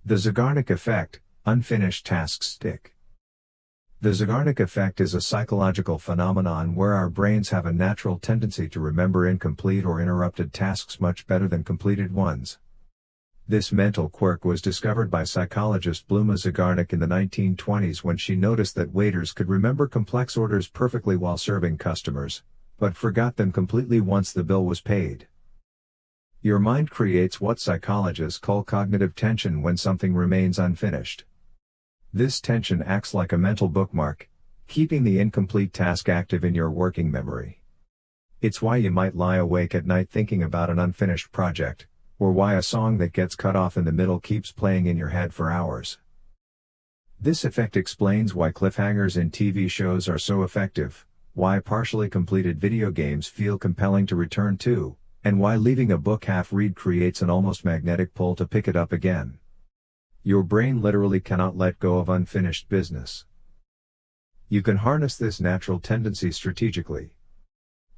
The Zeigarnik effect, unfinished tasks stick. The Zeigarnik effect is a psychological phenomenon where our brains have a natural tendency to remember incomplete or interrupted tasks much better than completed ones. This mental quirk was discovered by psychologist Bluma Zeigarnik in the 1920s when she noticed that waiters could remember complex orders perfectly while serving customers, but forgot them completely once the bill was paid. Your mind creates what psychologists call cognitive tension when something remains unfinished. This tension acts like a mental bookmark, keeping the incomplete task active in your working memory. It's why you might lie awake at night thinking about an unfinished project, or why a song that gets cut off in the middle keeps playing in your head for hours. This effect explains why cliffhangers in TV shows are so effective, why partially completed video games feel compelling to return to, and why leaving a book half-read creates an almost magnetic pull to pick it up again. Your brain literally cannot let go of unfinished business. You can harness this natural tendency strategically.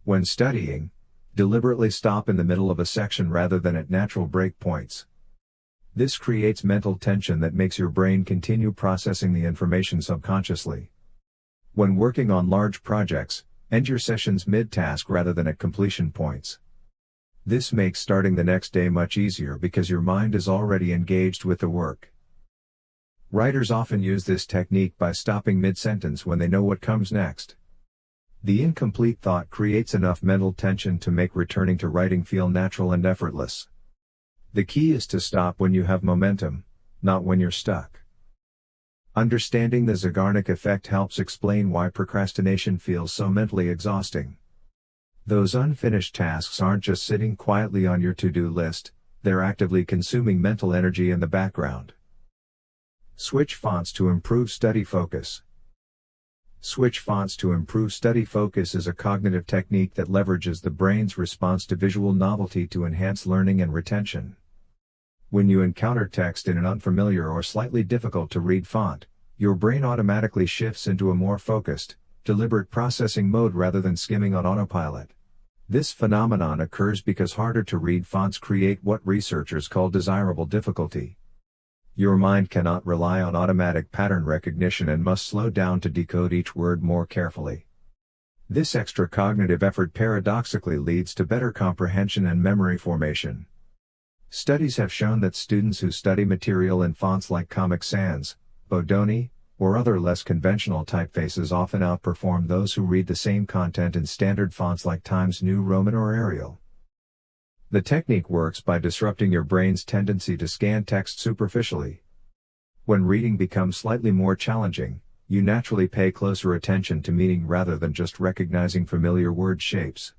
When studying, deliberately stop in the middle of a section rather than at natural break points. This creates mental tension that makes your brain continue processing the information subconsciously. When working on large projects, end your sessions mid-task rather than at completion points. This makes starting the next day much easier because your mind is already engaged with the work. Writers often use this technique by stopping mid-sentence when they know what comes next. The incomplete thought creates enough mental tension to make returning to writing feel natural and effortless. The key is to stop when you have momentum, not when you're stuck. Understanding the Zeigarnik effect helps explain why procrastination feels so mentally exhausting. Those unfinished tasks aren't just sitting quietly on your to-do list, they're actively consuming mental energy in the background. Switch fonts to improve study focus. Switch fonts to improve study focus is a cognitive technique that leverages the brain's response to visual novelty to enhance learning and retention. When you encounter text in an unfamiliar or slightly difficult to read font, your brain automatically shifts into a more focused, deliberate processing mode rather than skimming on autopilot. This phenomenon occurs because harder to read fonts create what researchers call desirable difficulty. Your mind cannot rely on automatic pattern recognition and must slow down to decode each word more carefully. This extra cognitive effort paradoxically leads to better comprehension and memory formation. Studies have shown that students who study material in fonts like Comic Sans, Bodoni, or other less conventional typefaces often outperform those who read the same content in standard fonts like Times New Roman or Arial. The technique works by disrupting your brain's tendency to scan text superficially. When reading becomes slightly more challenging, you naturally pay closer attention to meaning rather than just recognizing familiar word shapes.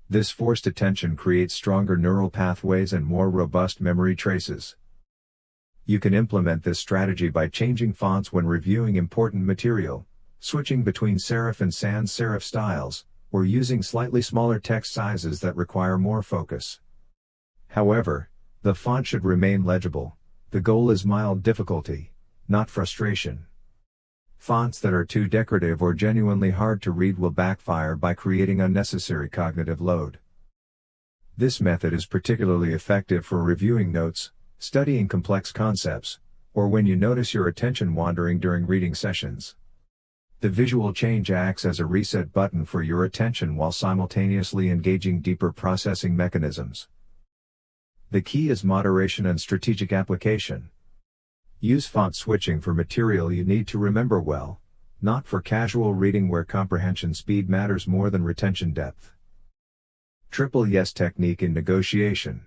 This forced attention creates stronger neural pathways and more robust memory traces. You can implement this strategy by changing fonts when reviewing important material, switching between serif and sans serif styles, or using slightly smaller text sizes that require more focus. However, the font should remain legible. The goal is mild difficulty, not frustration. Fonts that are too decorative or genuinely hard to read will backfire by creating unnecessary cognitive load. This method is particularly effective for reviewing notes, studying complex concepts, or when you notice your attention wandering during reading sessions. The visual change acts as a reset button for your attention while simultaneously engaging deeper processing mechanisms. The key is moderation and strategic application. Use font switching for material you need to remember well, not for casual reading where comprehension speed matters more than retention depth. Triple yes technique in negotiation.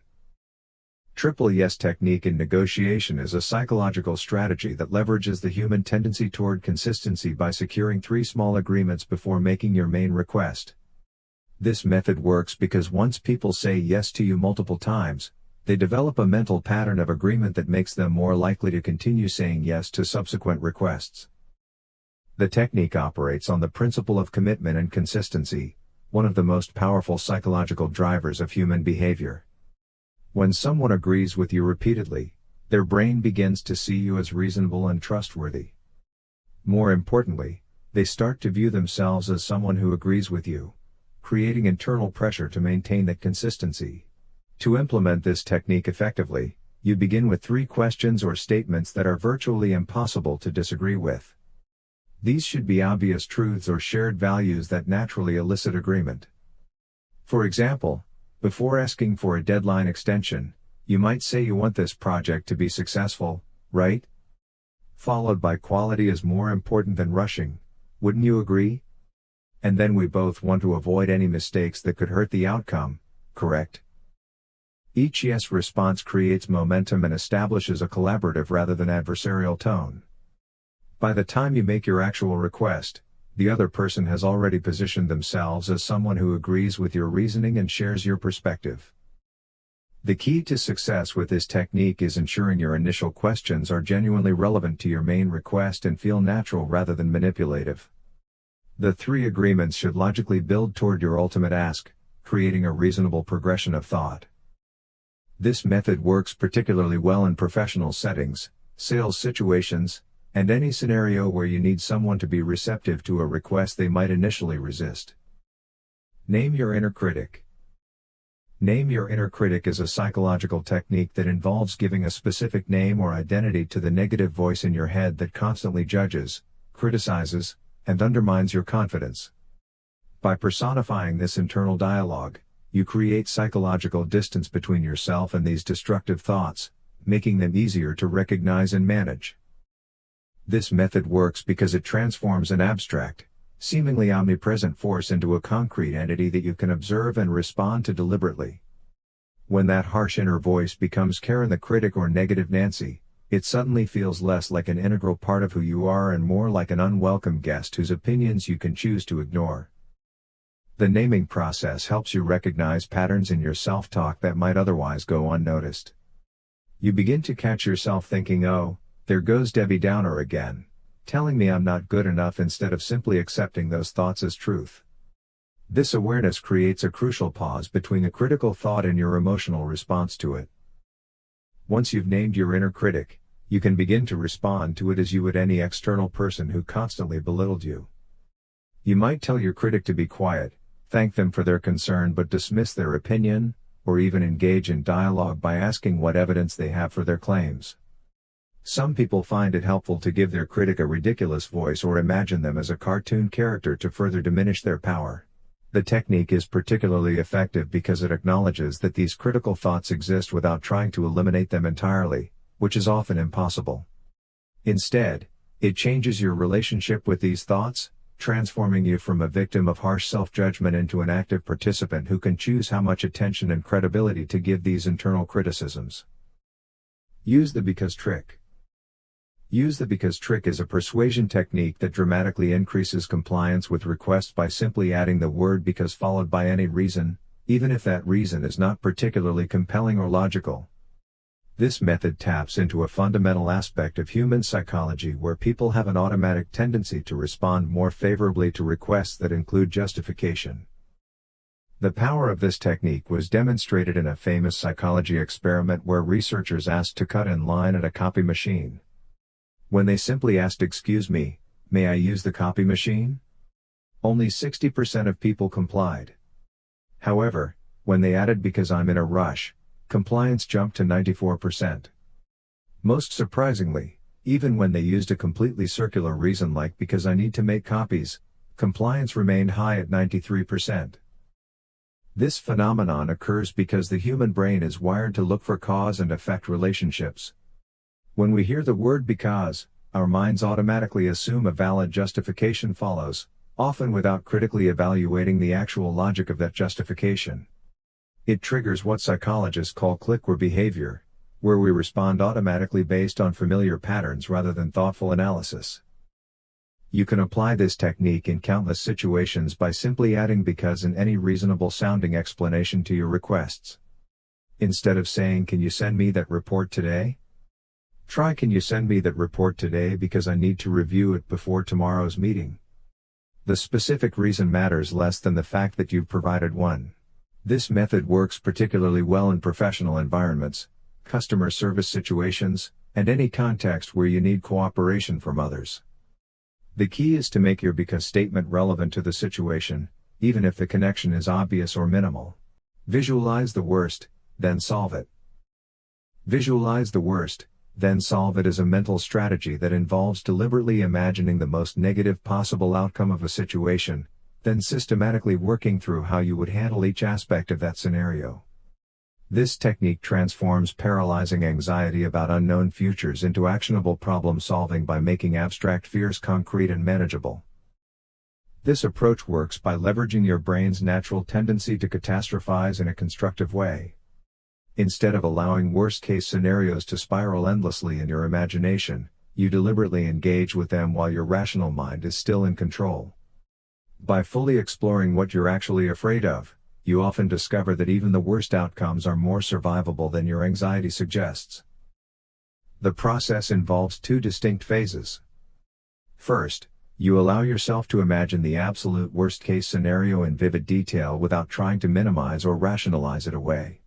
Triple yes technique in negotiation is a psychological strategy that leverages the human tendency toward consistency by securing 3 small agreements before making your main request. This method works because once people say yes to you multiple times, they develop a mental pattern of agreement that makes them more likely to continue saying yes to subsequent requests. The technique operates on the principle of commitment and consistency, one of the most powerful psychological drivers of human behavior. When someone agrees with you repeatedly, their brain begins to see you as reasonable and trustworthy. More importantly, they start to view themselves as someone who agrees with you, creating internal pressure to maintain that consistency. To implement this technique effectively, You begin with 3 questions or statements that are virtually impossible to disagree with. These should be obvious truths or shared values that naturally elicit agreement. For example, before asking for a deadline extension, you might say you want this project to be successful, right? Followed by quality is more important than rushing, wouldn't you agree? And then we both want to avoid any mistakes that could hurt the outcome, correct? Each yes response creates momentum and establishes a collaborative rather than adversarial tone. By the time you make your actual request, the other person has already positioned themselves as someone who agrees with your reasoning and shares your perspective. The key to success with this technique is ensuring your initial questions are genuinely relevant to your main request and feel natural rather than manipulative. The 3 agreements should logically build toward your ultimate ask, creating a reasonable progression of thought. This method works particularly well in professional settings, sales situations, and any scenario where you need someone to be receptive to a request they might initially resist. Name your inner critic. Name your inner critic is a psychological technique that involves giving a specific name or identity to the negative voice in your head that constantly judges, criticizes, and undermines your confidence. By personifying this internal dialogue, you create psychological distance between yourself and these destructive thoughts, making them easier to recognize and manage. This method works because it transforms an abstract, seemingly omnipresent force into a concrete entity that you can observe and respond to deliberately. When that harsh inner voice becomes Karen the critic or negative Nancy, it suddenly feels less like an integral part of who you are and more like an unwelcome guest whose opinions you can choose to ignore. The naming process helps you recognize patterns in your self-talk that might otherwise go unnoticed. You begin to catch yourself thinking, "Oh, there goes Debbie Downer again, telling me I'm not good enough," instead of simply accepting those thoughts as truth. This awareness creates a crucial pause between a critical thought and your emotional response to it. Once you've named your inner critic, you can begin to respond to it as you would any external person who constantly belittled you. You might tell your critic to be quiet, thank them for their concern but dismiss their opinion, or even engage in dialogue by asking what evidence they have for their claims. Some people find it helpful to give their critic a ridiculous voice or imagine them as a cartoon character to further diminish their power. The technique is particularly effective because it acknowledges that these critical thoughts exist without trying to eliminate them entirely, which is often impossible. Instead, it changes your relationship with these thoughts, transforming you from a victim of harsh self-judgment into an active participant who can choose how much attention and credibility to give these internal criticisms. Use the because trick. Use the because trick is a persuasion technique that dramatically increases compliance with requests by simply adding the word because followed by any reason, even if that reason is not particularly compelling or logical. This method taps into a fundamental aspect of human psychology where people have an automatic tendency to respond more favorably to requests that include justification. The power of this technique was demonstrated in a famous psychology experiment where researchers asked to cut in line at a copy machine. When they simply asked, "Excuse me, may I use the copy machine?" only 60% of people complied. However, when they added "because I'm in a rush," compliance jumped to 94%. Most surprisingly, even when they used a completely circular reason like "because I need to make copies," compliance remained high at 93%. This phenomenon occurs because the human brain is wired to look for cause and effect relationships. When we hear the word "because," our minds automatically assume a valid justification follows, often without critically evaluating the actual logic of that justification. It triggers what psychologists call click-where behavior, where we respond automatically based on familiar patterns rather than thoughtful analysis. You can apply this technique in countless situations by simply adding "because" in any reasonable sounding explanation to your requests. Instead of saying "Can you send me that report today?" try "Can you send me that report today because I need to review it before tomorrow's meeting?" The specific reason matters less than the fact that you've provided one. This method works particularly well in professional environments, customer service situations, and any context where you need cooperation from others. The key is to make your "because" statement relevant to the situation, even if the connection is obvious or minimal. Visualize the worst, then solve it. Visualize the worst, then solve it as a mental strategy that involves deliberately imagining the most negative possible outcome of a situation, then systematically working through how you would handle each aspect of that scenario. This technique transforms paralyzing anxiety about unknown futures into actionable problem solving by making abstract fears concrete and manageable. This approach works by leveraging your brain's natural tendency to catastrophize in a constructive way. Instead of allowing worst-case scenarios to spiral endlessly in your imagination, you deliberately engage with them while your rational mind is still in control. By fully exploring what you're actually afraid of, you often discover that even the worst outcomes are more survivable than your anxiety suggests. The process involves two distinct phases. First, you allow yourself to imagine the absolute worst-case scenario in vivid detail without trying to minimize or rationalize it away.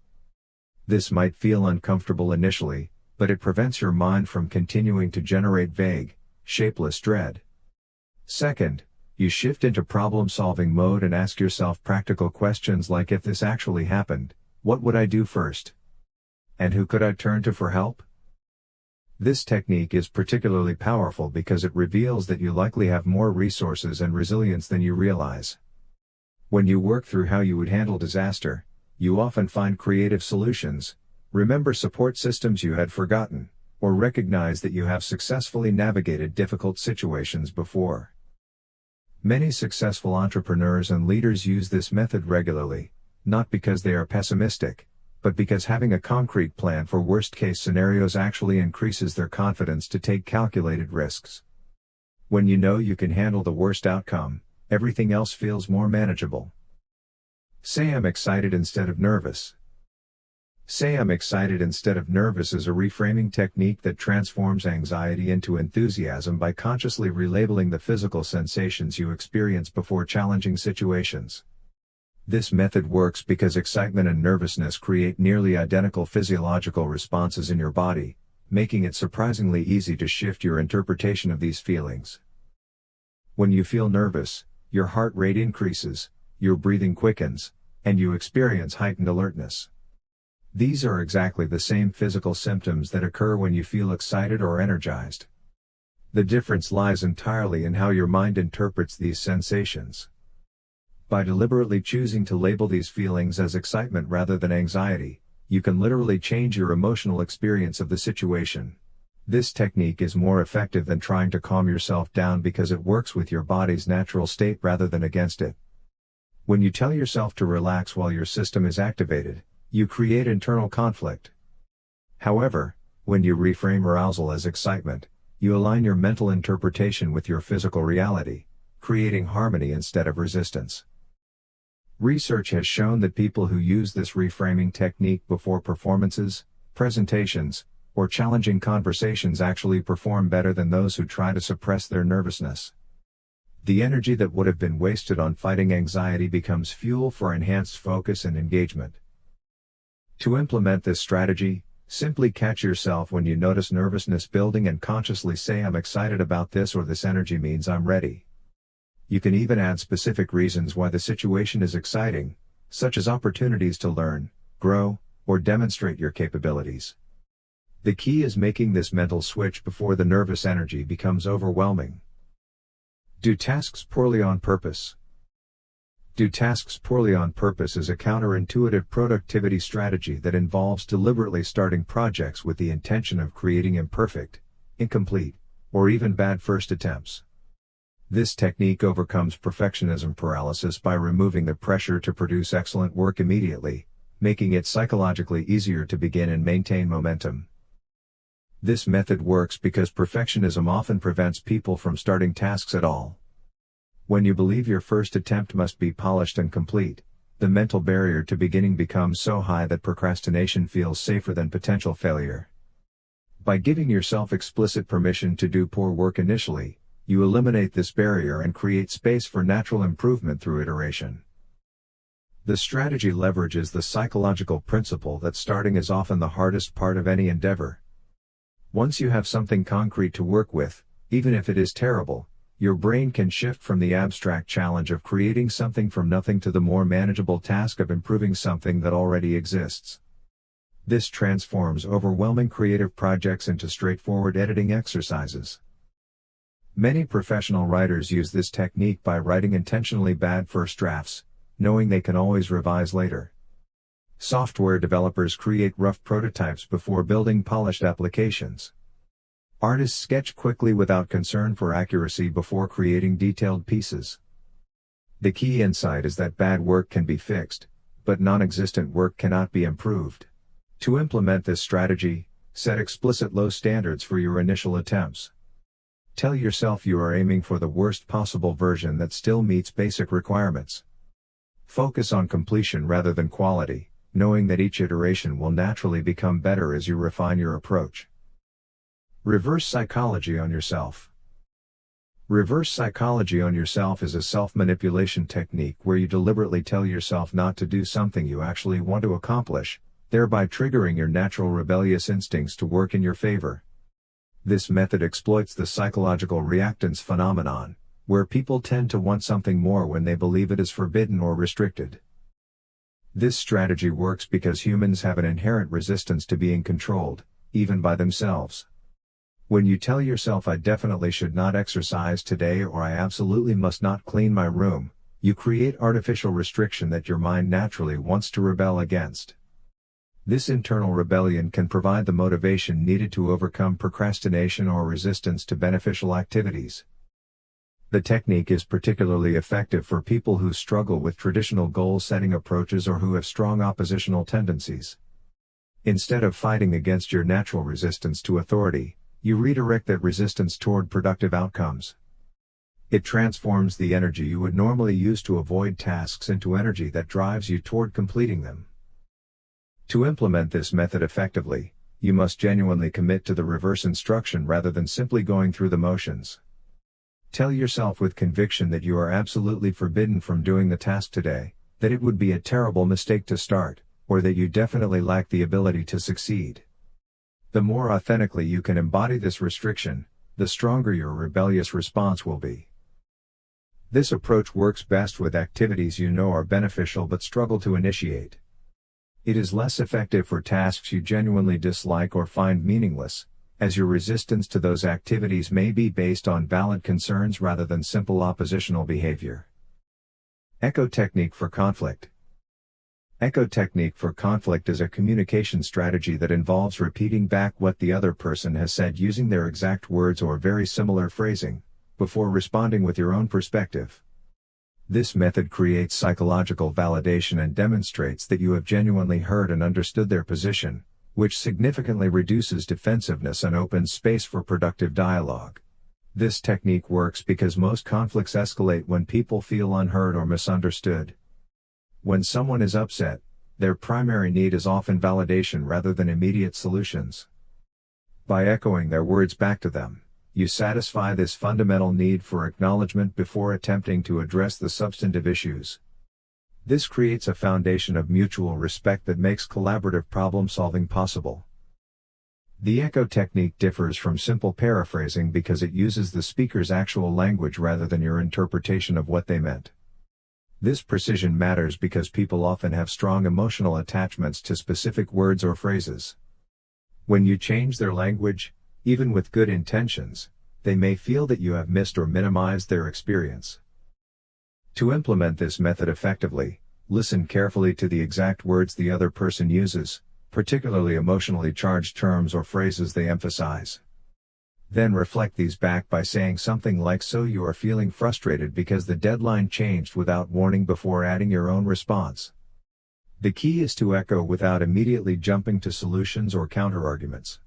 This might feel uncomfortable initially, but it prevents your mind from continuing to generate vague, shapeless dread. Second, you shift into problem-solving mode and ask yourself practical questions like, if this actually happened, what would I do first? And who could I turn to for help? This technique is particularly powerful because it reveals that you likely have more resources and resilience than you realize. When you work through how you would handle disaster, you often find creative solutions, remember support systems you had forgotten, or recognize that you have successfully navigated difficult situations before. Many successful entrepreneurs and leaders use this method regularly, not because they are pessimistic, but because having a concrete plan for worst-case scenarios actually increases their confidence to take calculated risks. When you know you can handle the worst outcome, everything else feels more manageable. Say I'm excited instead of nervous. Say I'm excited instead of nervous is a reframing technique that transforms anxiety into enthusiasm by consciously relabeling the physical sensations you experience before challenging situations. This method works because excitement and nervousness create nearly identical physiological responses in your body, making it surprisingly easy to shift your interpretation of these feelings. When you feel nervous, your heart rate increases, your breathing quickens, and you experience heightened alertness. These are exactly the same physical symptoms that occur when you feel excited or energized. The difference lies entirely in how your mind interprets these sensations. By deliberately choosing to label these feelings as excitement rather than anxiety, you can literally change your emotional experience of the situation. This technique is more effective than trying to calm yourself down because it works with your body's natural state rather than against it. When you tell yourself to relax while your system is activated, you create internal conflict. However, when you reframe arousal as excitement, you align your mental interpretation with your physical reality, creating harmony instead of resistance. Research has shown that people who use this reframing technique before performances, presentations, or challenging conversations actually perform better than those who try to suppress their nervousness. The energy that would have been wasted on fighting anxiety becomes fuel for enhanced focus and engagement. To implement this strategy, simply catch yourself when you notice nervousness building and consciously say, I'm excited about this, or this energy means I'm ready. You can even add specific reasons why the situation is exciting, such as opportunities to learn, grow, or demonstrate your capabilities. The key is making this mental switch before the nervous energy becomes overwhelming. Do tasks poorly on purpose. Do tasks poorly on purpose is a counterintuitive productivity strategy that involves deliberately starting projects with the intention of creating imperfect, incomplete, or even bad first attempts. This technique overcomes perfectionism paralysis by removing the pressure to produce excellent work immediately, making it psychologically easier to begin and maintain momentum. This method works because perfectionism often prevents people from starting tasks at all. When you believe your first attempt must be polished and complete, the mental barrier to beginning becomes so high that procrastination feels safer than potential failure. By giving yourself explicit permission to do poor work initially, you eliminate this barrier and create space for natural improvement through iteration. The strategy leverages the psychological principle that starting is often the hardest part of any endeavor. Once you have something concrete to work with, even if it is terrible, your brain can shift from the abstract challenge of creating something from nothing to the more manageable task of improving something that already exists. This transforms overwhelming creative projects into straightforward editing exercises. Many professional writers use this technique by writing intentionally bad first drafts, knowing they can always revise later. Software developers create rough prototypes before building polished applications. Artists sketch quickly without concern for accuracy before creating detailed pieces. The key insight is that bad work can be fixed, but non-existent work cannot be improved. To implement this strategy, set explicit low standards for your initial attempts. Tell yourself you are aiming for the worst possible version that still meets basic requirements. Focus on completion rather than quality, knowing that each iteration will naturally become better as you refine your approach. Reverse psychology on yourself. Reverse psychology on yourself is a self-manipulation technique where you deliberately tell yourself not to do something you actually want to accomplish, thereby triggering your natural rebellious instincts to work in your favor. This method exploits the psychological reactance phenomenon, where people tend to want something more when they believe it is forbidden or restricted. This strategy works because humans have an inherent resistance to being controlled, even by themselves. When you tell yourself I definitely should not exercise today or I absolutely must not clean my room, you create artificial restriction that your mind naturally wants to rebel against. This internal rebellion can provide the motivation needed to overcome procrastination or resistance to beneficial activities. The technique is particularly effective for people who struggle with traditional goal-setting approaches or who have strong oppositional tendencies. Instead of fighting against your natural resistance to authority, you redirect that resistance toward productive outcomes. It transforms the energy you would normally use to avoid tasks into energy that drives you toward completing them. To implement this method effectively, you must genuinely commit to the reverse instruction rather than simply going through the motions. Tell yourself with conviction that you are absolutely forbidden from doing the task today, that it would be a terrible mistake to start, or that you definitely lack the ability to succeed. The more authentically you can embody this restriction, the stronger your rebellious response will be. This approach works best with activities you know are beneficial but struggle to initiate. It is less effective for tasks you genuinely dislike or find meaningless, as your resistance to those activities may be based on valid concerns rather than simple oppositional behavior. Echo technique for conflict. Echo technique for conflict is a communication strategy that involves repeating back what the other person has said using their exact words or very similar phrasing, before responding with your own perspective. This method creates psychological validation and demonstrates that you have genuinely heard and understood their position, which significantly reduces defensiveness and opens space for productive dialogue. This technique works because most conflicts escalate when people feel unheard or misunderstood. When someone is upset, their primary need is often validation rather than immediate solutions. By echoing their words back to them, you satisfy this fundamental need for acknowledgement before attempting to address the substantive issues. This creates a foundation of mutual respect that makes collaborative problem-solving possible. The echo technique differs from simple paraphrasing because it uses the speaker's actual language rather than your interpretation of what they meant. This precision matters because people often have strong emotional attachments to specific words or phrases. When you change their language, even with good intentions, they may feel that you have missed or minimized their experience. To implement this method effectively, listen carefully to the exact words the other person uses, particularly emotionally charged terms or phrases they emphasize. Then reflect these back by saying something like, "So you are feeling frustrated because the deadline changed," without warning before adding your own response. The key is to echo without immediately jumping to solutions or counterarguments.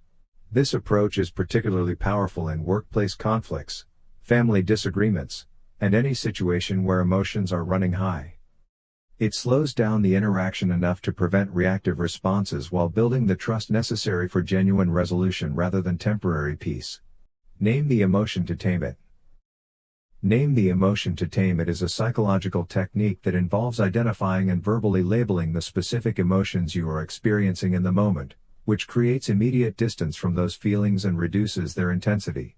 This approach is particularly powerful in workplace conflicts, family disagreements, and any situation where emotions are running high. It slows down the interaction enough to prevent reactive responses while building the trust necessary for genuine resolution rather than temporary peace. Name the emotion to tame it. Name the emotion to tame it is a psychological technique that involves identifying and verbally labeling the specific emotions you are experiencing in the moment, which creates immediate distance from those feelings and reduces their intensity.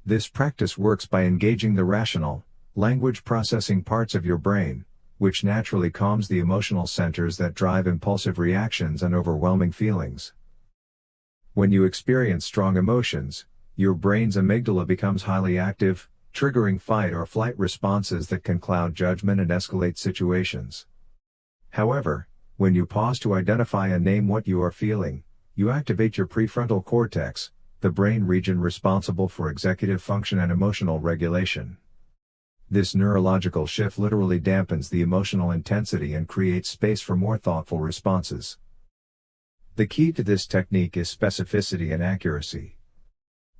This practice works by engaging the rational, language processing parts of your brain, which naturally calms the emotional centers that drive impulsive reactions and overwhelming feelings. When you experience strong emotions, your brain's amygdala becomes highly active, triggering fight or flight responses that can cloud judgment and escalate situations. However, when you pause to identify and name what you are feeling, you activate your prefrontal cortex, the brain region responsible for executive function and emotional regulation. This neurological shift literally dampens the emotional intensity and creates space for more thoughtful responses. The key to this technique is specificity and accuracy.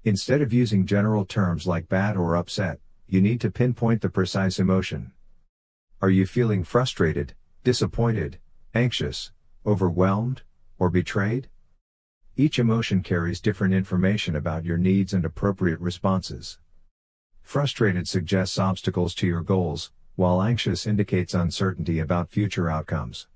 Instead of using general terms like bad or upset, you need to pinpoint the precise emotion. Are you feeling frustrated, disappointed, anxious, overwhelmed, or betrayed? Each emotion carries different information about your needs and appropriate responses. Frustrated suggests obstacles to your goals, while anxious indicates uncertainty about future outcomes.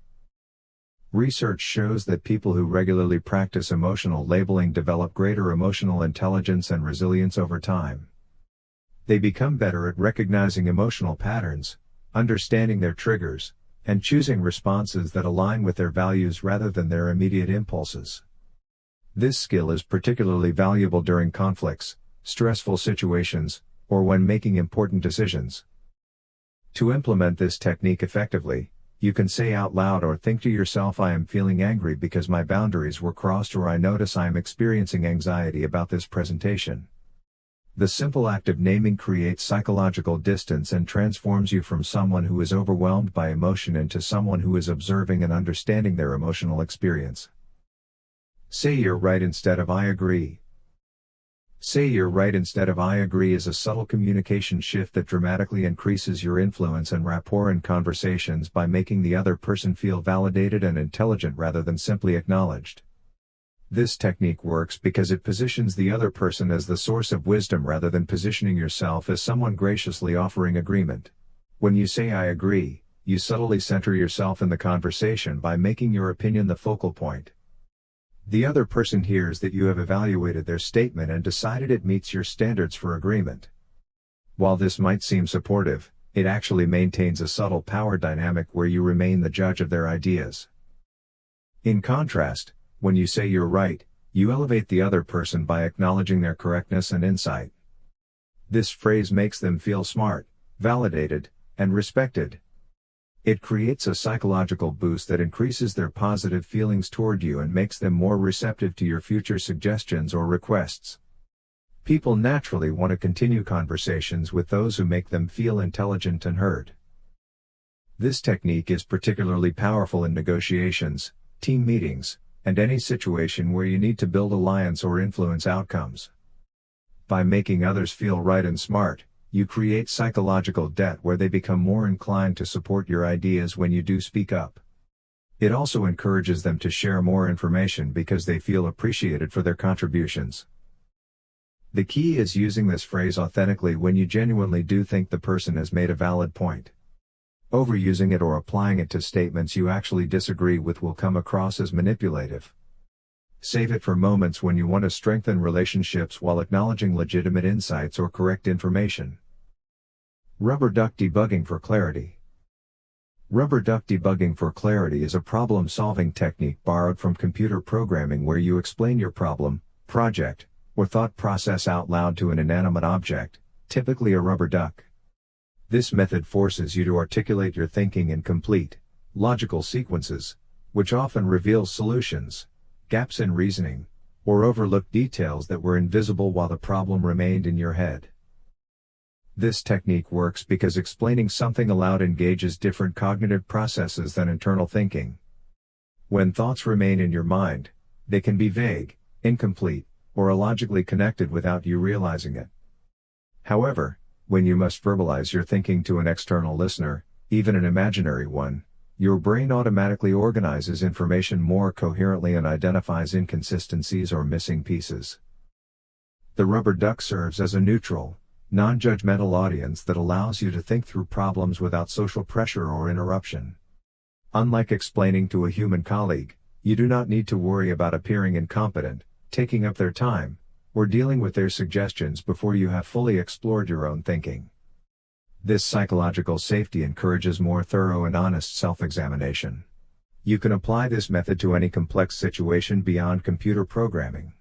Research shows that people who regularly practice emotional labeling develop greater emotional intelligence and resilience over time. They become better at recognizing emotional patterns, understanding their triggers, and choosing responses that align with their values rather than their immediate impulses. This skill is particularly valuable during conflicts, stressful situations, or when making important decisions. To implement this technique effectively, you can say out loud or think to yourself, "I am feeling angry because my boundaries were crossed," or "I notice I am experiencing anxiety about this presentation." The simple act of naming creates psychological distance and transforms you from someone who is overwhelmed by emotion into someone who is observing and understanding their emotional experience. Say "you're right" instead of "I agree." Say "you're right" instead of "I agree" is a subtle communication shift that dramatically increases your influence and rapport in conversations by making the other person feel validated and intelligent rather than simply acknowledged. This technique works because it positions the other person as the source of wisdom rather than positioning yourself as someone graciously offering agreement. When you say "I agree," you subtly center yourself in the conversation by making your opinion the focal point. The other person hears that you have evaluated their statement and decided it meets your standards for agreement. While this might seem supportive, it actually maintains a subtle power dynamic where you remain the judge of their ideas. In contrast, when you say "you're right," you elevate the other person by acknowledging their correctness and insight. This phrase makes them feel smart, validated, and respected. It creates a psychological boost that increases their positive feelings toward you and makes them more receptive to your future suggestions or requests. People naturally want to continue conversations with those who make them feel intelligent and heard. This technique is particularly powerful in negotiations, team meetings, and any situation where you need to build alliance or influence outcomes. By making others feel right and smart, you create psychological debt where they become more inclined to support your ideas when you do speak up. It also encourages them to share more information because they feel appreciated for their contributions. The key is using this phrase authentically when you genuinely do think the person has made a valid point. Overusing it or applying it to statements you actually disagree with will come across as manipulative. Save it for moments when you want to strengthen relationships while acknowledging legitimate insights or correct information. Rubber duck debugging for clarity. Rubber duck debugging for clarity is a problem-solving technique borrowed from computer programming where you explain your problem, project, or thought process out loud to an inanimate object, typically a rubber duck. This method forces you to articulate your thinking in complete, logical sequences, which often reveals solutions, gaps in reasoning, or overlook details that were invisible while the problem remained in your head. This technique works because explaining something aloud engages different cognitive processes than internal thinking. When thoughts remain in your mind, they can be vague, incomplete, or illogically connected without you realizing it. However, when you must verbalize your thinking to an external listener, even an imaginary one, your brain automatically organizes information more coherently and identifies inconsistencies or missing pieces. The rubber duck serves as a neutral, non-judgmental audience that allows you to think through problems without social pressure or interruption. Unlike explaining to a human colleague, you do not need to worry about appearing incompetent, taking up their time, or dealing with their suggestions before you have fully explored your own thinking. This psychological safety encourages more thorough and honest self-examination. You can apply this method to any complex situation beyond computer programming.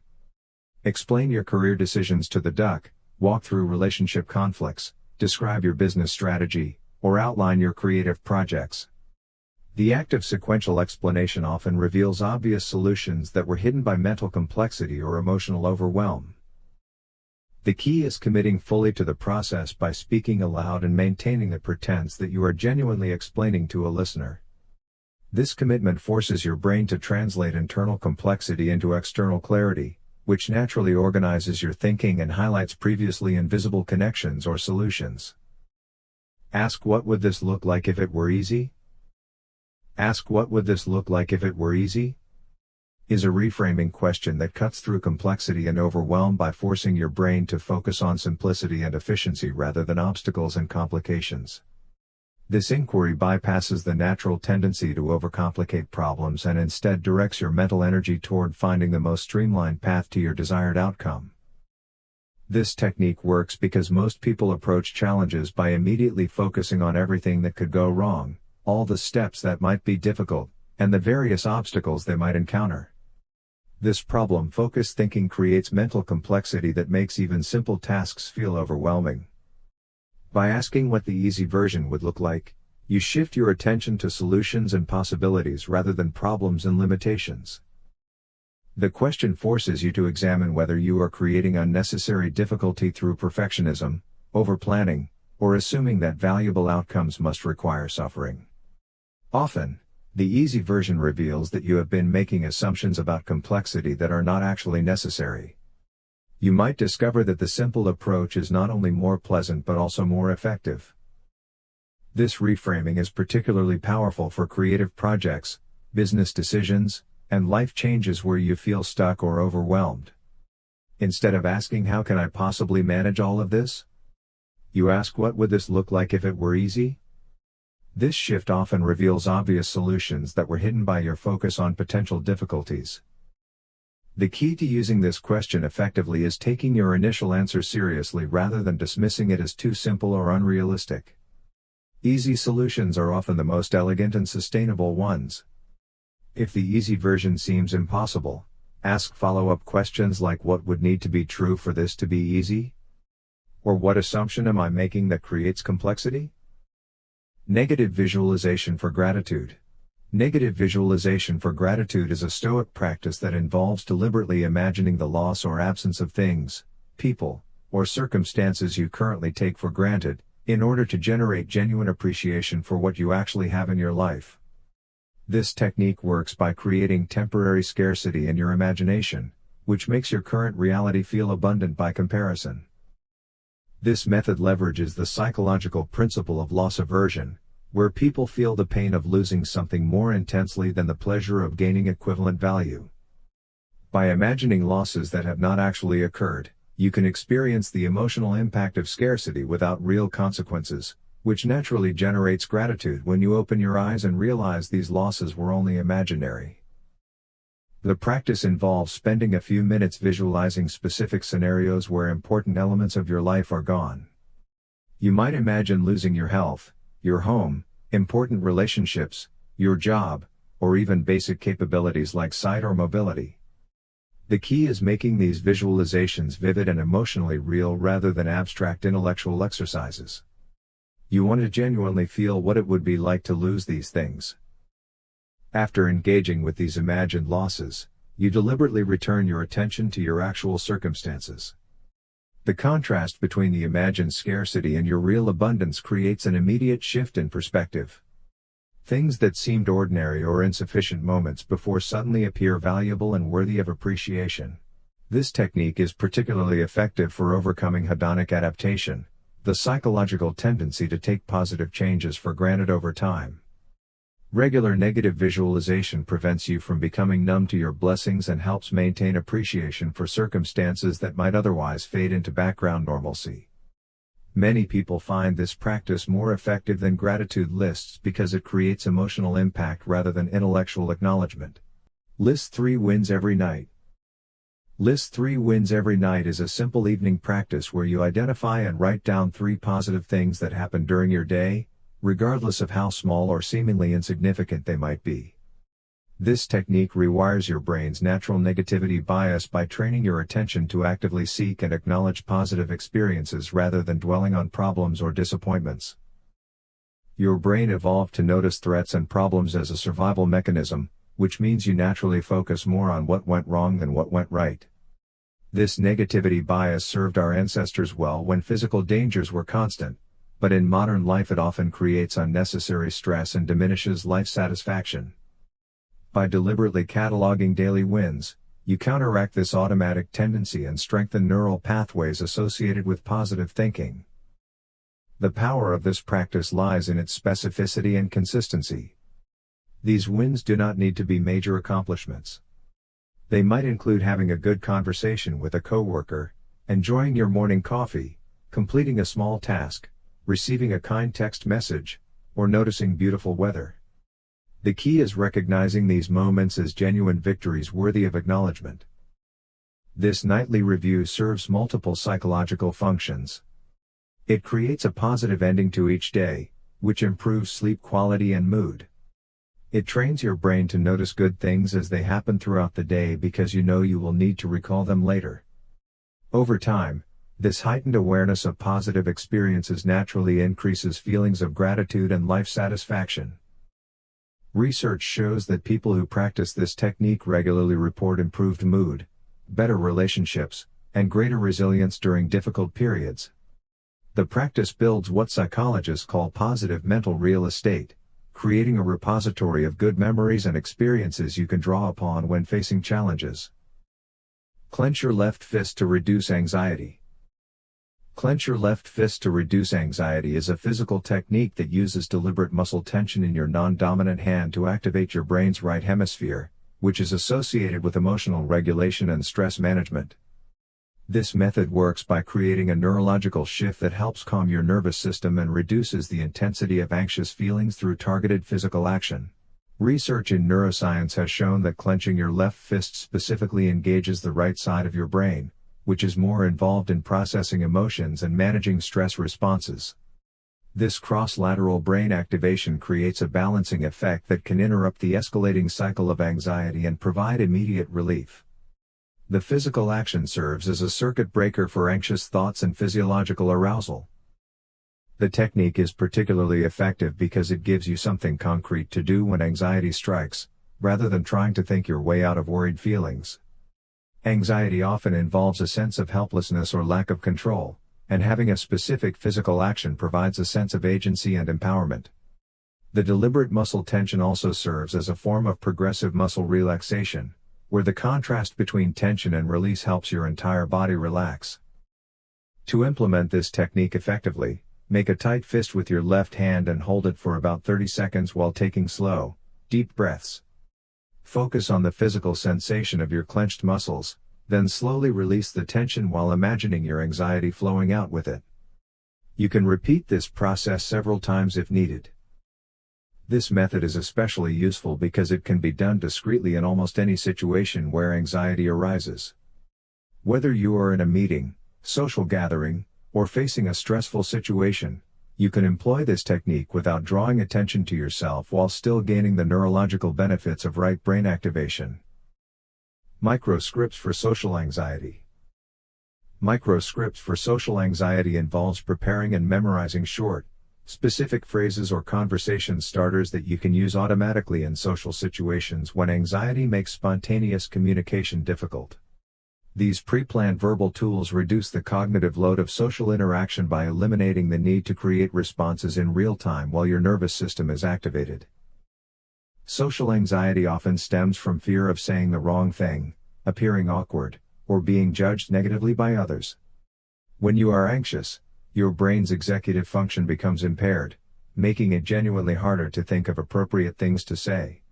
Explain your career decisions to the duck, walk through relationship conflicts, describe your business strategy, or outline your creative projects. The act of sequential explanation often reveals obvious solutions that were hidden by mental complexity or emotional overwhelm. The key is committing fully to the process by speaking aloud and maintaining the pretense that you are genuinely explaining to a listener. This commitment forces your brain to translate internal complexity into external clarity, which naturally organizes your thinking and highlights previously invisible connections or solutions. Ask, what would this look like if it were easy? Ask, what would this look like if it were easy? Is a reframing question that cuts through complexity and overwhelm by forcing your brain to focus on simplicity and efficiency rather than obstacles and complications. This inquiry bypasses the natural tendency to overcomplicate problems and instead directs your mental energy toward finding the most streamlined path to your desired outcome. This technique works because most people approach challenges by immediately focusing on everything that could go wrong, all the steps that might be difficult, and the various obstacles they might encounter. This problem-focused thinking creates mental complexity that makes even simple tasks feel overwhelming. By asking what the easy version would look like, you shift your attention to solutions and possibilities rather than problems and limitations. The question forces you to examine whether you are creating unnecessary difficulty through perfectionism, over-planning, or assuming that valuable outcomes must require suffering. Often, the easy version reveals that you have been making assumptions about complexity that are not actually necessary. You might discover that the simple approach is not only more pleasant but also more effective. This reframing is particularly powerful for creative projects, business decisions, and life changes where you feel stuck or overwhelmed. Instead of asking, how can I possibly manage all of this? You ask, what would this look like if it were easy? This shift often reveals obvious solutions that were hidden by your focus on potential difficulties. The key to using this question effectively is taking your initial answer seriously rather than dismissing it as too simple or unrealistic. Easy solutions are often the most elegant and sustainable ones. If the easy version seems impossible, ask follow-up questions like, what would need to be true for this to be easy? Or what assumption am I making that creates complexity? Negative visualization for gratitude. Negative visualization for gratitude is a Stoic practice that involves deliberately imagining the loss or absence of things, people, or circumstances you currently take for granted, in order to generate genuine appreciation for what you actually have in your life. This technique works by creating temporary scarcity in your imagination, which makes your current reality feel abundant by comparison. This method leverages the psychological principle of loss aversion, where people feel the pain of losing something more intensely than the pleasure of gaining equivalent value. By imagining losses that have not actually occurred, you can experience the emotional impact of scarcity without real consequences, which naturally generates gratitude when you open your eyes and realize these losses were only imaginary. The practice involves spending a few minutes visualizing specific scenarios where important elements of your life are gone. You might imagine losing your health, your home, important relationships, your job, or even basic capabilities like sight or mobility. The key is making these visualizations vivid and emotionally real rather than abstract intellectual exercises. You want to genuinely feel what it would be like to lose these things. After engaging with these imagined losses, you deliberately return your attention to your actual circumstances. The contrast between the imagined scarcity and your real abundance creates an immediate shift in perspective. Things that seemed ordinary or insufficient moments before suddenly appear valuable and worthy of appreciation. This technique is particularly effective for overcoming hedonic adaptation, the psychological tendency to take positive changes for granted over time. Regular negative visualization prevents you from becoming numb to your blessings and helps maintain appreciation for circumstances that might otherwise fade into background normalcy. Many people find this practice more effective than gratitude lists because it creates emotional impact rather than intellectual acknowledgement. List 3 wins every night. List 3 wins every night is a simple evening practice where you identify and write down 3 positive things that happened during your day, regardless of how small or seemingly insignificant they might be. This technique rewires your brain's natural negativity bias by training your attention to actively seek and acknowledge positive experiences rather than dwelling on problems or disappointments. Your brain evolved to notice threats and problems as a survival mechanism, which means you naturally focus more on what went wrong than what went right. This negativity bias served our ancestors well when physical dangers were constant, but in modern life it often creates unnecessary stress and diminishes life satisfaction. By deliberately cataloging daily wins, you counteract this automatic tendency and strengthen neural pathways associated with positive thinking. The power of this practice lies in its specificity and consistency. These wins do not need to be major accomplishments. They might include having a good conversation with a coworker, enjoying your morning coffee, completing a small task, receiving a kind text message, or noticing beautiful weather. The key is recognizing these moments as genuine victories worthy of acknowledgement. This nightly review serves multiple psychological functions. It creates a positive ending to each day, which improves sleep quality and mood. It trains your brain to notice good things as they happen throughout the day because you know you will need to recall them later. Over time, this heightened awareness of positive experiences naturally increases feelings of gratitude and life satisfaction. Research shows that people who practice this technique regularly report improved mood, better relationships, and greater resilience during difficult periods. The practice builds what psychologists call positive mental real estate, creating a repository of good memories and experiences you can draw upon when facing challenges. Clench your left fist to reduce anxiety. Clench your left fist to reduce anxiety is a physical technique that uses deliberate muscle tension in your non-dominant hand to activate your brain's right hemisphere, which is associated with emotional regulation and stress management. This method works by creating a neurological shift that helps calm your nervous system and reduces the intensity of anxious feelings through targeted physical action. Research in neuroscience has shown that clenching your left fist specifically engages the right side of your brain, which is more involved in processing emotions and managing stress responses. This cross-lateral brain activation creates a balancing effect that can interrupt the escalating cycle of anxiety and provide immediate relief. The physical action serves as a circuit breaker for anxious thoughts and physiological arousal. The technique is particularly effective because it gives you something concrete to do when anxiety strikes, rather than trying to think your way out of worried feelings. Anxiety often involves a sense of helplessness or lack of control, and having a specific physical action provides a sense of agency and empowerment. The deliberate muscle tension also serves as a form of progressive muscle relaxation, where the contrast between tension and release helps your entire body relax. To implement this technique effectively, make a tight fist with your left hand and hold it for about 30 seconds while taking slow, deep breaths. Focus on the physical sensation of your clenched muscles, then slowly release the tension while imagining your anxiety flowing out with it. You can repeat this process several times if needed. This method is especially useful because it can be done discreetly in almost any situation where anxiety arises. Whether you are in a meeting, social gathering, or facing a stressful situation, you can employ this technique without drawing attention to yourself while still gaining the neurological benefits of right brain activation. Microscripts for social anxiety. Microscripts for social anxiety involves preparing and memorizing short, specific phrases or conversation starters that you can use automatically in social situations when anxiety makes spontaneous communication difficult. These pre-planned verbal tools reduce the cognitive load of social interaction by eliminating the need to create responses in real time while your nervous system is activated. Social anxiety often stems from fear of saying the wrong thing, appearing awkward, or being judged negatively by others. When you are anxious, your brain's executive function becomes impaired, making it genuinely harder to think of appropriate things to say.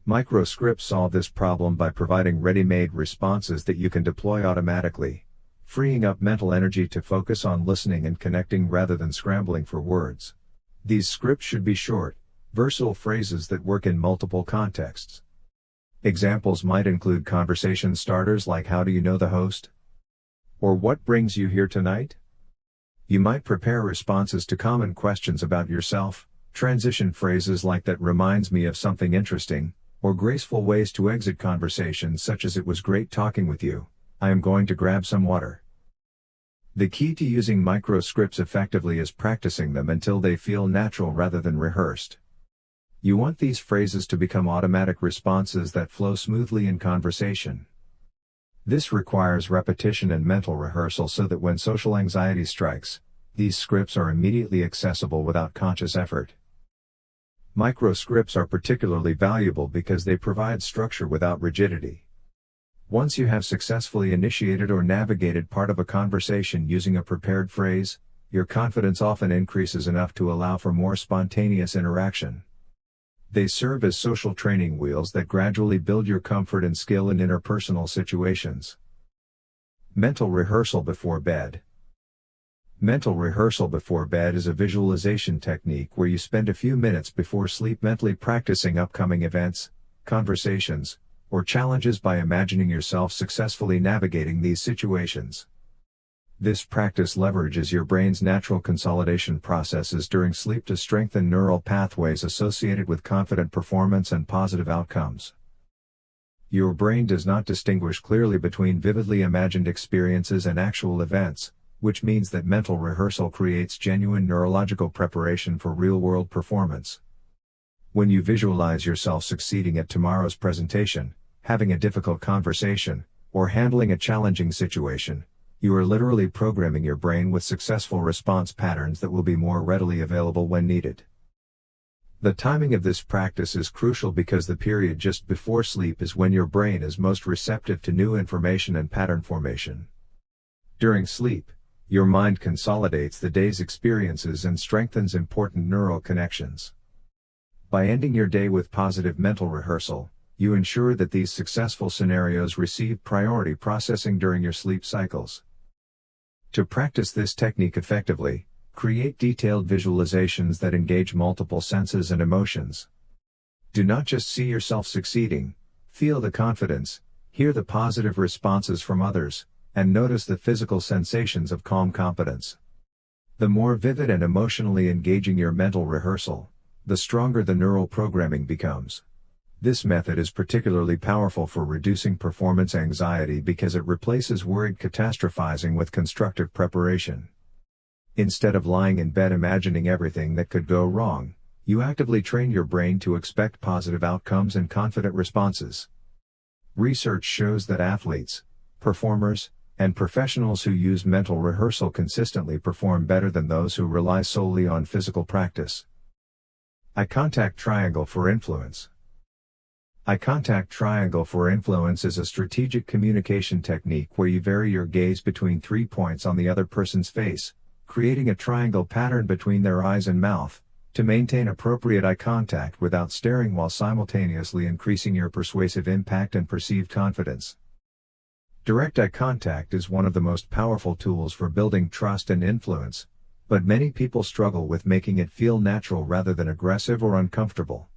Microscripts solve this problem by providing ready-made responses that you can deploy automatically, freeing up mental energy to focus on listening and connecting rather than scrambling for words. These scripts should be short, versatile phrases that work in multiple contexts. Examples might include conversation starters like "How do you know the host?" or "What brings you here tonight?" You might prepare responses to common questions about yourself, transition phrases like "That reminds me of something interesting," or graceful ways to exit conversations such as "It was great talking with you, I am going to grab some water." The key to using microscripts effectively is practicing them until they feel natural rather than rehearsed. You want these phrases to become automatic responses that flow smoothly in conversation. This requires repetition and mental rehearsal so that when social anxiety strikes, these scripts are immediately accessible without conscious effort. Microscripts are particularly valuable because they provide structure without rigidity. Once you have successfully initiated or navigated part of a conversation using a prepared phrase, your confidence often increases enough to allow for more spontaneous interaction. They serve as social training wheels that gradually build your comfort and skill in interpersonal situations. Mental rehearsal before bed. Mental rehearsal before bed is a visualization technique where you spend a few minutes before sleep mentally practicing upcoming events, conversations, or challenges by imagining yourself successfully navigating these situations. This practice leverages your brain's natural consolidation processes during sleep to strengthen neural pathways associated with confident performance and positive outcomes. Your brain does not distinguish clearly between vividly imagined experiences and actual events, which means that mental rehearsal creates genuine neurological preparation for real-world performance. When you visualize yourself succeeding at tomorrow's presentation, having a difficult conversation, or handling a challenging situation, you are literally programming your brain with successful response patterns that will be more readily available when needed. The timing of this practice is crucial because the period just before sleep is when your brain is most receptive to new information and pattern formation. During sleep, your mind consolidates the day's experiences and strengthens important neural connections. By ending your day with positive mental rehearsal, you ensure that these successful scenarios receive priority processing during your sleep cycles. To practice this technique effectively, create detailed visualizations that engage multiple senses and emotions. Do not just see yourself succeeding, feel the confidence, hear the positive responses from others, and notice the physical sensations of calm competence. The more vivid and emotionally engaging your mental rehearsal, the stronger the neural programming becomes. This method is particularly powerful for reducing performance anxiety because it replaces worried catastrophizing with constructive preparation. Instead of lying in bed imagining everything that could go wrong, you actively train your brain to expect positive outcomes and confident responses. Research shows that athletes, performers, and professionals who use mental rehearsal consistently perform better than those who rely solely on physical practice. Eye contact triangle for influence. Eye contact triangle for influence is a strategic communication technique where you vary your gaze between 3 points on the other person's face, creating a triangle pattern between their eyes and mouth, to maintain appropriate eye contact without staring while simultaneously increasing your persuasive impact and perceived confidence. Direct eye contact is one of the most powerful tools for building trust and influence, but many people struggle with making it feel natural rather than aggressive or uncomfortable.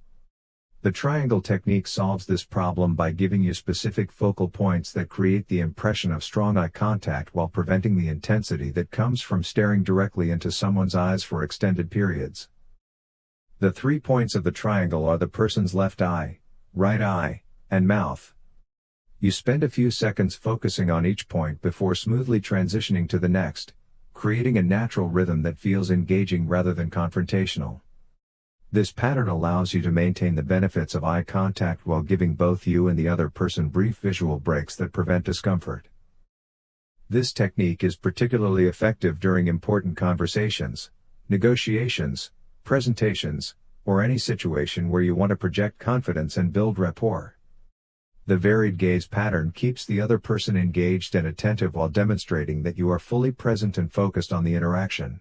The triangle technique solves this problem by giving you specific focal points that create the impression of strong eye contact while preventing the intensity that comes from staring directly into someone's eyes for extended periods. The 3 points of the triangle are the person's left eye, right eye, and mouth. You spend a few seconds focusing on each point before smoothly transitioning to the next, creating a natural rhythm that feels engaging rather than confrontational. This pattern allows you to maintain the benefits of eye contact while giving both you and the other person brief visual breaks that prevent discomfort. This technique is particularly effective during important conversations, negotiations, presentations, or any situation where you want to project confidence and build rapport. The varied gaze pattern keeps the other person engaged and attentive while demonstrating that you are fully present and focused on the interaction.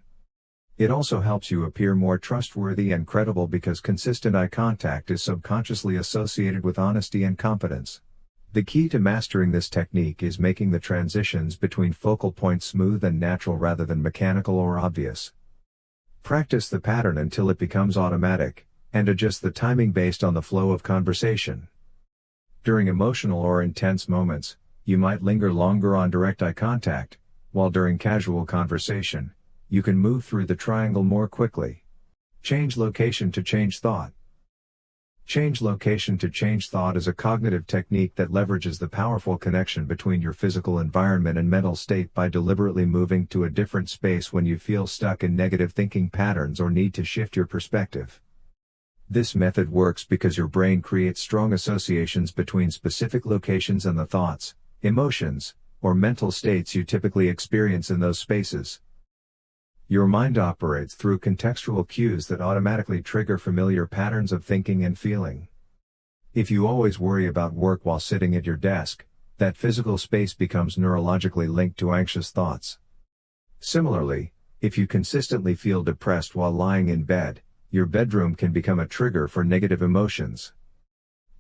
It also helps you appear more trustworthy and credible because consistent eye contact is subconsciously associated with honesty and competence. The key to mastering this technique is making the transitions between focal points smooth and natural rather than mechanical or obvious. Practice the pattern until it becomes automatic, and adjust the timing based on the flow of conversation. During emotional or intense moments, you might linger longer on direct eye contact, while during casual conversation, you can move through the triangle more quickly. Change location to change thought. Change location to change thought is a cognitive technique that leverages the powerful connection between your physical environment and mental state by deliberately moving to a different space when you feel stuck in negative thinking patterns or need to shift your perspective. This method works because your brain creates strong associations between specific locations and the thoughts, emotions, or mental states you typically experience in those spaces. Your mind operates through contextual cues that automatically trigger familiar patterns of thinking and feeling. If you always worry about work while sitting at your desk, that physical space becomes neurologically linked to anxious thoughts. Similarly, if you consistently feel depressed while lying in bed, your bedroom can become a trigger for negative emotions.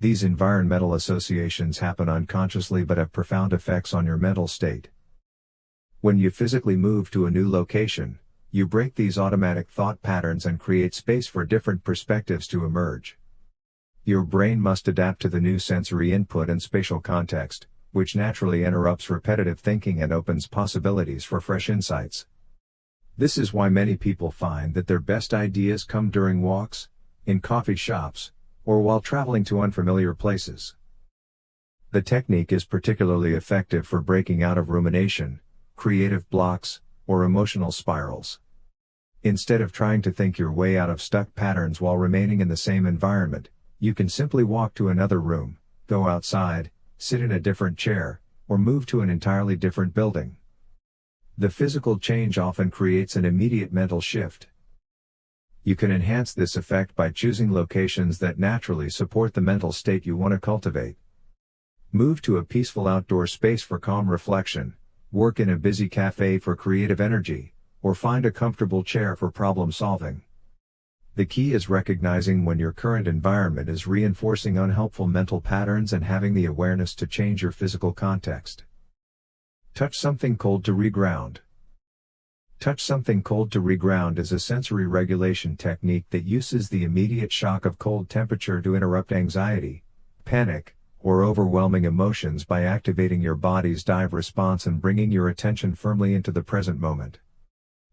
These environmental associations happen unconsciously but have profound effects on your mental state. When you physically move to a new location, you break these automatic thought patterns and create space for different perspectives to emerge. Your brain must adapt to the new sensory input and spatial context, which naturally interrupts repetitive thinking and opens possibilities for fresh insights. This is why many people find that their best ideas come during walks, in coffee shops, or while traveling to unfamiliar places. The technique is particularly effective for breaking out of rumination, creative blocks, or emotional spirals. Instead of trying to think your way out of stuck patterns while remaining in the same environment, you can simply walk to another room, go outside, sit in a different chair, or move to an entirely different building. The physical change often creates an immediate mental shift. You can enhance this effect by choosing locations that naturally support the mental state you want to cultivate. Move to a peaceful outdoor space for calm reflection, work in a busy cafe for creative energy, or find a comfortable chair for problem solving. The key is recognizing when your current environment is reinforcing unhelpful mental patterns and having the awareness to change your physical context. Touch something cold to reground. Touch something cold to reground is a sensory regulation technique that uses the immediate shock of cold temperature to interrupt anxiety, panic, or overwhelming emotions by activating your body's dive response and bringing your attention firmly into the present moment.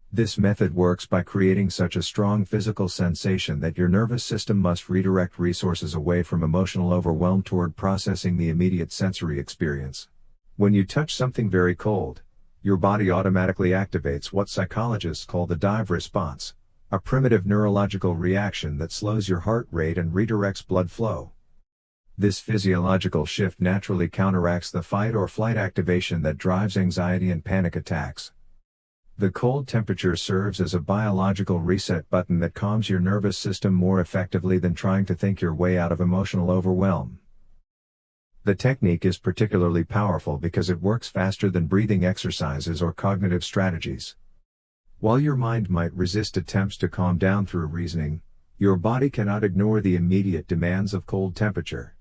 This method works by creating such a strong physical sensation that your nervous system must redirect resources away from emotional overwhelm toward processing the immediate sensory experience. When you touch something very cold, your body automatically activates what psychologists call the dive response, a primitive neurological reaction that slows your heart rate and redirects blood flow. This physiological shift naturally counteracts the fight or flight activation that drives anxiety and panic attacks. The cold temperature serves as a biological reset button that calms your nervous system more effectively than trying to think your way out of emotional overwhelm. The technique is particularly powerful because it works faster than breathing exercises or cognitive strategies. While your mind might resist attempts to calm down through reasoning, your body cannot ignore the immediate demands of cold temperature.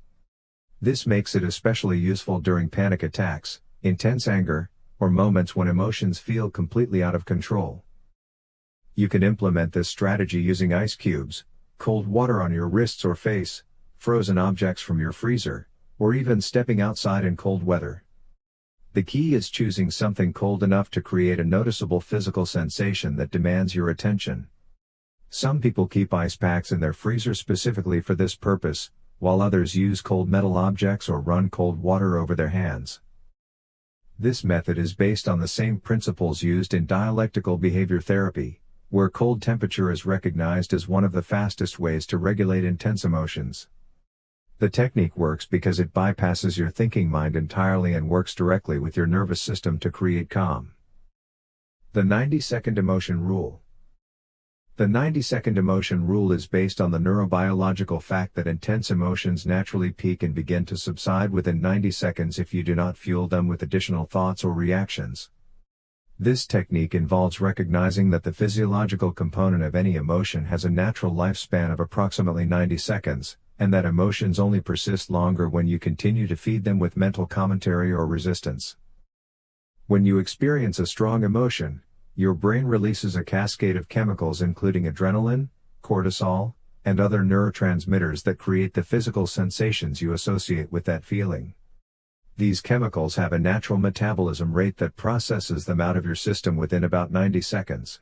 This makes it especially useful during panic attacks, intense anger, or moments when emotions feel completely out of control. You can implement this strategy using ice cubes, cold water on your wrists or face, frozen objects from your freezer, or even stepping outside in cold weather. The key is choosing something cold enough to create a noticeable physical sensation that demands your attention. Some people keep ice packs in their freezer specifically for this purpose, while others use cold metal objects or run cold water over their hands. This method is based on the same principles used in dialectical behavior therapy, where cold temperature is recognized as one of the fastest ways to regulate intense emotions. The technique works because it bypasses your thinking mind entirely and works directly with your nervous system to create calm. The 90-second emotion rule. The 90-second emotion rule is based on the neurobiological fact that intense emotions naturally peak and begin to subside within 90 seconds if you do not fuel them with additional thoughts or reactions. This technique involves recognizing that the physiological component of any emotion has a natural lifespan of approximately 90 seconds, and that emotions only persist longer when you continue to feed them with mental commentary or resistance. When you experience a strong emotion, your brain releases a cascade of chemicals including adrenaline, cortisol, and other neurotransmitters that create the physical sensations you associate with that feeling. These chemicals have a natural metabolism rate that processes them out of your system within about 90 seconds.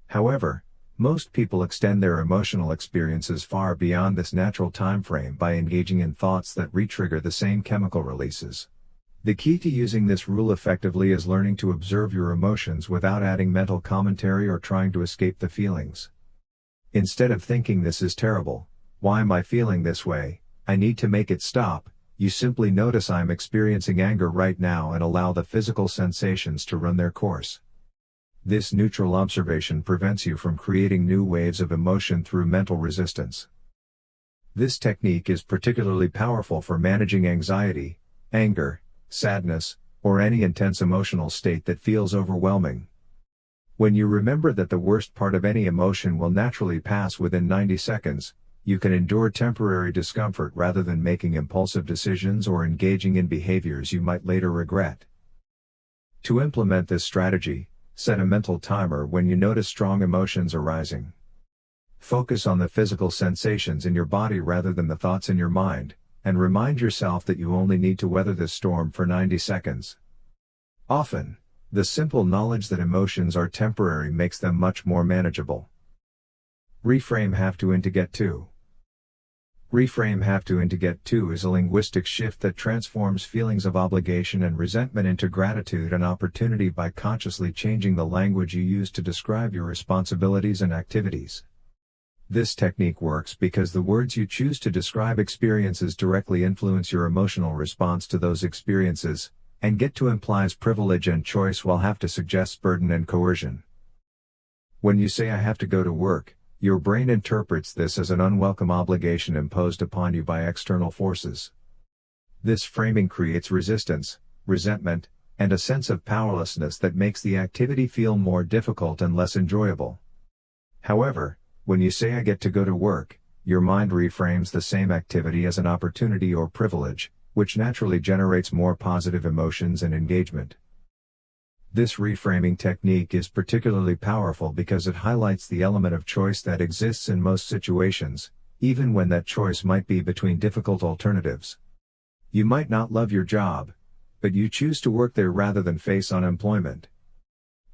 However, most people extend their emotional experiences far beyond this natural time frame by engaging in thoughts that re-trigger the same chemical releases. The key to using this rule effectively is learning to observe your emotions without adding mental commentary or trying to escape the feelings. Instead of thinking this is terrible, why am I feeling this way, I need to make it stop, you simply notice I'm experiencing anger right now and allow the physical sensations to run their course. This neutral observation prevents you from creating new waves of emotion through mental resistance. This technique is particularly powerful for managing anxiety, anger, sadness, or any intense emotional state that feels overwhelming. When you remember that the worst part of any emotion will naturally pass within 90 seconds, you can endure temporary discomfort rather than making impulsive decisions or engaging in behaviors you might later regret. To implement this strategy, set a mental timer when you notice strong emotions arising. Focus on the physical sensations in your body rather than the thoughts in your mind, and remind yourself that you only need to weather this storm for 90 seconds. Often, the simple knowledge that emotions are temporary makes them much more manageable. Reframe have to into get to. Reframe have to into get to is a linguistic shift that transforms feelings of obligation and resentment into gratitude and opportunity by consciously changing the language you use to describe your responsibilities and activities. This technique works because the words you choose to describe experiences directly influence your emotional response to those experiences, and get to implies privilege and choice while have to suggests burden and coercion. When you say I have to go to work, your brain interprets this as an unwelcome obligation imposed upon you by external forces. This framing creates resistance, resentment, and a sense of powerlessness that makes the activity feel more difficult and less enjoyable. However, when you say I get to go to work, your mind reframes the same activity as an opportunity or privilege, which naturally generates more positive emotions and engagement. This reframing technique is particularly powerful because it highlights the element of choice that exists in most situations, even when that choice might be between difficult alternatives. You might not love your job, but you choose to work there rather than face unemployment.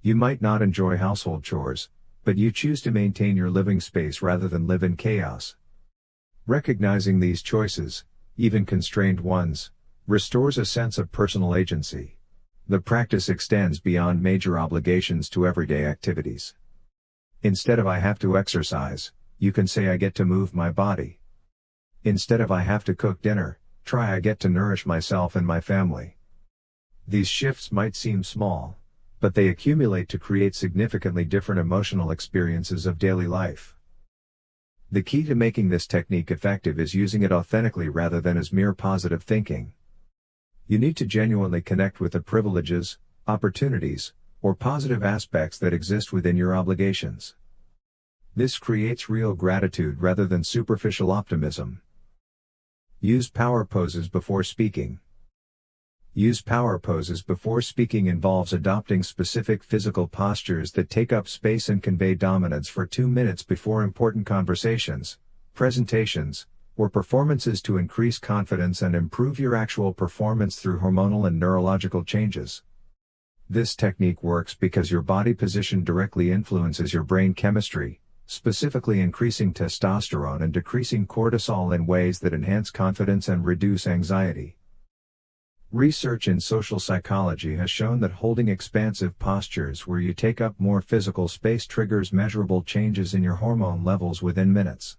You might not enjoy household chores, but you choose to maintain your living space rather than live in chaos. Recognizing these choices, even constrained ones, restores a sense of personal agency. The practice extends beyond major obligations to everyday activities. Instead of I have to exercise, you can say I get to move my body. Instead of I have to cook dinner, try I get to nourish myself and my family. These shifts might seem small, but they accumulate to create significantly different emotional experiences of daily life. The key to making this technique effective is using it authentically rather than as mere positive thinking. You need to genuinely connect with the privileges, opportunities, or positive aspects that exist within your obligations. This creates real gratitude rather than superficial optimism. Use power poses before speaking. Use power poses before speaking involves adopting specific physical postures that take up space and convey dominance for 2 minutes before important conversations, presentations, or performances to increase confidence and improve your actual performance through hormonal and neurological changes. This technique works because your body position directly influences your brain chemistry, specifically increasing testosterone and decreasing cortisol in ways that enhance confidence and reduce anxiety. Research in social psychology has shown that holding expansive postures where you take up more physical space triggers measurable changes in your hormone levels within minutes.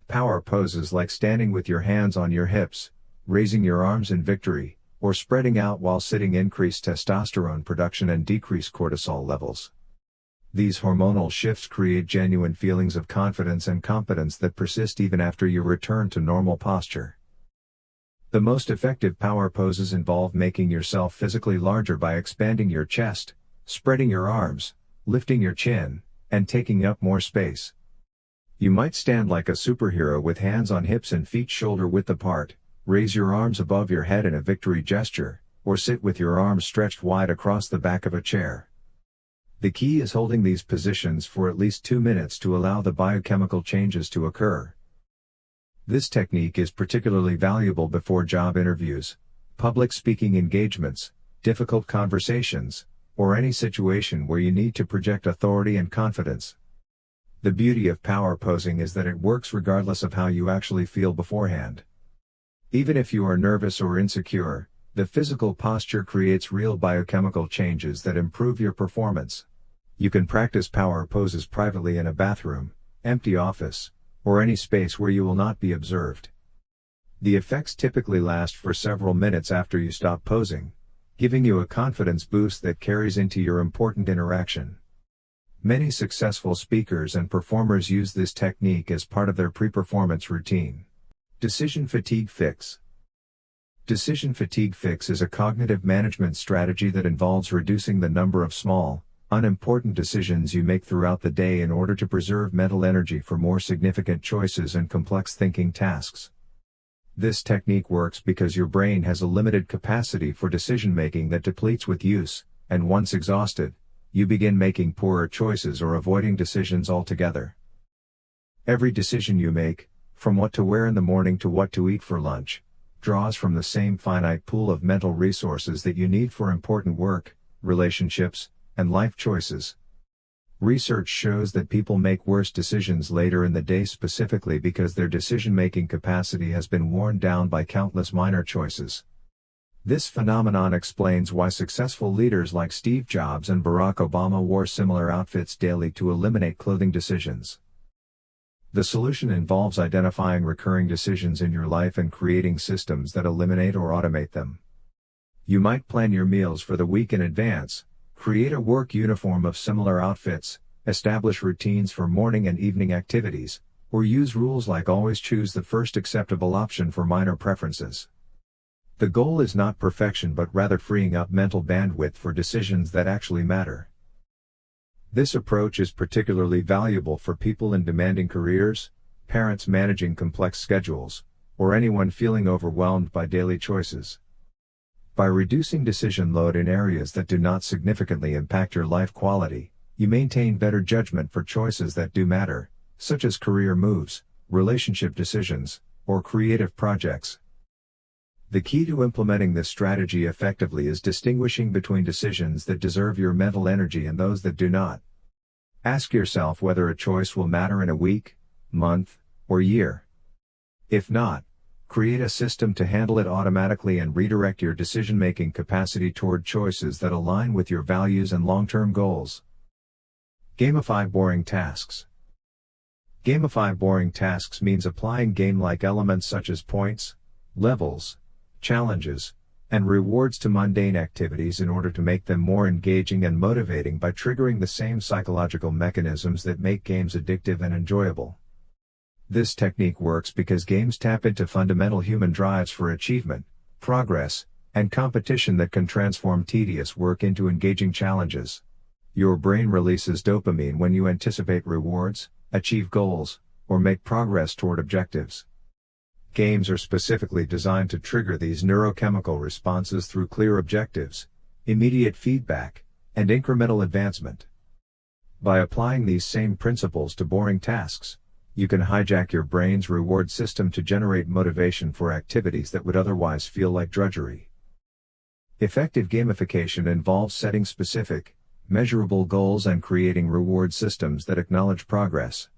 Power poses like standing with your hands on your hips, raising your arms in victory, or spreading out while sitting increase testosterone production and decrease cortisol levels. These hormonal shifts create genuine feelings of confidence and competence that persist even after you return to normal posture. The most effective power poses involve making yourself physically larger by expanding your chest, spreading your arms, lifting your chin, and taking up more space. You might stand like a superhero with hands on hips and feet shoulder width apart, raise your arms above your head in a victory gesture, or sit with your arms stretched wide across the back of a chair. The key is holding these positions for at least 2 minutes to allow the biochemical changes to occur. This technique is particularly valuable before job interviews, public speaking engagements, difficult conversations, or any situation where you need to project authority and confidence. The beauty of power posing is that it works regardless of how you actually feel beforehand. Even if you are nervous or insecure, the physical posture creates real biochemical changes that improve your performance. You can practice power poses privately in a bathroom, empty office, or any space where you will not be observed. The effects typically last for several minutes after you stop posing, giving you a confidence boost that carries into your important interaction. Many successful speakers and performers use this technique as part of their pre-performance routine. Decision fatigue fix. Decision fatigue fix is a cognitive management strategy that involves reducing the number of small, unimportant decisions you make throughout the day in order to preserve mental energy for more significant choices and complex thinking tasks. This technique works because your brain has a limited capacity for decision-making that depletes with use, and once exhausted, you begin making poorer choices or avoiding decisions altogether. Every decision you make, from what to wear in the morning to what to eat for lunch, draws from the same finite pool of mental resources that you need for important work, relationships, and life choices. Research shows that people make worse decisions later in the day specifically because their decision-making capacity has been worn down by countless minor choices. This phenomenon explains why successful leaders like Steve Jobs and Barack Obama wore similar outfits daily to eliminate clothing decisions. The solution involves identifying recurring decisions in your life and creating systems that eliminate or automate them. You might plan your meals for the week in advance, create a work uniform of similar outfits, establish routines for morning and evening activities, or use rules like always choose the first acceptable option for minor preferences. The goal is not perfection but rather freeing up mental bandwidth for decisions that actually matter. This approach is particularly valuable for people in demanding careers, parents managing complex schedules, or anyone feeling overwhelmed by daily choices. By reducing decision load in areas that do not significantly impact your life quality, you maintain better judgment for choices that do matter, such as career moves, relationship decisions, or creative projects. The key to implementing this strategy effectively is distinguishing between decisions that deserve your mental energy and those that do not. Ask yourself whether a choice will matter in a week, month, or year. If not, create a system to handle it automatically and redirect your decision-making capacity toward choices that align with your values and long-term goals. Gamify boring tasks. Gamify boring tasks means applying game-like elements such as points, levels, challenges, and rewards to mundane activities in order to make them more engaging and motivating by triggering the same psychological mechanisms that make games addictive and enjoyable. This technique works because games tap into fundamental human drives for achievement, progress, and competition that can transform tedious work into engaging challenges. Your brain releases dopamine when you anticipate rewards, achieve goals, or make progress toward objectives. Games are specifically designed to trigger these neurochemical responses through clear objectives, immediate feedback, and incremental advancement. By applying these same principles to boring tasks, you can hijack your brain's reward system to generate motivation for activities that would otherwise feel like drudgery. Effective gamification involves setting specific, measurable goals and creating reward systems that acknowledge progress.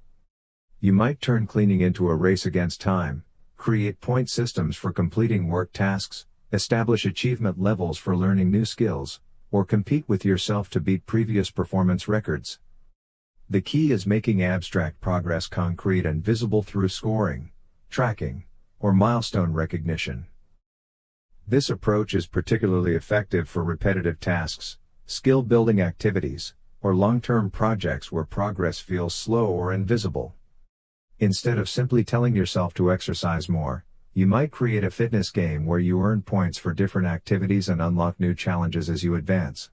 You might turn cleaning into a race against time, create point systems for completing work tasks, establish achievement levels for learning new skills, or compete with yourself to beat previous performance records. The key is making abstract progress concrete and visible through scoring, tracking, or milestone recognition. This approach is particularly effective for repetitive tasks, skill-building activities, or long-term projects where progress feels slow or invisible. Instead of simply telling yourself to exercise more, you might create a fitness game where you earn points for different activities and unlock new challenges as you advance.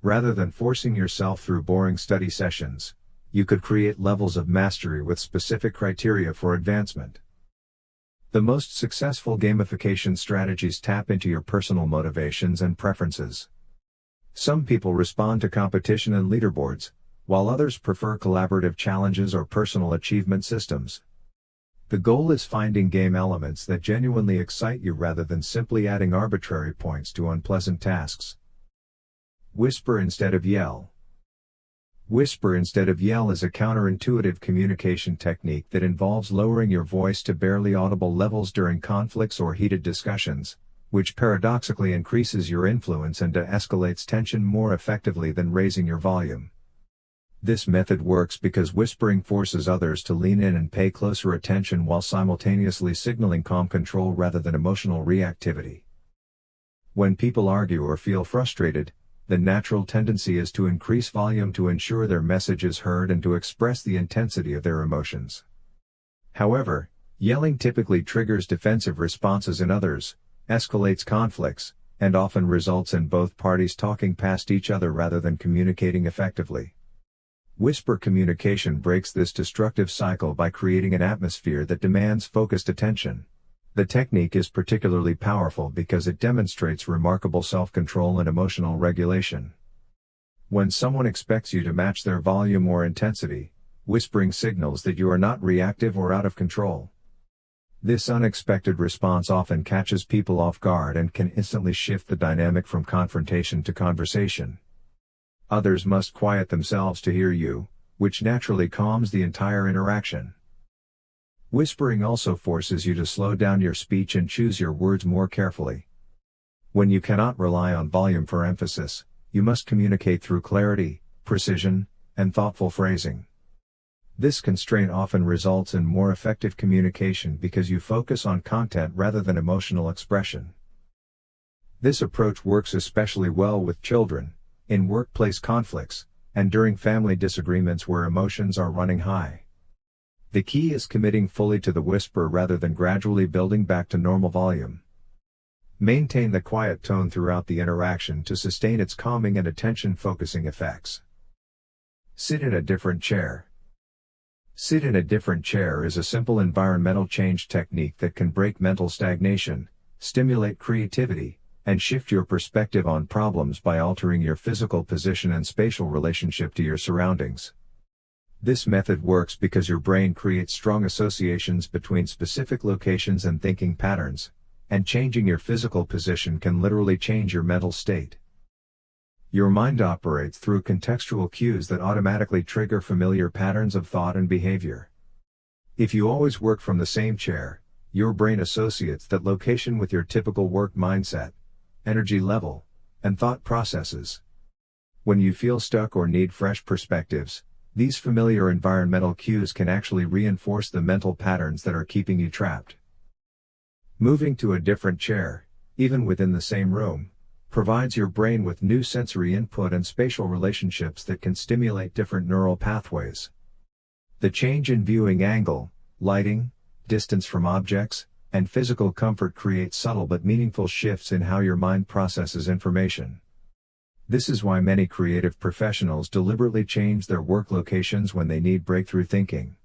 Rather than forcing yourself through boring study sessions, you could create levels of mastery with specific criteria for advancement. The most successful gamification strategies tap into your personal motivations and preferences. Some people respond to competition and leaderboards, while others prefer collaborative challenges or personal achievement systems. The goal is finding game elements that genuinely excite you rather than simply adding arbitrary points to unpleasant tasks. Whisper instead of yell. Whisper instead of yell is a counterintuitive communication technique that involves lowering your voice to barely audible levels during conflicts or heated discussions, which paradoxically increases your influence and de-escalates tension more effectively than raising your volume. This method works because whispering forces others to lean in and pay closer attention while simultaneously signaling calm control rather than emotional reactivity. When people argue or feel frustrated, the natural tendency is to increase volume to ensure their message is heard and to express the intensity of their emotions. However, yelling typically triggers defensive responses in others, escalates conflicts, and often results in both parties talking past each other rather than communicating effectively. Whisper communication breaks this destructive cycle by creating an atmosphere that demands focused attention. The technique is particularly powerful because it demonstrates remarkable self-control and emotional regulation. When someone expects you to match their volume or intensity, whispering signals that you are not reactive or out of control. This unexpected response often catches people off guard and can instantly shift the dynamic from confrontation to conversation. Others must quiet themselves to hear you, which naturally calms the entire interaction. Whispering also forces you to slow down your speech and choose your words more carefully. When you cannot rely on volume for emphasis, you must communicate through clarity, precision, and thoughtful phrasing. This constraint often results in more effective communication because you focus on content rather than emotional expression. This approach works especially well with children, in workplace conflicts, and during family disagreements where emotions are running high. The key is committing fully to the whisper rather than gradually building back to normal volume. Maintain the quiet tone throughout the interaction to sustain its calming and attention-focusing effects. Sit in a different chair. Sit in a different chair is a simple environmental change technique that can break mental stagnation, stimulate creativity, and shift your perspective on problems by altering your physical position and spatial relationship to your surroundings. This method works because your brain creates strong associations between specific locations and thinking patterns, and changing your physical position can literally change your mental state. Your mind operates through contextual cues that automatically trigger familiar patterns of thought and behavior. If you always work from the same chair, your brain associates that location with your typical work mindset, energy level, and thought processes. When you feel stuck or need fresh perspectives, these familiar environmental cues can actually reinforce the mental patterns that are keeping you trapped. Moving to a different chair, even within the same room, provides your brain with new sensory input and spatial relationships that can stimulate different neural pathways. The change in viewing angle, lighting, distance from objects, and physical comfort creates subtle but meaningful shifts in how your mind processes information. This is why many creative professionals deliberately change their work locations when they need breakthrough thinking.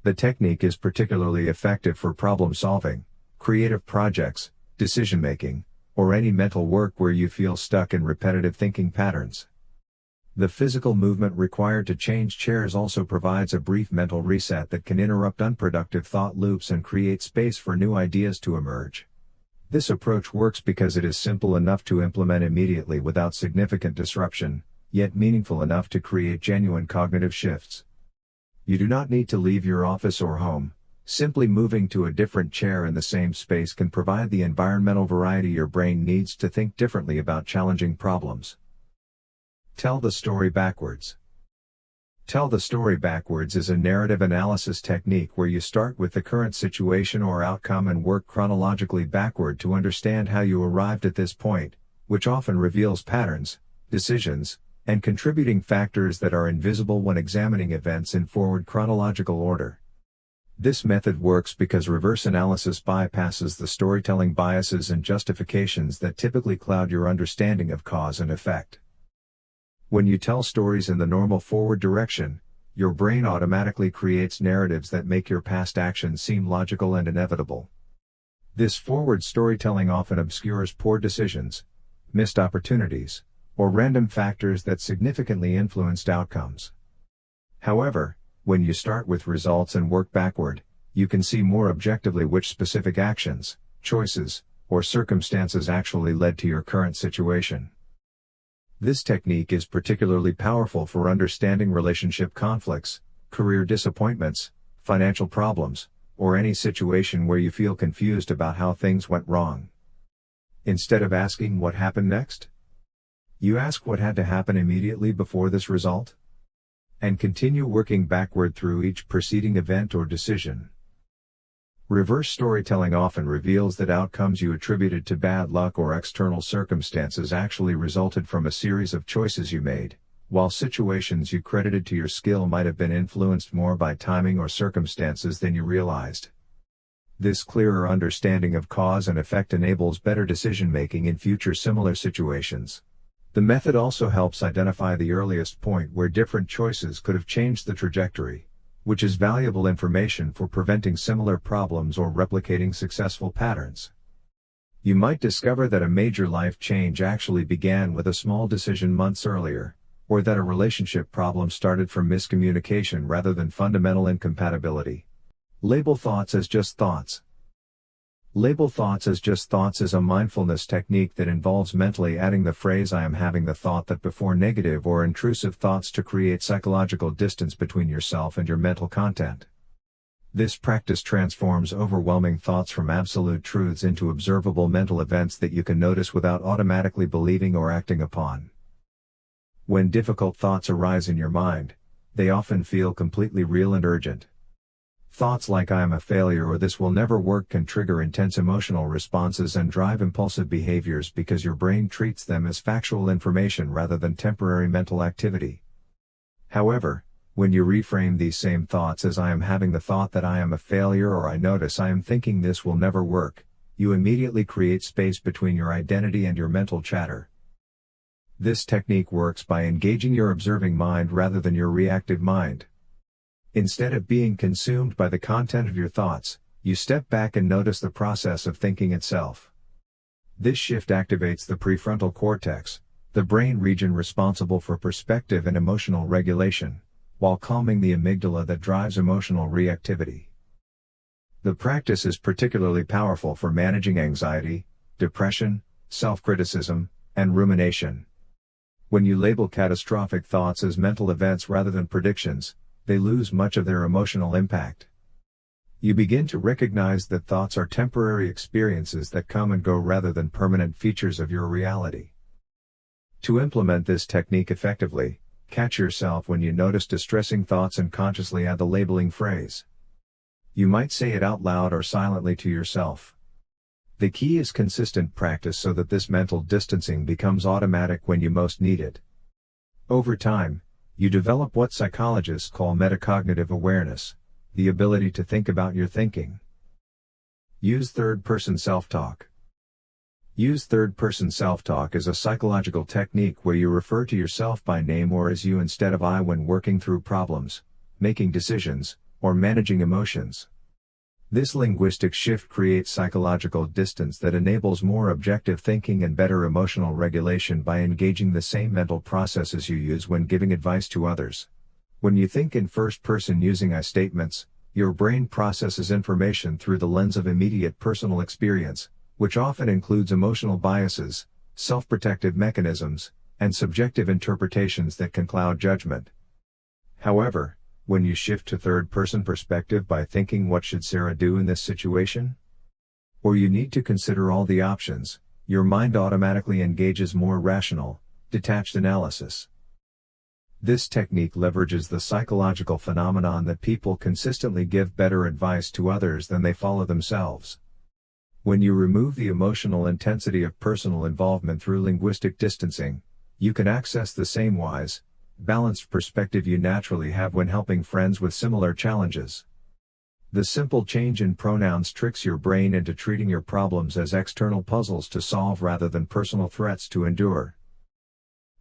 The technique is particularly effective for problem solving, creative projects, decision-making, or any mental work where you feel stuck in repetitive thinking patterns. The physical movement required to change chairs also provides a brief mental reset that can interrupt unproductive thought loops and create space for new ideas to emerge. This approach works because it is simple enough to implement immediately without significant disruption, yet meaningful enough to create genuine cognitive shifts. You do not need to leave your office or home. Simply moving to a different chair in the same space can provide the environmental variety your brain needs to think differently about challenging problems. Tell the story backwards. Tell the story backwards is a narrative analysis technique where you start with the current situation or outcome and work chronologically backward to understand how you arrived at this point, which often reveals patterns, decisions, and contributing factors that are invisible when examining events in forward chronological order. This method works because reverse analysis bypasses the storytelling biases and justifications that typically cloud your understanding of cause and effect. When you tell stories in the normal forward direction, your brain automatically creates narratives that make your past actions seem logical and inevitable. This forward storytelling often obscures poor decisions, missed opportunities, or random factors that significantly influenced outcomes. However, when you start with results and work backward, you can see more objectively which specific actions, choices, or circumstances actually led to your current situation. This technique is particularly powerful for understanding relationship conflicts, career disappointments, financial problems, or any situation where you feel confused about how things went wrong. Instead of asking what happened next, you ask what had to happen immediately before this result, and continue working backward through each preceding event or decision. Reverse storytelling often reveals that outcomes you attributed to bad luck or external circumstances actually resulted from a series of choices you made, while situations you credited to your skill might have been influenced more by timing or circumstances than you realized. This clearer understanding of cause and effect enables better decision-making in future similar situations. The method also helps identify the earliest point where different choices could have changed the trajectory, which is valuable information for preventing similar problems or replicating successful patterns. You might discover that a major life change actually began with a small decision months earlier, or that a relationship problem started from miscommunication rather than fundamental incompatibility. Label thoughts as just thoughts. Label thoughts as just thoughts is a mindfulness technique that involves mentally adding the phrase "I am having the thought that" before negative or intrusive thoughts to create psychological distance between yourself and your mental content. This practice transforms overwhelming thoughts from absolute truths into observable mental events that you can notice without automatically believing or acting upon. When difficult thoughts arise in your mind, they often feel completely real and urgent. Thoughts like "I am a failure" or "this will never work" can trigger intense emotional responses and drive impulsive behaviors because your brain treats them as factual information rather than temporary mental activity. However, when you reframe these same thoughts as "I am having the thought that I am a failure" or "I notice I am thinking this will never work," you immediately create space between your identity and your mental chatter. This technique works by engaging your observing mind rather than your reactive mind. Instead of being consumed by the content of your thoughts, you step back and notice the process of thinking itself. This shift activates the prefrontal cortex, the brain region responsible for perspective and emotional regulation, while calming the amygdala that drives emotional reactivity. The practice is particularly powerful for managing anxiety, depression, self-criticism, and rumination. When you label catastrophic thoughts as mental events rather than predictions, they lose much of their emotional impact. You begin to recognize that thoughts are temporary experiences that come and go rather than permanent features of your reality. To implement this technique effectively, catch yourself when you notice distressing thoughts and consciously add the labeling phrase. You might say it out loud or silently to yourself. The key is consistent practice so that this mental distancing becomes automatic when you most need it. Over time, you develop what psychologists call metacognitive awareness, the ability to think about your thinking. Use third-person self-talk. Use third-person self-talk is a psychological technique where you refer to yourself by name or as you instead of I when working through problems, making decisions, or managing emotions. This linguistic shift creates psychological distance that enables more objective thinking and better emotional regulation by engaging the same mental processes you use when giving advice to others. When you think in first person using I statements, your brain processes information through the lens of immediate personal experience, which often includes emotional biases, self-protective mechanisms, and subjective interpretations that can cloud judgment. However, when you shift to third-person perspective by thinking "what should Sarah do in this situation?" or "you need to consider all the options," your mind automatically engages more rational, detached analysis. This technique leverages the psychological phenomenon that people consistently give better advice to others than they follow themselves. When you remove the emotional intensity of personal involvement through linguistic distancing, you can access the same wise, balanced perspective you naturally have when helping friends with similar challenges. The simple change in pronouns tricks your brain into treating your problems as external puzzles to solve rather than personal threats to endure.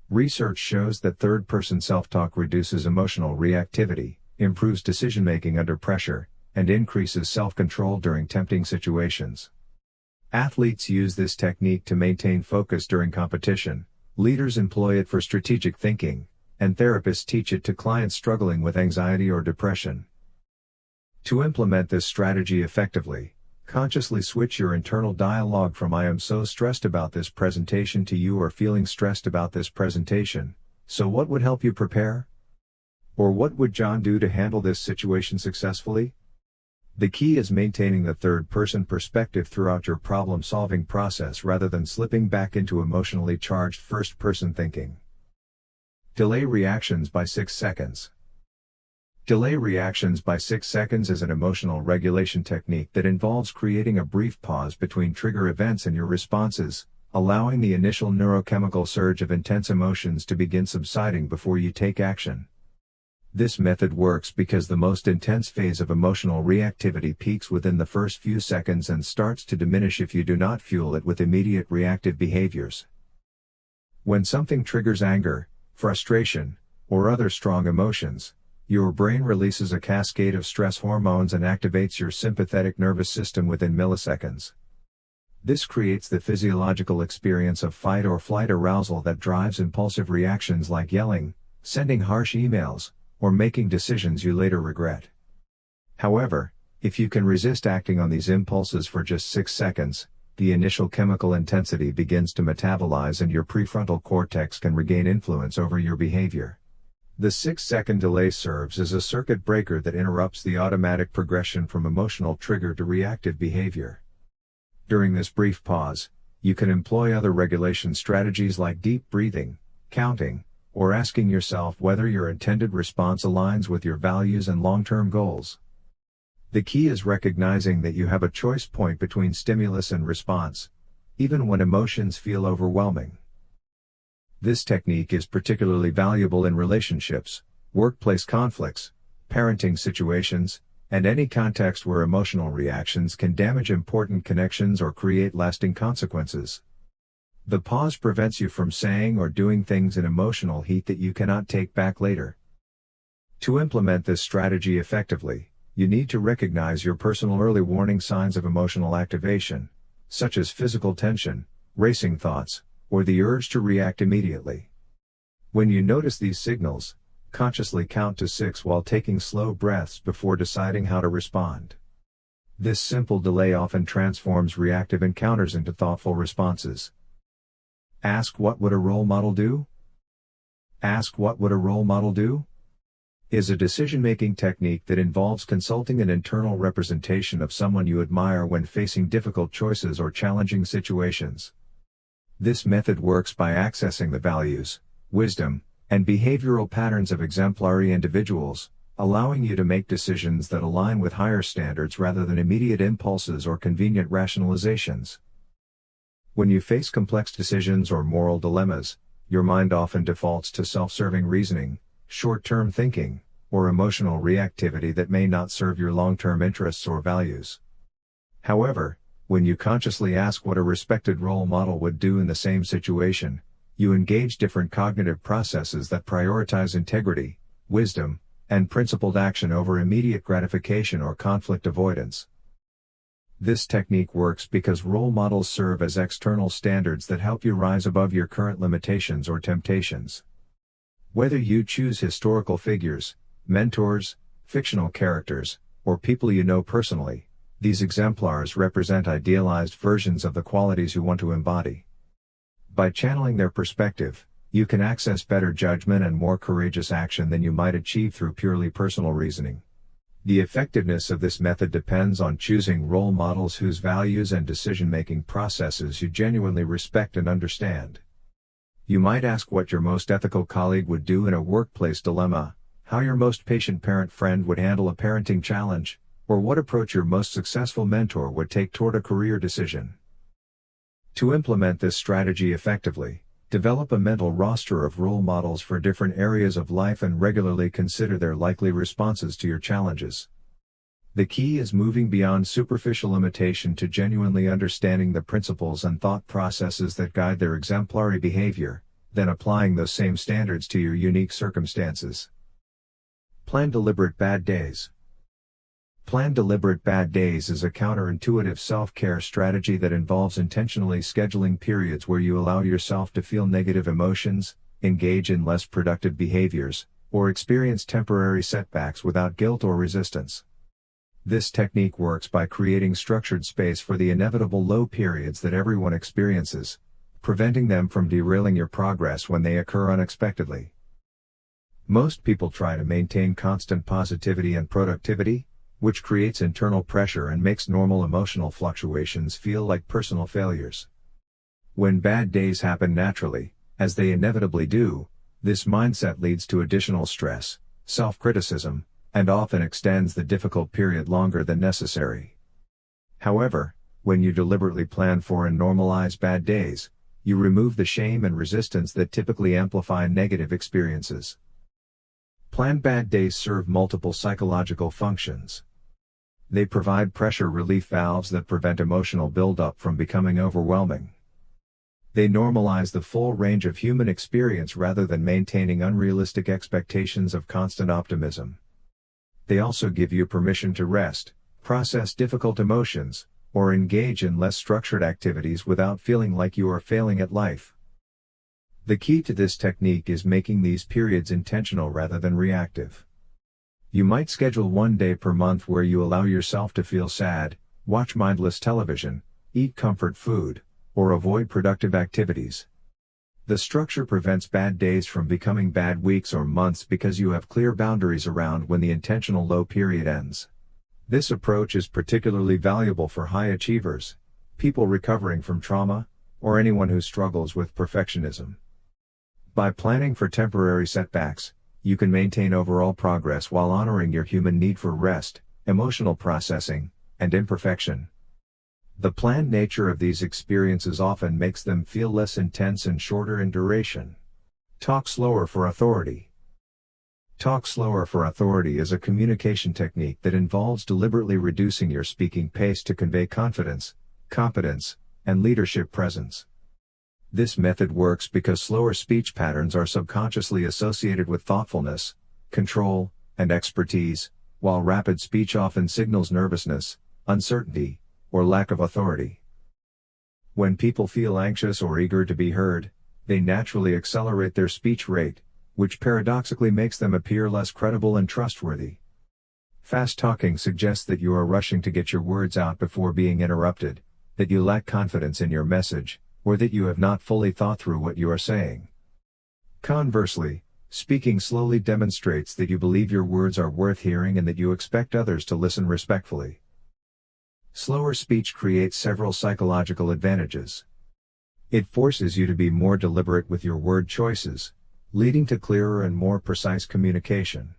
Research shows that third-person self-talk reduces emotional reactivity, improves decision-making under pressure, and increases self-control during tempting situations. Athletes use this technique to maintain focus during competition, Leaders employ it for strategic thinking, and therapists teach it to clients struggling with anxiety or depression. To implement this strategy effectively, consciously switch your internal dialogue from "I am so stressed about this presentation" to "You are feeling stressed about this presentation, so what would help you prepare?" Or "What would John do to handle this situation successfully?" The key is maintaining the third-person perspective throughout your problem-solving process rather than slipping back into emotionally charged first-person thinking. Delay reactions by 6 seconds. Delay reactions by 6 seconds is an emotional regulation technique that involves creating a brief pause between trigger events and your responses, allowing the initial neurochemical surge of intense emotions to begin subsiding before you take action. This method works because the most intense phase of emotional reactivity peaks within the first few seconds and starts to diminish if you do not fuel it with immediate reactive behaviors. When something triggers anger, frustration, or other strong emotions, your brain releases a cascade of stress hormones and activates your sympathetic nervous system within milliseconds. This creates the physiological experience of fight or flight arousal that drives impulsive reactions like yelling, sending harsh emails, or making decisions you later regret. However, if you can resist acting on these impulses for just 6 seconds, the initial chemical intensity begins to metabolize and your prefrontal cortex can regain influence over your behavior. The 6-second delay serves as a circuit breaker that interrupts the automatic progression from emotional trigger to reactive behavior. During this brief pause, you can employ other regulation strategies like deep breathing, counting, or asking yourself whether your intended response aligns with your values and long-term goals. The key is recognizing that you have a choice point between stimulus and response, even when emotions feel overwhelming. This technique is particularly valuable in relationships, workplace conflicts, parenting situations, and any context where emotional reactions can damage important connections or create lasting consequences. The pause prevents you from saying or doing things in emotional heat that you cannot take back later. To implement this strategy effectively, you need to recognize your personal early warning signs of emotional activation, such as physical tension, racing thoughts, or the urge to react immediately. When you notice these signals, consciously count to 6 while taking slow breaths before deciding how to respond. This simple delay often transforms reactive encounters into thoughtful responses. Ask what would a role model do? Ask what would a role model do? Is a decision-making technique that involves consulting an internal representation of someone you admire when facing difficult choices or challenging situations. This method works by accessing the values, wisdom, and behavioral patterns of exemplary individuals, allowing you to make decisions that align with higher standards rather than immediate impulses or convenient rationalizations. When you face complex decisions or moral dilemmas, your mind often defaults to self-serving reasoning, short-term thinking, or emotional reactivity that may not serve your long-term interests or values. However, when you consciously ask what a respected role model would do in the same situation, you engage different cognitive processes that prioritize integrity, wisdom, and principled action over immediate gratification or conflict avoidance. This technique works because role models serve as external standards that help you rise above your current limitations or temptations. Whether you choose historical figures, mentors, fictional characters, or people you know personally, these exemplars represent idealized versions of the qualities you want to embody. By channeling their perspective, you can access better judgment and more courageous action than you might achieve through purely personal reasoning. The effectiveness of this method depends on choosing role models whose values and decision-making processes you genuinely respect and understand. You might ask what your most ethical colleague would do in a workplace dilemma, how your most patient parent friend would handle a parenting challenge, or what approach your most successful mentor would take toward a career decision. To implement this strategy effectively, develop a mental roster of role models for different areas of life and regularly consider their likely responses to your challenges. The key is moving beyond superficial imitation to genuinely understanding the principles and thought processes that guide their exemplary behavior, then applying those same standards to your unique circumstances. Plan deliberate bad days. Plan deliberate bad days is a counterintuitive self-care strategy that involves intentionally scheduling periods where you allow yourself to feel negative emotions, engage in less productive behaviors, or experience temporary setbacks without guilt or resistance. This technique works by creating structured space for the inevitable low periods that everyone experiences, preventing them from derailing your progress when they occur unexpectedly. Most people try to maintain constant positivity and productivity, which creates internal pressure and makes normal emotional fluctuations feel like personal failures. When bad days happen naturally, as they inevitably do, this mindset leads to additional stress, self-criticism, and often extends the difficult period longer than necessary. However, when you deliberately plan for and normalize bad days, you remove the shame and resistance that typically amplify negative experiences. Planned bad days serve multiple psychological functions. They provide pressure relief valves that prevent emotional buildup from becoming overwhelming. They normalize the full range of human experience rather than maintaining unrealistic expectations of constant optimism. They also give you permission to rest, process difficult emotions, or engage in less structured activities without feeling like you are failing at life. The key to this technique is making these periods intentional rather than reactive. You might schedule one day per month where you allow yourself to feel sad, watch mindless television, eat comfort food, or avoid productive activities. The structure prevents bad days from becoming bad weeks or months because you have clear boundaries around when the intentional low period ends. This approach is particularly valuable for high achievers, people recovering from trauma, or anyone who struggles with perfectionism. By planning for temporary setbacks, you can maintain overall progress while honoring your human need for rest, emotional processing, and imperfection. The planned nature of these experiences often makes them feel less intense and shorter in duration. Talk slower for authority. Talk slower for authority is a communication technique that involves deliberately reducing your speaking pace to convey confidence, competence, and leadership presence. This method works because slower speech patterns are subconsciously associated with thoughtfulness, control, and expertise, while rapid speech often signals nervousness, uncertainty, or lack of authority. When people feel anxious or eager to be heard, they naturally accelerate their speech rate, which paradoxically makes them appear less credible and trustworthy. Fast talking suggests that you are rushing to get your words out before being interrupted, that you lack confidence in your message, or that you have not fully thought through what you are saying. Conversely, speaking slowly demonstrates that you believe your words are worth hearing and that you expect others to listen respectfully. Slower speech creates several psychological advantages. It forces you to be more deliberate with your word choices, leading to clearer and more precise communication.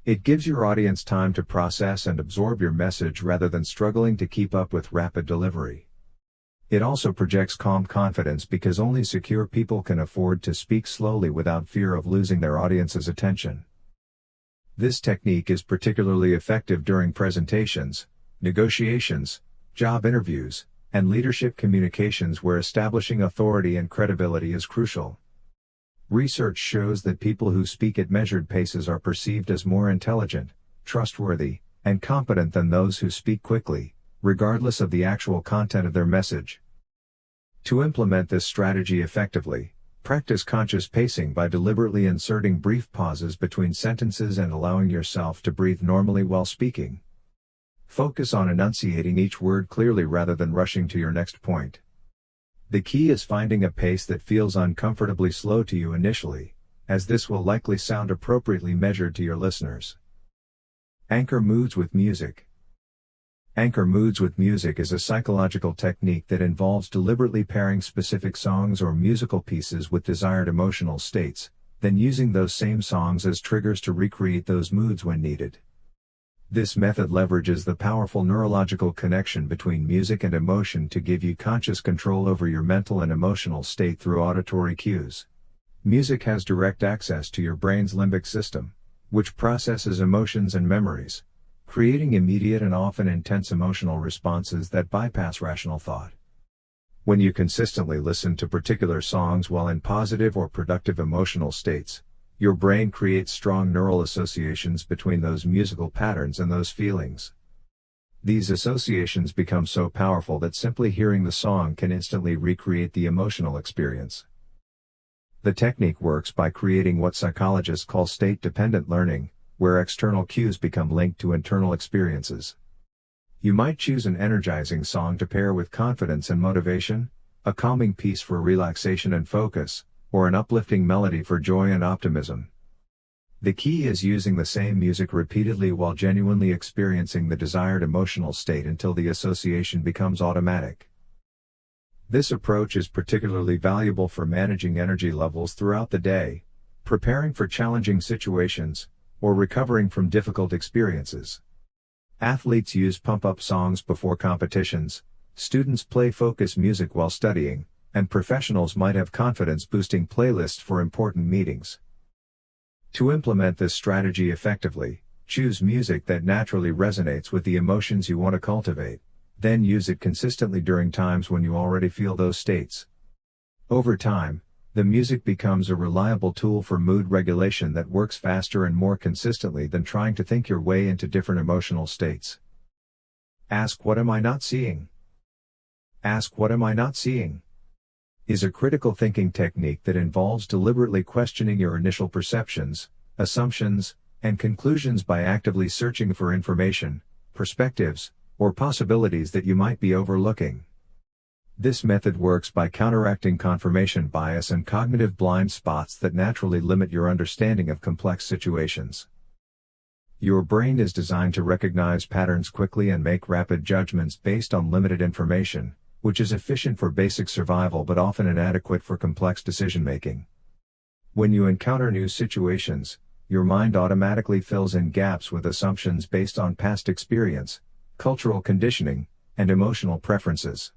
It gives your audience time to process and absorb your message rather than struggling to keep up with rapid delivery. It also projects calm confidence because only secure people can afford to speak slowly without fear of losing their audience's attention. This technique is particularly effective during presentations, negotiations, job interviews, and leadership communications where establishing authority and credibility is crucial. Research shows that people who speak at measured paces are perceived as more intelligent, trustworthy, and competent than those who speak quickly, regardless of the actual content of their message. To implement this strategy effectively, practice conscious pacing by deliberately inserting brief pauses between sentences and allowing yourself to breathe normally while speaking. Focus on enunciating each word clearly rather than rushing to your next point. The key is finding a pace that feels uncomfortably slow to you initially, as this will likely sound appropriately measured to your listeners. Anchor moods with music. Anchor moods with music is a psychological technique that involves deliberately pairing specific songs or musical pieces with desired emotional states, then using those same songs as triggers to recreate those moods when needed. This method leverages the powerful neurological connection between music and emotion to give you conscious control over your mental and emotional state through auditory cues. Music has direct access to your brain's limbic system, which processes emotions and memories, creating immediate and often intense emotional responses that bypass rational thought. When you consistently listen to particular songs while in positive or productive emotional states, your brain creates strong neural associations between those musical patterns and those feelings. These associations become so powerful that simply hearing the song can instantly recreate the emotional experience. The technique works by creating what psychologists call state-dependent learning, where external cues become linked to internal experiences. You might choose an energizing song to pair with confidence and motivation, a calming piece for relaxation and focus, or an uplifting melody for joy and optimism. The key is using the same music repeatedly while genuinely experiencing the desired emotional state until the association becomes automatic. This approach is particularly valuable for managing energy levels throughout the day, preparing for challenging situations, or recovering from difficult experiences. Athletes use pump-up songs before competitions, students play focus music while studying, and professionals might have confidence-boosting playlists for important meetings. To implement this strategy effectively, choose music that naturally resonates with the emotions you want to cultivate, then use it consistently during times when you already feel those states. Over time, the music becomes a reliable tool for mood regulation that works faster and more consistently than trying to think your way into different emotional states. Ask what am I not seeing? Ask what am I not seeing? Is a critical thinking technique that involves deliberately questioning your initial perceptions, assumptions, and conclusions by actively searching for information, perspectives, or possibilities that you might be overlooking. This method works by counteracting confirmation bias and cognitive blind spots that naturally limit your understanding of complex situations. Your brain is designed to recognize patterns quickly and make rapid judgments based on limited information, which is efficient for basic survival but often inadequate for complex decision-making. When you encounter new situations, your mind automatically fills in gaps with assumptions based on past experience, cultural conditioning, and emotional preferences.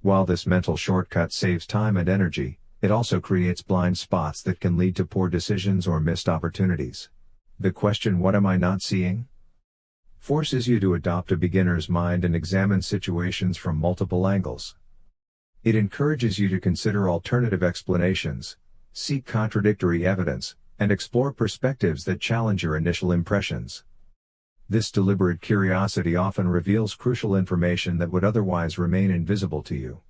While this mental shortcut saves time and energy, it also creates blind spots that can lead to poor decisions or missed opportunities. The question "what am I not seeing?" forces you to adopt a beginner's mind and examine situations from multiple angles. It encourages you to consider alternative explanations, seek contradictory evidence, and explore perspectives that challenge your initial impressions. This deliberate curiosity often reveals crucial information that would otherwise remain invisible to you.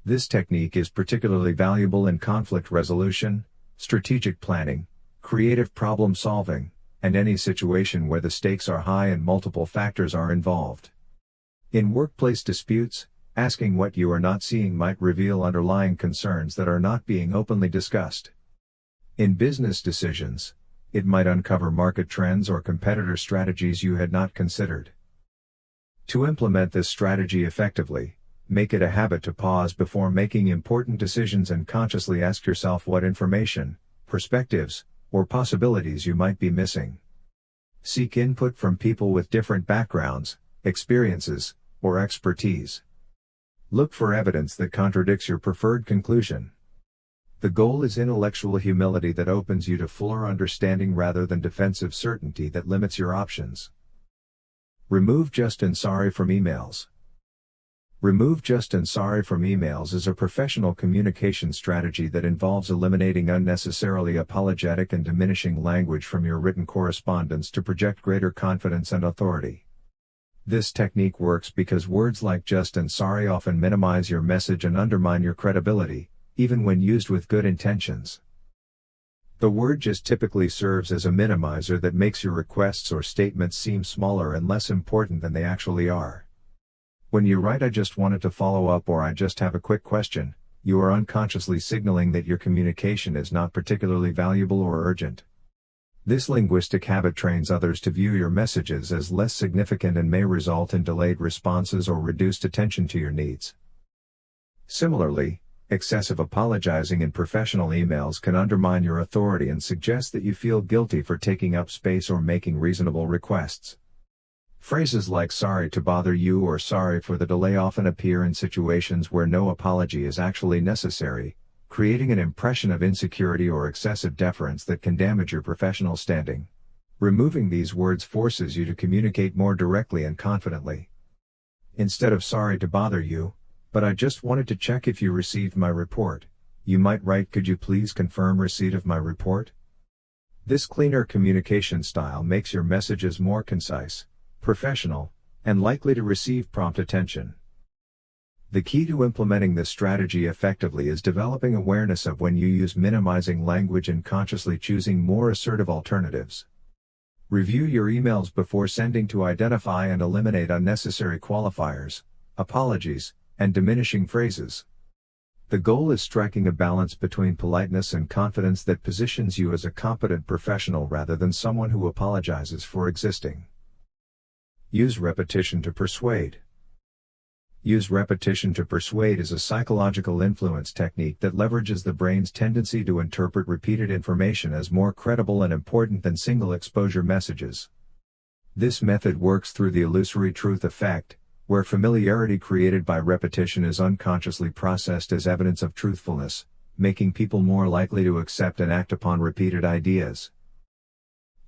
This technique is particularly valuable in conflict resolution, strategic planning, creative problem solving, and any situation where the stakes are high and multiple factors are involved. In workplace disputes, asking what you are not seeing might reveal underlying concerns that are not being openly discussed. In business decisions, it might uncover market trends or competitor strategies you had not considered. To implement this strategy effectively, make it a habit to pause before making important decisions and consciously ask yourself what information, perspectives, or possibilities you might be missing. Seek input from people with different backgrounds, experiences, or expertise. Look for evidence that contradicts your preferred conclusion. The goal is intellectual humility that opens you to fuller understanding rather than defensive certainty that limits your options. Remove just and sorry from emails. Remove just and sorry from emails is a professional communication strategy that involves eliminating unnecessarily apologetic and diminishing language from your written correspondence to project greater confidence and authority. This technique works because words like just and sorry often minimize your message and undermine your credibility, even when used with good intentions. The word just typically serves as a minimizer that makes your requests or statements seem smaller and less important than they actually are. When you write "I just wanted to follow up" or "I just have a quick question," you are unconsciously signaling that your communication is not particularly valuable or urgent. This linguistic habit trains others to view your messages as less significant and may result in delayed responses or reduced attention to your needs. Similarly, excessive apologizing in professional emails can undermine your authority and suggest that you feel guilty for taking up space or making reasonable requests. Phrases like "sorry to bother you" or "sorry for the delay" often appear in situations where no apology is actually necessary, creating an impression of insecurity or excessive deference that can damage your professional standing. Removing these words forces you to communicate more directly and confidently. Instead of "sorry to bother you, but I just wanted to check if you received my report," you might write "could you please confirm receipt of my report?" This cleaner communication style makes your messages more concise, professional, and likely to receive prompt attention. The key to implementing this strategy effectively is developing awareness of when you use minimizing language and consciously choosing more assertive alternatives. Review your emails before sending to identify and eliminate unnecessary qualifiers, apologies, and diminishing phrases. The goal is striking a balance between politeness and confidence that positions you as a competent professional rather than someone who apologizes for existing. Use repetition to persuade. Use repetition to persuade is a psychological influence technique that leverages the brain's tendency to interpret repeated information as more credible and important than single exposure messages. This method works through the illusory truth effect, where familiarity created by repetition is unconsciously processed as evidence of truthfulness, making people more likely to accept and act upon repeated ideas.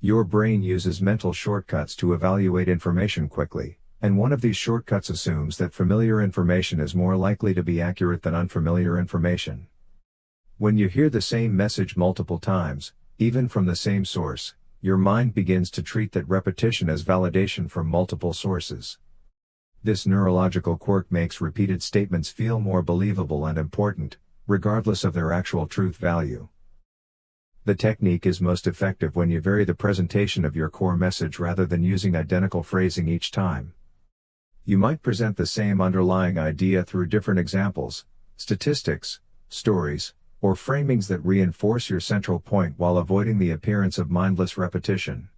Your brain uses mental shortcuts to evaluate information quickly, and one of these shortcuts assumes that familiar information is more likely to be accurate than unfamiliar information. When you hear the same message multiple times, even from the same source, your mind begins to treat that repetition as validation from multiple sources. This neurological quirk makes repeated statements feel more believable and important, regardless of their actual truth value. The technique is most effective when you vary the presentation of your core message rather than using identical phrasing each time. You might present the same underlying idea through different examples, statistics, stories, or framings that reinforce your central point while avoiding the appearance of mindless repetition.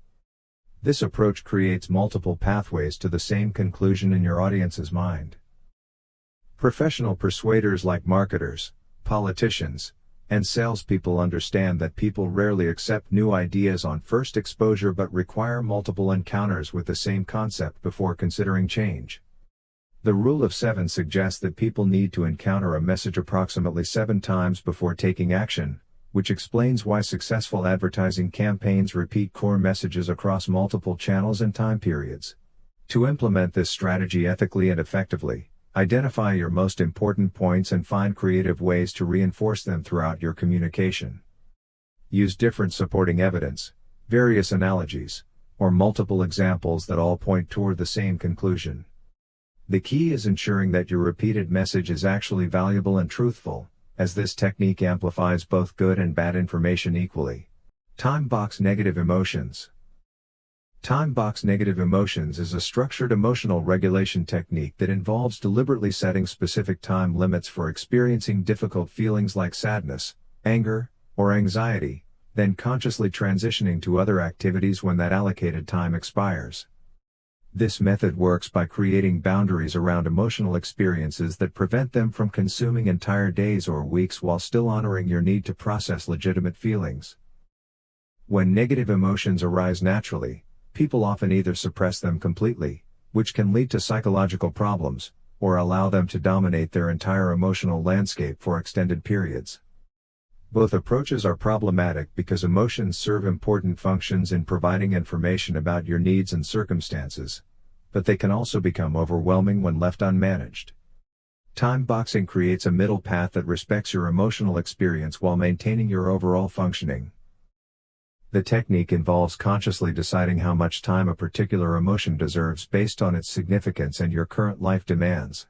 This approach creates multiple pathways to the same conclusion in your audience's mind. Professional persuaders like marketers, politicians, and salespeople understand that people rarely accept new ideas on first exposure but require multiple encounters with the same concept before considering change. The rule of 7 suggests that people need to encounter a message approximately 7 times before taking action, which explains why successful advertising campaigns repeat core messages across multiple channels and time periods. To implement this strategy ethically and effectively, identify your most important points and find creative ways to reinforce them throughout your communication. Use different supporting evidence, various analogies, or multiple examples that all point toward the same conclusion. The key is ensuring that your repeated message is actually valuable and truthful, as this technique amplifies both good and bad information equally. Time box negative emotions. Time box negative emotions is a structured emotional regulation technique that involves deliberately setting specific time limits for experiencing difficult feelings like sadness, anger, or anxiety, then consciously transitioning to other activities when that allocated time expires. This method works by creating boundaries around emotional experiences that prevent them from consuming entire days or weeks while still honoring your need to process legitimate feelings. When negative emotions arise naturally, people often either suppress them completely, which can lead to psychological problems, or allow them to dominate their entire emotional landscape for extended periods. Both approaches are problematic because emotions serve important functions in providing information about your needs and circumstances, but they can also become overwhelming when left unmanaged. Time boxing creates a middle path that respects your emotional experience while maintaining your overall functioning. The technique involves consciously deciding how much time a particular emotion deserves based on its significance and your current life demands.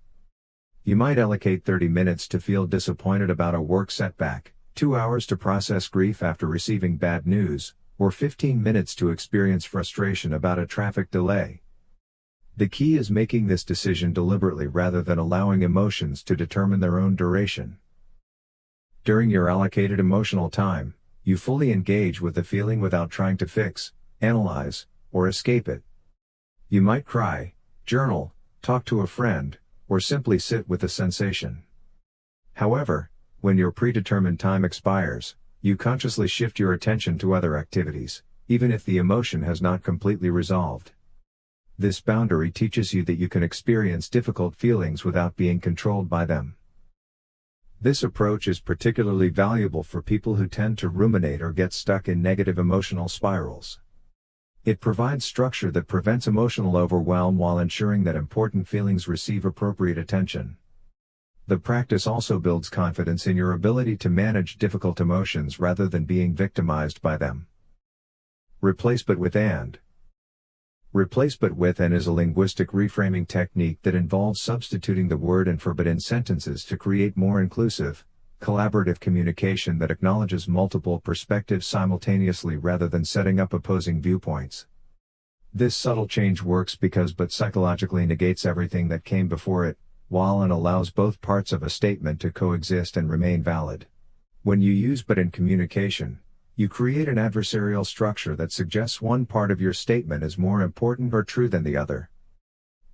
You might allocate 30 minutes to feel disappointed about a work setback, 2 hours to process grief after receiving bad news, or 15 minutes to experience frustration about a traffic delay. The key is making this decision deliberately rather than allowing emotions to determine their own duration. During your allocated emotional time, you fully engage with the feeling without trying to fix, analyze, or escape it. You might cry, journal, talk to a friend, or simply sit with the sensation. However, when your predetermined time expires, you consciously shift your attention to other activities, even if the emotion has not completely resolved. This boundary teaches you that you can experience difficult feelings without being controlled by them. This approach is particularly valuable for people who tend to ruminate or get stuck in negative emotional spirals. It provides structure that prevents emotional overwhelm while ensuring that important feelings receive appropriate attention. The practice also builds confidence in your ability to manage difficult emotions rather than being victimized by them. Replace but with and. Replace but with and is a linguistic reframing technique that involves substituting the word and for but in sentences to create more inclusive, collaborative communication that acknowledges multiple perspectives simultaneously rather than setting up opposing viewpoints. This subtle change works because but psychologically negates everything that came before it, while and allows both parts of a statement to coexist and remain valid. When you use but in communication, you create an adversarial structure that suggests one part of your statement is more important or true than the other.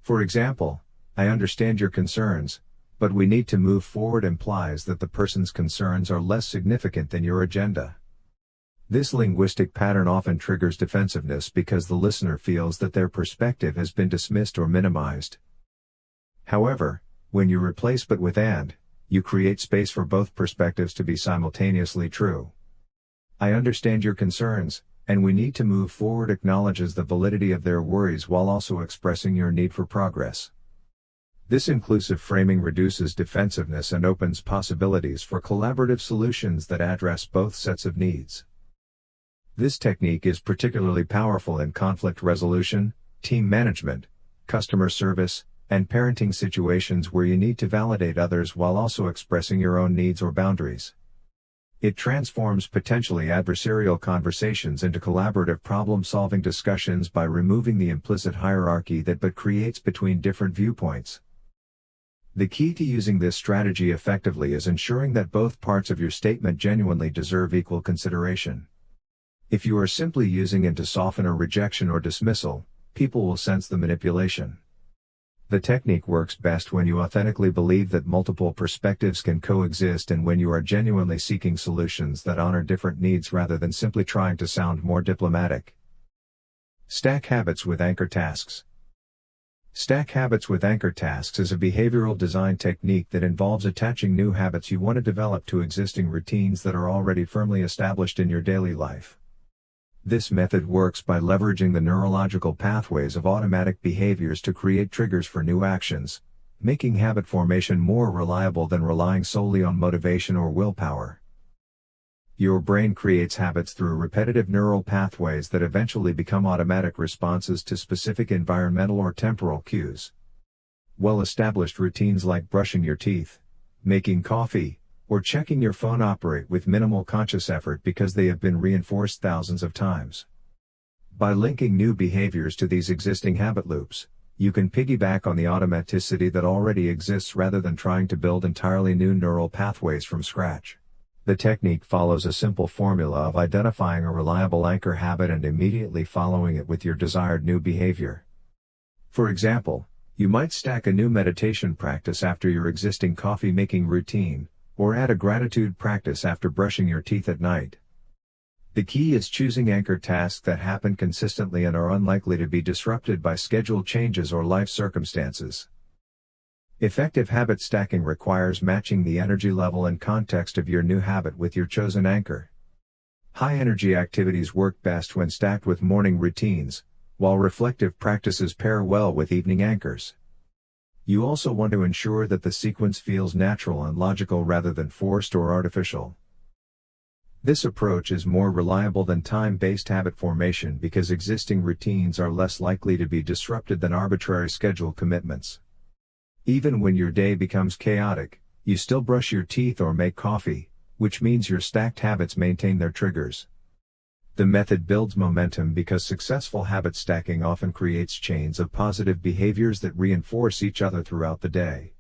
For example, I understand your concerns, but we need to move forward implies that the person's concerns are less significant than your agenda. This linguistic pattern often triggers defensiveness because the listener feels that their perspective has been dismissed or minimized. However, when you replace but with and, you create space for both perspectives to be simultaneously true. I understand your concerns, and we need to move forward acknowledges the validity of their worries while also expressing your need for progress. This inclusive framing reduces defensiveness and opens possibilities for collaborative solutions that address both sets of needs. This technique is particularly powerful in conflict resolution, team management, customer service, and parenting situations where you need to validate others while also expressing your own needs or boundaries. It transforms potentially adversarial conversations into collaborative problem-solving discussions by removing the implicit hierarchy that but creates between different viewpoints. The key to using this strategy effectively is ensuring that both parts of your statement genuinely deserve equal consideration. If you are simply using it to soften a rejection or dismissal, people will sense the manipulation. The technique works best when you authentically believe that multiple perspectives can coexist and when you are genuinely seeking solutions that honor different needs rather than simply trying to sound more diplomatic. Stack habits with anchor tasks. Stack habits with anchor tasks is a behavioral design technique that involves attaching new habits you want to develop to existing routines that are already firmly established in your daily life. This method works by leveraging the neurological pathways of automatic behaviors to create triggers for new actions, making habit formation more reliable than relying solely on motivation or willpower. Your brain creates habits through repetitive neural pathways that eventually become automatic responses to specific environmental or temporal cues. Well-established routines like brushing your teeth, making coffee, or checking your phone operate with minimal conscious effort because they have been reinforced thousands of times. By linking new behaviors to these existing habit loops, you can piggyback on the automaticity that already exists rather than trying to build entirely new neural pathways from scratch. The technique follows a simple formula of identifying a reliable anchor habit and immediately following it with your desired new behavior. For example, you might stack a new meditation practice after your existing coffee making routine, or add a gratitude practice after brushing your teeth at night. The key is choosing anchor tasks that happen consistently and are unlikely to be disrupted by schedule changes or life circumstances. Effective habit stacking requires matching the energy level and context of your new habit with your chosen anchor. High-energy activities work best when stacked with morning routines, while reflective practices pair well with evening anchors. You also want to ensure that the sequence feels natural and logical rather than forced or artificial. This approach is more reliable than time-based habit formation because existing routines are less likely to be disrupted than arbitrary schedule commitments. Even when your day becomes chaotic, you still brush your teeth or make coffee, which means your stacked habits maintain their triggers. The method builds momentum because successful habit stacking often creates chains of positive behaviors that reinforce each other throughout the day.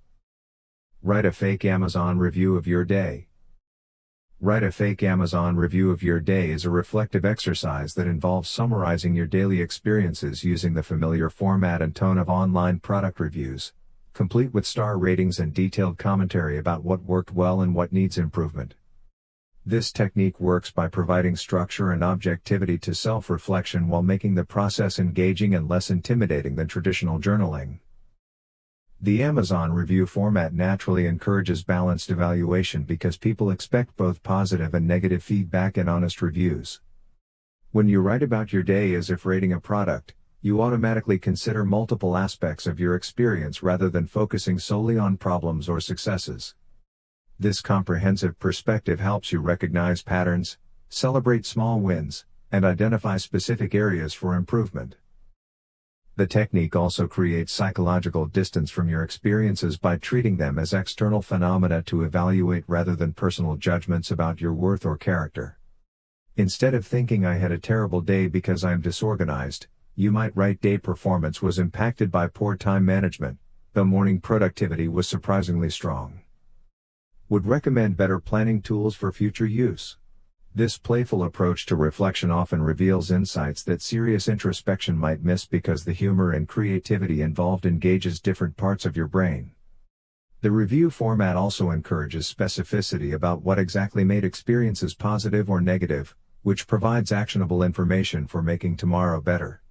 Write a fake Amazon review of your day. Write a fake Amazon review of your day is a reflective exercise that involves summarizing your daily experiences using the familiar format and tone of online product reviews, complete with star ratings and detailed commentary about what worked well and what needs improvement. This technique works by providing structure and objectivity to self-reflection while making the process engaging and less intimidating than traditional journaling. The Amazon review format naturally encourages balanced evaluation because people expect both positive and negative feedback and honest reviews. When you write about your day as if rating a product, you automatically consider multiple aspects of your experience rather than focusing solely on problems or successes. This comprehensive perspective helps you recognize patterns, celebrate small wins, and identify specific areas for improvement. The technique also creates psychological distance from your experiences by treating them as external phenomena to evaluate rather than personal judgments about your worth or character. Instead of thinking I had a terrible day because I'm disorganized, you might write day performance was impacted by poor time management, though morning productivity was surprisingly strong. Would recommend better planning tools for future use. This playful approach to reflection often reveals insights that serious introspection might miss because the humor and creativity involved engages different parts of your brain. The review format also encourages specificity about what exactly made experiences positive or negative, which provides actionable information for making tomorrow better.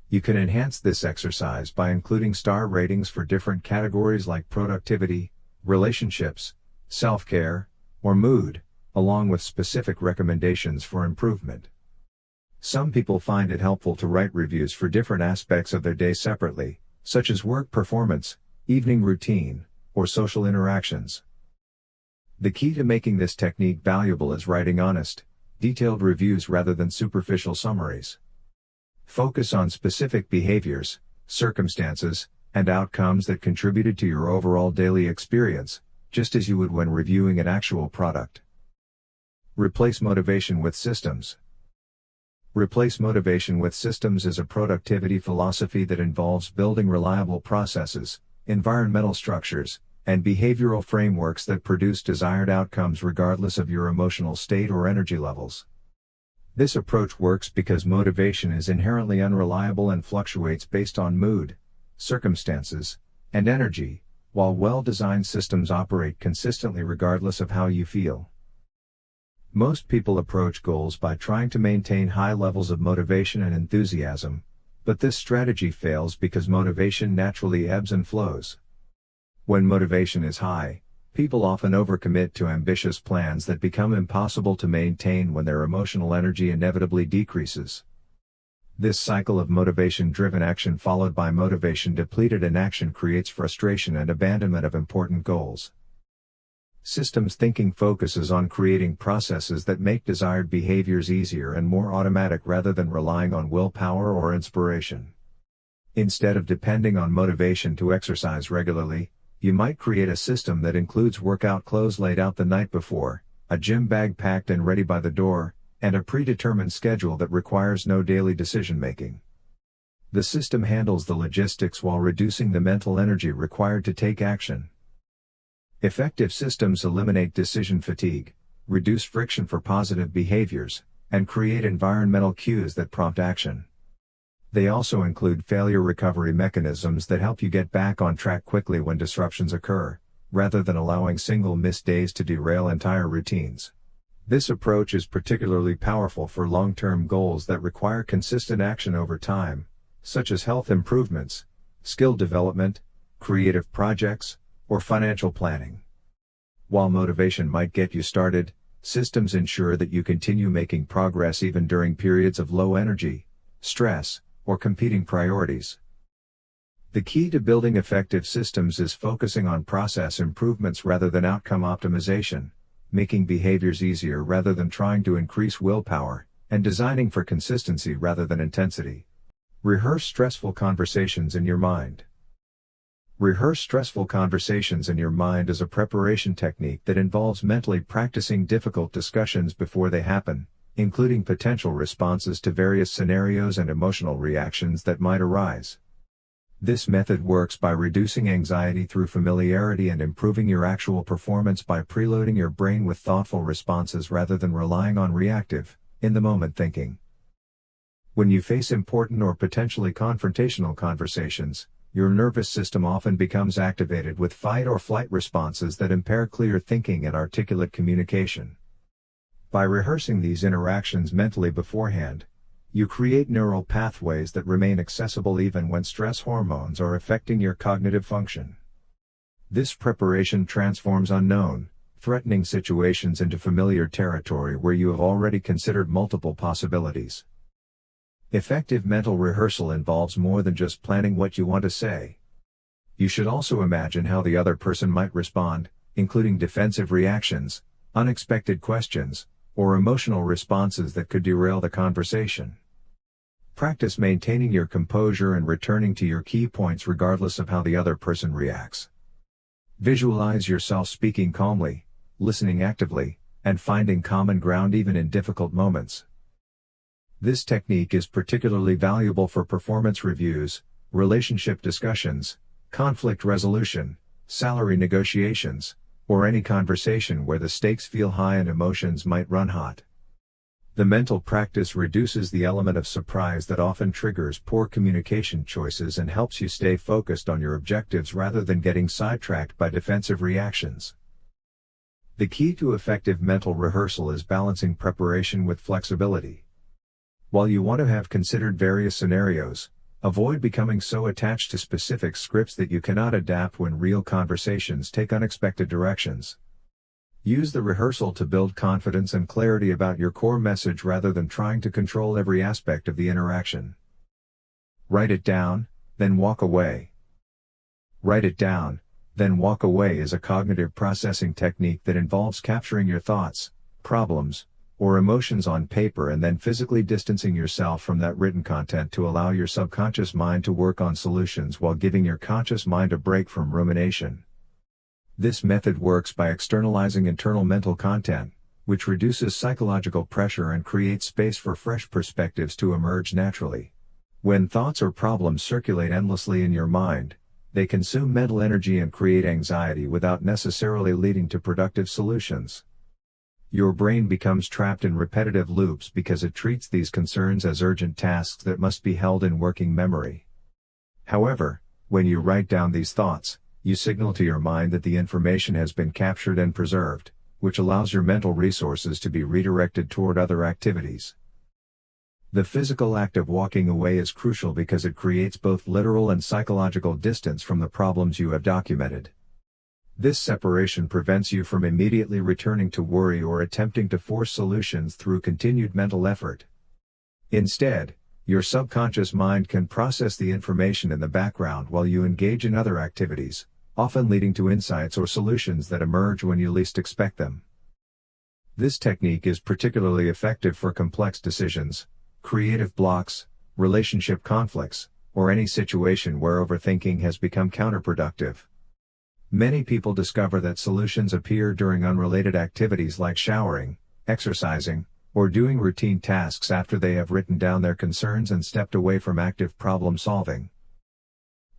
You can enhance this exercise by including star ratings for different categories like productivity, relationships, self-care, or mood, along with specific recommendations for improvement. Some people find it helpful to write reviews for different aspects of their day separately, such as work performance, evening routine, or social interactions. The key to making this technique valuable is writing honest, detailed reviews rather than superficial summaries. Focus on specific behaviors, circumstances, and outcomes that contributed to your overall daily experience, just as you would when reviewing an actual product. Replace motivation with systems. Replace motivation with systems is a productivity philosophy that involves building reliable processes, environmental structures, and behavioral frameworks that produce desired outcomes regardless of your emotional state or energy levels. This approach works because motivation is inherently unreliable and fluctuates based on mood, circumstances, and energy, while well-designed systems operate consistently regardless of how you feel. Most people approach goals by trying to maintain high levels of motivation and enthusiasm, but this strategy fails because motivation naturally ebbs and flows. When motivation is high, people often overcommit to ambitious plans that become impossible to maintain when their emotional energy inevitably decreases. This cycle of motivation-driven action followed by motivation-depleted inaction creates frustration and abandonment of important goals. Systems thinking focuses on creating processes that make desired behaviors easier and more automatic rather than relying on willpower or inspiration. Instead of depending on motivation to exercise regularly, you might create a system that includes workout clothes laid out the night before, a gym bag packed and ready by the door, and a predetermined schedule that requires no daily decision-making. The system handles the logistics while reducing the mental energy required to take action. Effective systems eliminate decision fatigue, reduce friction for positive behaviors, and create environmental cues that prompt action. They also include failure recovery mechanisms that help you get back on track quickly when disruptions occur, rather than allowing single missed days to derail entire routines. This approach is particularly powerful for long-term goals that require consistent action over time, such as health improvements, skill development, creative projects, or financial planning. While motivation might get you started, systems ensure that you continue making progress even during periods of low energy, stress, or competing priorities. The key to building effective systems is focusing on process improvements rather than outcome optimization, making behaviors easier rather than trying to increase willpower, and designing for consistency rather than intensity. Rehearse stressful conversations in your mind. Rehearse stressful conversations in your mind is a preparation technique that involves mentally practicing difficult discussions before they happen, including potential responses to various scenarios and emotional reactions that might arise. This method works by reducing anxiety through familiarity and improving your actual performance by preloading your brain with thoughtful responses rather than relying on reactive, in-the-moment thinking. When you face important or potentially confrontational conversations, your nervous system often becomes activated with fight or flight responses that impair clear thinking and articulate communication. By rehearsing these interactions mentally beforehand, you create neural pathways that remain accessible even when stress hormones are affecting your cognitive function. This preparation transforms unknown, threatening situations into familiar territory where you have already considered multiple possibilities. Effective mental rehearsal involves more than just planning what you want to say. You should also imagine how the other person might respond, including defensive reactions, unexpected questions, or emotional responses that could derail the conversation. Practice maintaining your composure and returning to your key points regardless of how the other person reacts. Visualize yourself speaking calmly, listening actively, and finding common ground even in difficult moments. This technique is particularly valuable for performance reviews, relationship discussions, conflict resolution, salary negotiations, or any conversation where the stakes feel high and emotions might run hot. The mental practice reduces the element of surprise that often triggers poor communication choices and helps you stay focused on your objectives rather than getting sidetracked by defensive reactions. The key to effective mental rehearsal is balancing preparation with flexibility. While you want to have considered various scenarios, avoid becoming so attached to specific scripts that you cannot adapt when real conversations take unexpected directions. Use the rehearsal to build confidence and clarity about your core message rather than trying to control every aspect of the interaction. Write it down, then walk away. Write it down, then walk away is a cognitive processing technique that involves capturing your thoughts, problems, or emotions on paper and then physically distancing yourself from that written content to allow your subconscious mind to work on solutions while giving your conscious mind a break from rumination. This method works by externalizing internal mental content, which reduces psychological pressure and creates space for fresh perspectives to emerge naturally. When thoughts or problems circulate endlessly in your mind, they consume mental energy and create anxiety without necessarily leading to productive solutions. Your brain becomes trapped in repetitive loops because it treats these concerns as urgent tasks that must be held in working memory. However, when you write down these thoughts, you signal to your mind that the information has been captured and preserved, which allows your mental resources to be redirected toward other activities. The physical act of walking away is crucial because it creates both literal and psychological distance from the problems you have documented. This separation prevents you from immediately returning to worry or attempting to force solutions through continued mental effort. Instead, your subconscious mind can process the information in the background while you engage in other activities, often leading to insights or solutions that emerge when you least expect them. This technique is particularly effective for complex decisions, creative blocks, relationship conflicts, or any situation where overthinking has become counterproductive. Many people discover that solutions appear during unrelated activities like showering, exercising, or doing routine tasks after they have written down their concerns and stepped away from active problem solving.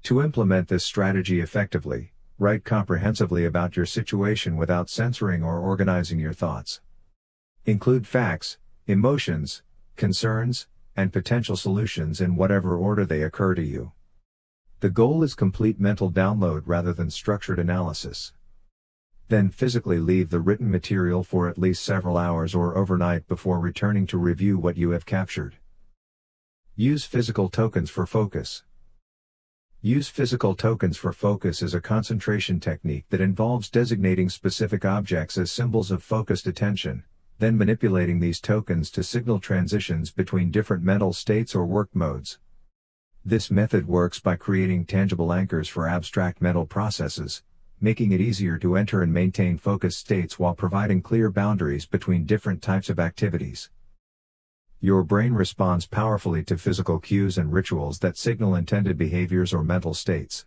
To implement this strategy effectively, write comprehensively about your situation without censoring or organizing your thoughts. Include facts, emotions, concerns, and potential solutions in whatever order they occur to you. The goal is complete mental download rather than structured analysis. Then physically leave the written material for at least several hours or overnight before returning to review what you have captured. Use physical tokens for focus. Use physical tokens for focus is a concentration technique that involves designating specific objects as symbols of focused attention, then manipulating these tokens to signal transitions between different mental states or work modes. This method works by creating tangible anchors for abstract mental processes, making it easier to enter and maintain focused states while providing clear boundaries between different types of activities. Your brain responds powerfully to physical cues and rituals that signal intended behaviors or mental states.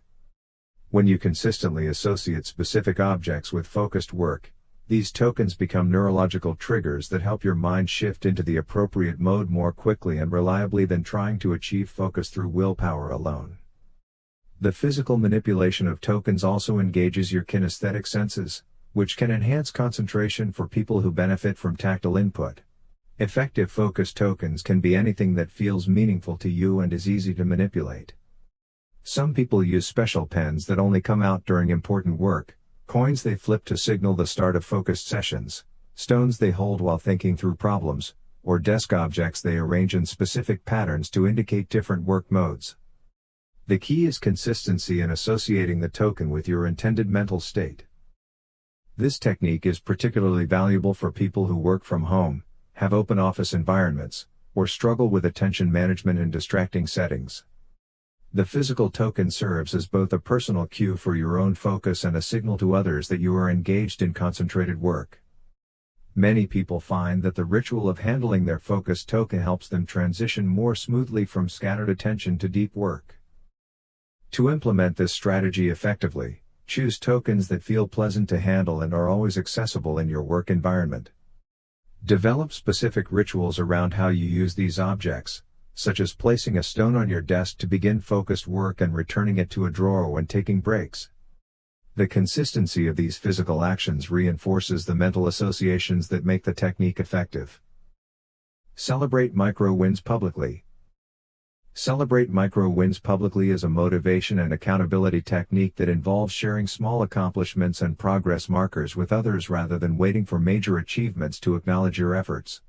When you consistently associate specific objects with focused work, these tokens become neurological triggers that help your mind shift into the appropriate mode more quickly and reliably than trying to achieve focus through willpower alone. The physical manipulation of tokens also engages your kinesthetic senses, which can enhance concentration for people who benefit from tactile input. Effective focus tokens can be anything that feels meaningful to you and is easy to manipulate. Some people use special pens that only come out during important work, coins they flip to signal the start of focused sessions, stones they hold while thinking through problems, or desk objects they arrange in specific patterns to indicate different work modes. The key is consistency in associating the token with your intended mental state. This technique is particularly valuable for people who work from home, have open office environments, or struggle with attention management in distracting settings. The physical token serves as both a personal cue for your own focus and a signal to others that you are engaged in concentrated work. Many people find that the ritual of handling their focus token helps them transition more smoothly from scattered attention to deep work. To implement this strategy effectively, choose tokens that feel pleasant to handle and are always accessible in your work environment. Develop specific rituals around how you use these objects, such as placing a stone on your desk to begin focused work and returning it to a drawer when taking breaks. The consistency of these physical actions reinforces the mental associations that make the technique effective. Celebrate micro wins publicly. Celebrate micro wins publicly is a motivation and accountability technique that involves sharing small accomplishments and progress markers with others rather than waiting for major achievements to acknowledge your efforts.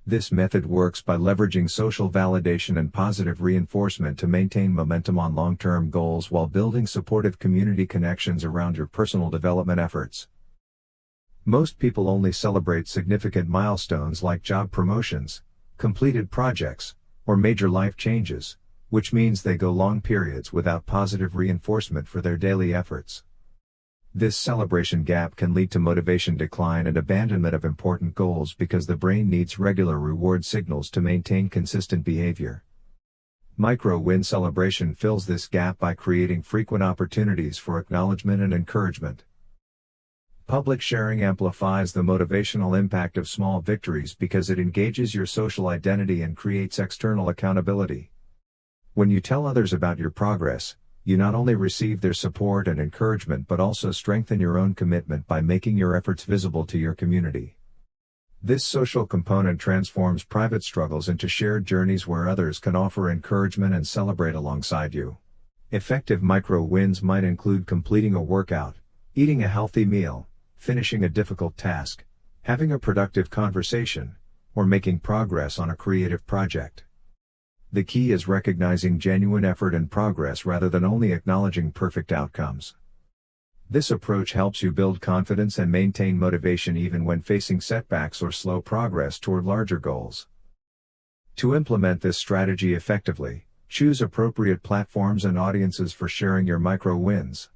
This method works by leveraging social validation and positive reinforcement to maintain momentum on long-term goals while building supportive community connections around your personal development efforts. Most people only celebrate significant milestones like job promotions, completed projects, or major life changes, which means they go long periods without positive reinforcement for their daily efforts. This celebration gap can lead to motivation decline and abandonment of important goals because the brain needs regular reward signals to maintain consistent behavior. Micro-win celebration fills this gap by creating frequent opportunities for acknowledgement and encouragement. Public sharing amplifies the motivational impact of small victories because it engages your social identity and creates external accountability. When you tell others about your progress, you not only receive their support and encouragement but also strengthen your own commitment by making your efforts visible to your community. This social component transforms private struggles into shared journeys where others can offer encouragement and celebrate alongside you. Effective micro-wins might include completing a workout, eating a healthy meal, finishing a difficult task, having a productive conversation, or making progress on a creative project. The key is recognizing genuine effort and progress rather than only acknowledging perfect outcomes. This approach helps you build confidence and maintain motivation even when facing setbacks or slow progress toward larger goals. To implement this strategy effectively, choose appropriate platforms and audiences for sharing your micro-wins.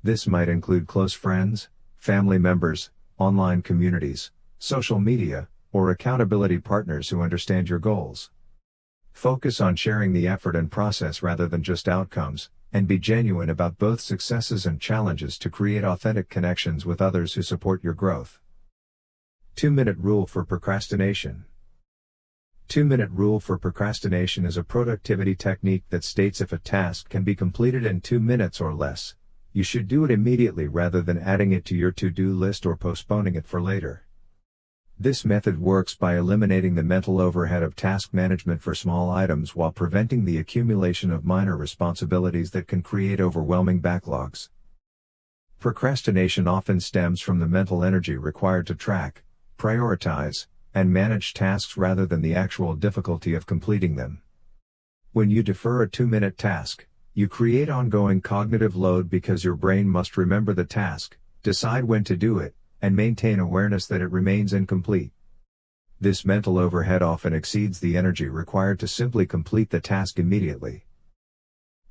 This might include close friends, family members, online communities, social media, or accountability partners who understand your goals. Focus on sharing the effort and process rather than just outcomes, and be genuine about both successes and challenges to create authentic connections with others who support your growth. 2-minute rule for procrastination. 2-minute rule for procrastination is a productivity technique that states if a task can be completed in 2 minutes or less, you should do it immediately rather than adding it to your to-do list or postponing it for later. This method works by eliminating the mental overhead of task management for small items while preventing the accumulation of minor responsibilities that can create overwhelming backlogs. Procrastination often stems from the mental energy required to track, prioritize, and manage tasks rather than the actual difficulty of completing them. When you defer a 2-minute task, you create ongoing cognitive load because your brain must remember the task, decide when to do it, and maintain awareness that it remains incomplete. This mental overhead often exceeds the energy required to simply complete the task immediately.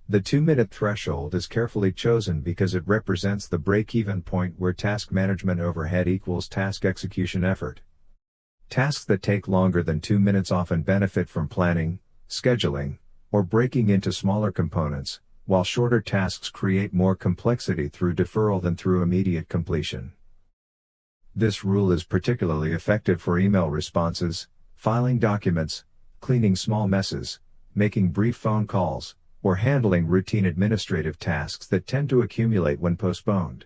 The 2-minute threshold is carefully chosen because it represents the break-even point where task management overhead equals task execution effort. Tasks that take longer than 2 minutes often benefit from planning, scheduling, or breaking into smaller components, while shorter tasks create more complexity through deferral than through immediate completion. This rule is particularly effective for email responses, filing documents, cleaning small messes, making brief phone calls, or handling routine administrative tasks that tend to accumulate when postponed.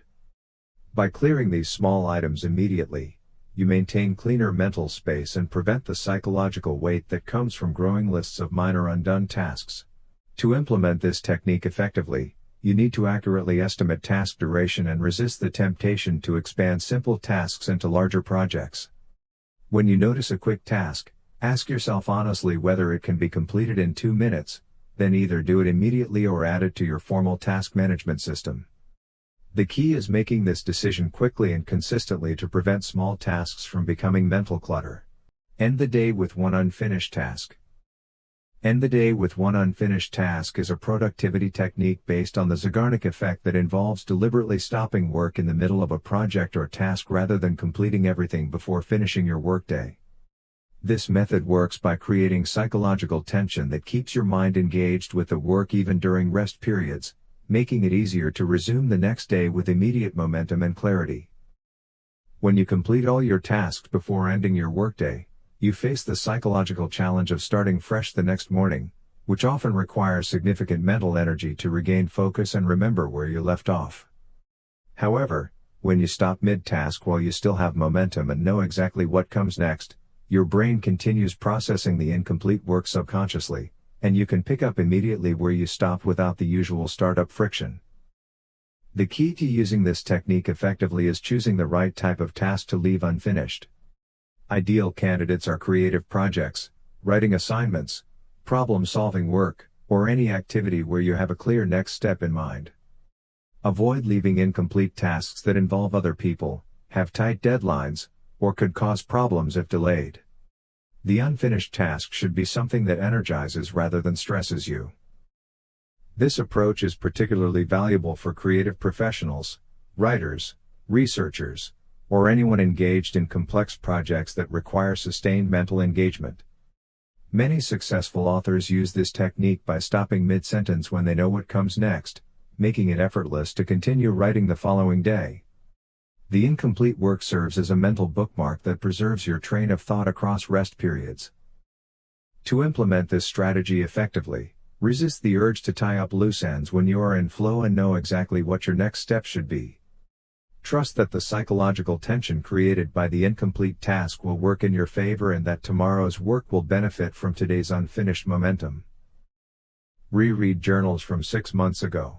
By clearing these small items immediately, you maintain cleaner mental space and prevent the psychological weight that comes from growing lists of minor undone tasks. To implement this technique effectively, you need to accurately estimate task duration and resist the temptation to expand simple tasks into larger projects. When you notice a quick task, ask yourself honestly whether it can be completed in 2 minutes, then either do it immediately or add it to your formal task management system. The key is making this decision quickly and consistently to prevent small tasks from becoming mental clutter. End the day with one unfinished task. End the day with one unfinished task is a productivity technique based on the Zeigarnik effect that involves deliberately stopping work in the middle of a project or task rather than completing everything before finishing your workday. This method works by creating psychological tension that keeps your mind engaged with the work even during rest periods, making it easier to resume the next day with immediate momentum and clarity. When you complete all your tasks before ending your workday, you face the psychological challenge of starting fresh the next morning, which often requires significant mental energy to regain focus and remember where you left off. However, when you stop mid-task while you still have momentum and know exactly what comes next, your brain continues processing the incomplete work subconsciously, and you can pick up immediately where you stopped without the usual startup friction. The key to using this technique effectively is choosing the right type of task to leave unfinished. Ideal candidates are creative projects, writing assignments, problem-solving work, or any activity where you have a clear next step in mind. Avoid leaving incomplete tasks that involve other people, have tight deadlines, or could cause problems if delayed. The unfinished task should be something that energizes rather than stresses you. This approach is particularly valuable for creative professionals, writers, researchers, or anyone engaged in complex projects that require sustained mental engagement. Many successful authors use this technique by stopping mid-sentence when they know what comes next, making it effortless to continue writing the following day. The incomplete work serves as a mental bookmark that preserves your train of thought across rest periods. To implement this strategy effectively, resist the urge to tie up loose ends when you are in flow and know exactly what your next step should be. Trust that the psychological tension created by the incomplete task will work in your favor and that tomorrow's work will benefit from today's unfinished momentum. Reread journals from 6 months ago.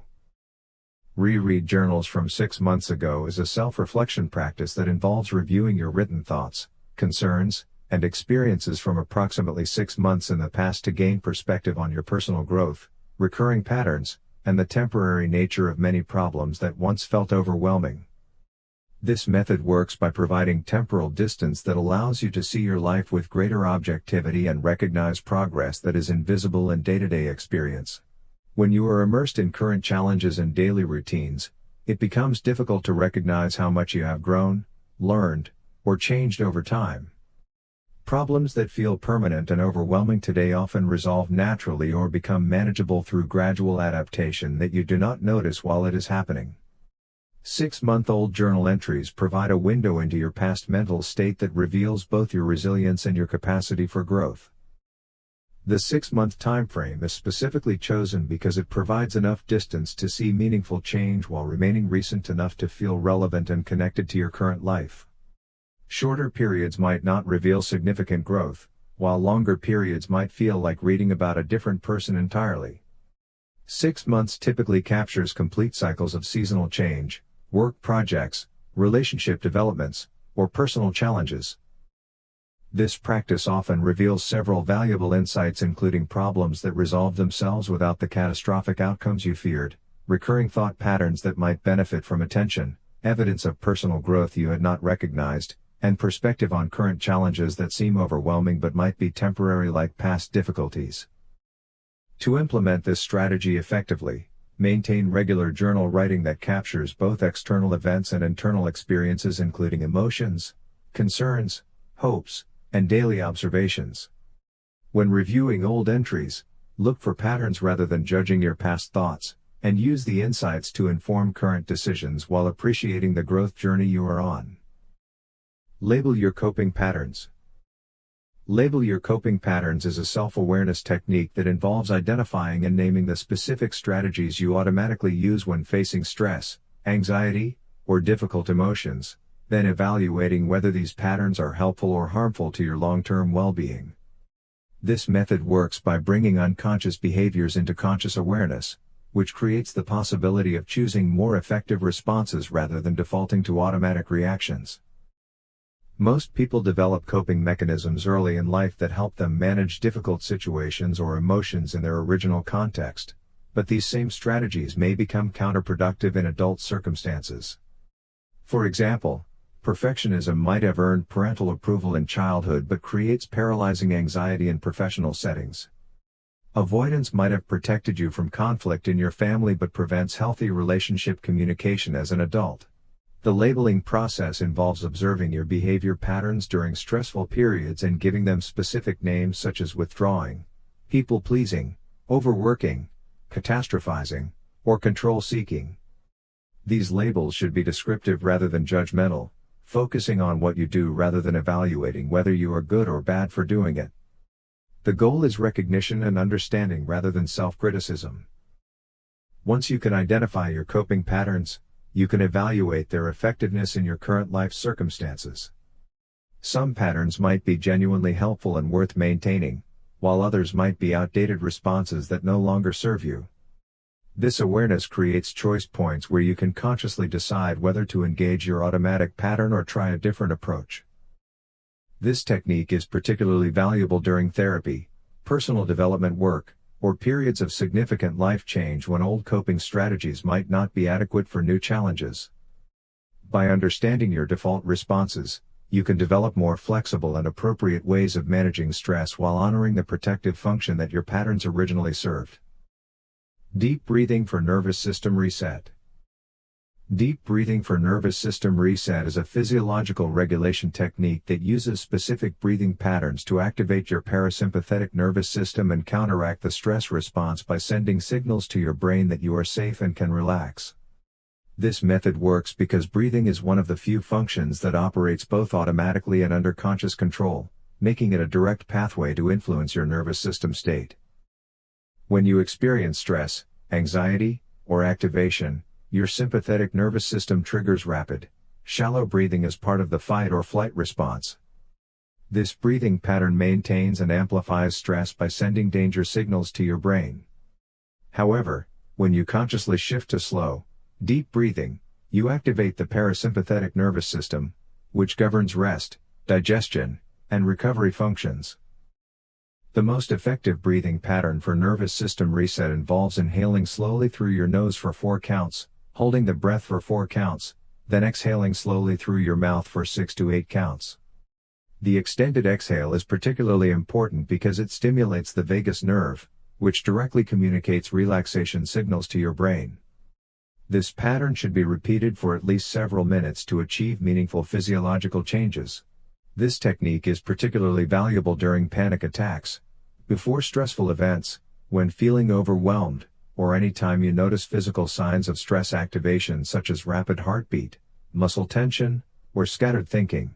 Reread journals from 6 months ago is a self-reflection practice that involves reviewing your written thoughts, concerns, and experiences from approximately 6 months in the past to gain perspective on your personal growth, recurring patterns, and the temporary nature of many problems that once felt overwhelming. This method works by providing temporal distance that allows you to see your life with greater objectivity and recognize progress that is invisible in day-to-day experience. When you are immersed in current challenges and daily routines, it becomes difficult to recognize how much you have grown, learned, or changed over time. Problems that feel permanent and overwhelming today often resolve naturally or become manageable through gradual adaptation that you do not notice while it is happening. 6-month-old journal entries provide a window into your past mental state that reveals both your resilience and your capacity for growth. The 6-month time frame is specifically chosen because it provides enough distance to see meaningful change while remaining recent enough to feel relevant and connected to your current life. Shorter periods might not reveal significant growth, while longer periods might feel like reading about a different person entirely. 6 months typically captures complete cycles of seasonal change, work projects, relationship developments, or personal challenges. This practice often reveals several valuable insights, including problems that resolve themselves without the catastrophic outcomes you feared, recurring thought patterns that might benefit from attention, evidence of personal growth you had not recognized, and perspective on current challenges that seem overwhelming but might be temporary, like past difficulties. To implement this strategy effectively, maintain regular journal writing that captures both external events and internal experiences, including emotions, concerns, hopes, and daily observations. When reviewing old entries, look for patterns rather than judging your past thoughts, and use the insights to inform current decisions while appreciating the growth journey you are on. Label your coping patterns. Label your coping patterns is a self-awareness technique that involves identifying and naming the specific strategies you automatically use when facing stress, anxiety, or difficult emotions, then evaluating whether these patterns are helpful or harmful to your long-term well-being. This method works by bringing unconscious behaviors into conscious awareness, which creates the possibility of choosing more effective responses rather than defaulting to automatic reactions. Most people develop coping mechanisms early in life that help them manage difficult situations or emotions in their original context, but these same strategies may become counterproductive in adult circumstances. For example, perfectionism might have earned parental approval in childhood but creates paralyzing anxiety in professional settings. Avoidance might have protected you from conflict in your family but prevents healthy relationship communication as an adult. The labeling process involves observing your behavior patterns during stressful periods and giving them specific names such as withdrawing, people-pleasing, overworking, catastrophizing, or control-seeking. These labels should be descriptive rather than judgmental, focusing on what you do rather than evaluating whether you are good or bad for doing it. The goal is recognition and understanding rather than self-criticism. Once you can identify your coping patterns, you can evaluate their effectiveness in your current life circumstances. Some patterns might be genuinely helpful and worth maintaining, while others might be outdated responses that no longer serve you. This awareness creates choice points where you can consciously decide whether to engage your automatic pattern or try a different approach. This technique is particularly valuable during therapy, personal development work, or periods of significant life change when old coping strategies might not be adequate for new challenges. By understanding your default responses, you can develop more flexible and appropriate ways of managing stress while honoring the protective function that your patterns originally served. Deep breathing for nervous system reset. Deep breathing for nervous system reset is a physiological regulation technique that uses specific breathing patterns to activate your parasympathetic nervous system and counteract the stress response by sending signals to your brain that you are safe and can relax. This method works because breathing is one of the few functions that operates both automatically and under conscious control, making it a direct pathway to influence your nervous system state. When you experience stress, anxiety, or activation, your sympathetic nervous system triggers rapid, shallow breathing as part of the fight or flight response. This breathing pattern maintains and amplifies stress by sending danger signals to your brain. However, when you consciously shift to slow, deep breathing, you activate the parasympathetic nervous system, which governs rest, digestion, and recovery functions. The most effective breathing pattern for nervous system reset involves inhaling slowly through your nose for 4 counts, holding the breath for 4 counts, then exhaling slowly through your mouth for 6 to 8 counts. The extended exhale is particularly important because it stimulates the vagus nerve, which directly communicates relaxation signals to your brain. This pattern should be repeated for at least several minutes to achieve meaningful physiological changes. This technique is particularly valuable during panic attacks, before stressful events, when feeling overwhelmed, or any time you notice physical signs of stress activation such as rapid heartbeat, muscle tension, or scattered thinking.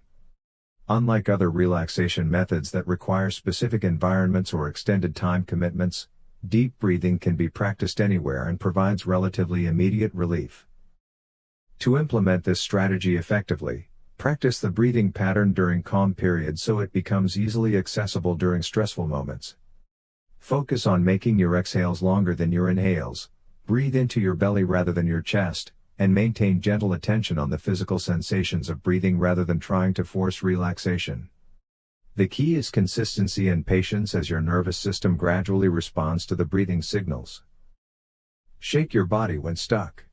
Unlike other relaxation methods that require specific environments or extended time commitments, deep breathing can be practiced anywhere and provides relatively immediate relief. To implement this strategy effectively, practice the breathing pattern during calm periods so it becomes easily accessible during stressful moments. Focus on making your exhales longer than your inhales, breathe into your belly rather than your chest, and maintain gentle attention on the physical sensations of breathing rather than trying to force relaxation. The key is consistency and patience as your nervous system gradually responds to the breathing signals. Shake your body when stuck.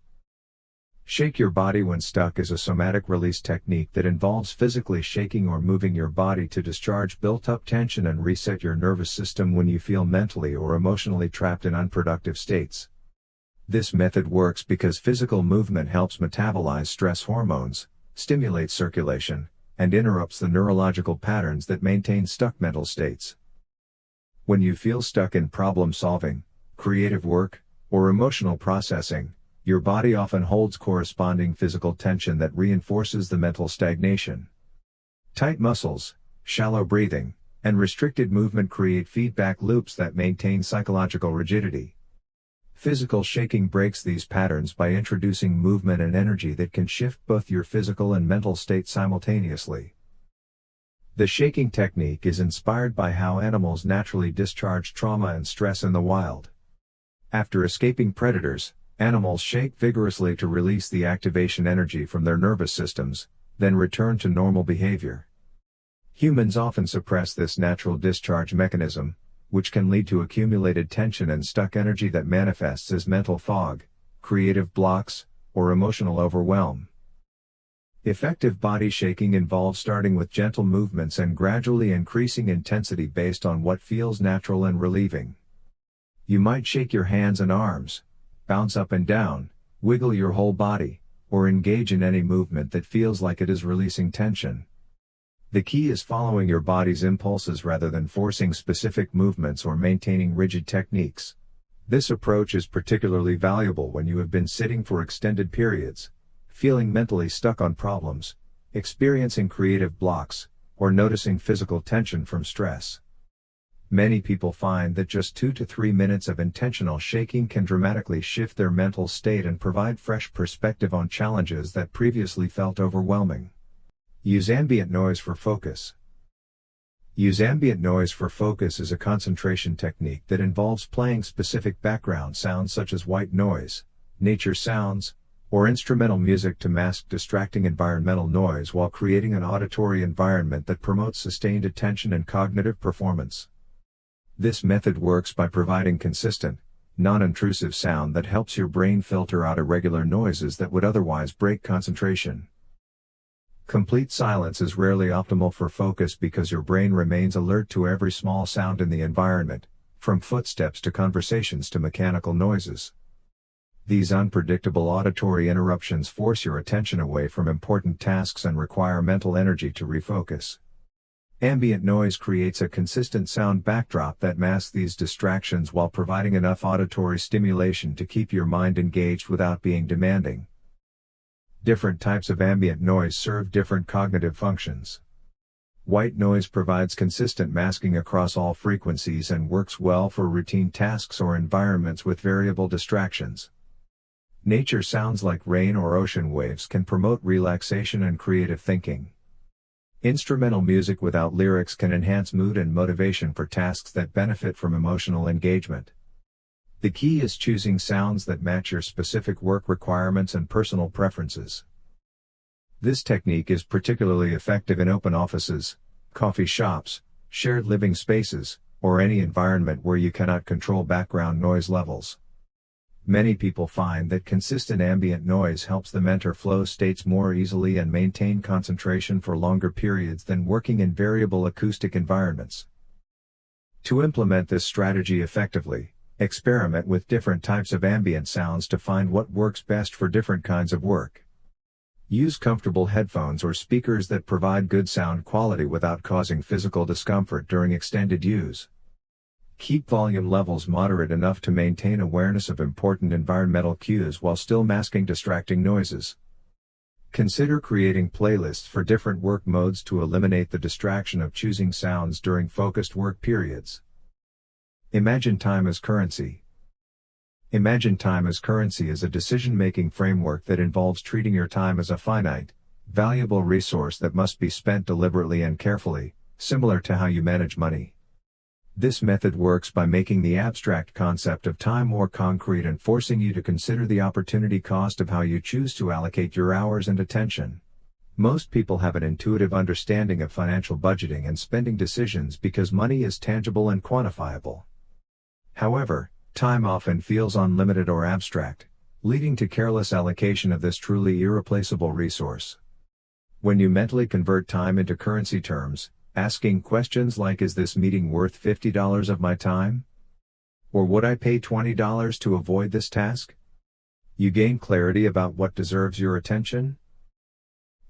Shake your body when stuck is a somatic release technique that involves physically shaking or moving your body to discharge built-up tension and reset your nervous system when you feel mentally or emotionally trapped in unproductive states. This method works because physical movement helps metabolize stress hormones, stimulates circulation, and interrupts the neurological patterns that maintain stuck mental states. When you feel stuck in problem-solving, creative work, or emotional processing, your body often holds corresponding physical tension that reinforces the mental stagnation. Tight muscles, shallow breathing, and restricted movement create feedback loops that maintain psychological rigidity. Physical shaking breaks these patterns by introducing movement and energy that can shift both your physical and mental state simultaneously. The shaking technique is inspired by how animals naturally discharge trauma and stress in the wild. After escaping predators, animals shake vigorously to release the activation energy from their nervous systems, then return to normal behavior. Humans often suppress this natural discharge mechanism, which can lead to accumulated tension and stuck energy that manifests as mental fog, creative blocks, or emotional overwhelm. Effective body shaking involves starting with gentle movements and gradually increasing intensity based on what feels natural and relieving. You might shake your hands and arms, bounce up and down, wiggle your whole body, or engage in any movement that feels like it is releasing tension. The key is following your body's impulses rather than forcing specific movements or maintaining rigid techniques. This approach is particularly valuable when you have been sitting for extended periods, feeling mentally stuck on problems, experiencing creative blocks, or noticing physical tension from stress. Many people find that just 2 to 3 minutes of intentional shaking can dramatically shift their mental state and provide fresh perspective on challenges that previously felt overwhelming. Use ambient noise for focus. Use ambient noise for focus is a concentration technique that involves playing specific background sounds such as white noise, nature sounds, or instrumental music to mask distracting environmental noise while creating an auditory environment that promotes sustained attention and cognitive performance. This method works by providing consistent, non-intrusive sound that helps your brain filter out irregular noises that would otherwise break concentration. Complete silence is rarely optimal for focus because your brain remains alert to every small sound in the environment, from footsteps to conversations to mechanical noises. These unpredictable auditory interruptions force your attention away from important tasks and require mental energy to refocus. Ambient noise creates a consistent sound backdrop that masks these distractions while providing enough auditory stimulation to keep your mind engaged without being demanding. Different types of ambient noise serve different cognitive functions. White noise provides consistent masking across all frequencies and works well for routine tasks or environments with variable distractions. Nature sounds like rain or ocean waves can promote relaxation and creative thinking. Instrumental music without lyrics can enhance mood and motivation for tasks that benefit from emotional engagement. The key is choosing sounds that match your specific work requirements and personal preferences. This technique is particularly effective in open offices, coffee shops, shared living spaces, or any environment where you cannot control background noise levels. Many people find that consistent ambient noise helps them enter flow states more easily and maintain concentration for longer periods than working in variable acoustic environments. To implement this strategy effectively, experiment with different types of ambient sounds to find what works best for different kinds of work. Use comfortable headphones or speakers that provide good sound quality without causing physical discomfort during extended use. Keep volume levels moderate enough to maintain awareness of important environmental cues while still masking distracting noises. Consider creating playlists for different work modes to eliminate the distraction of choosing sounds during focused work periods. Imagine time as currency. Imagine time as currency is a decision-making framework that involves treating your time as a finite, valuable resource that must be spent deliberately and carefully, similar to how you manage money. This method works by making the abstract concept of time more concrete and forcing you to consider the opportunity cost of how you choose to allocate your hours and attention. Most people have an intuitive understanding of financial budgeting and spending decisions because money is tangible and quantifiable. However, time often feels unlimited or abstract, leading to careless allocation of this truly irreplaceable resource. When you mentally convert time into currency terms, asking questions like, is this meeting worth $50 of my time? Or would I pay $20 to avoid this task? You gain clarity about what deserves your attention.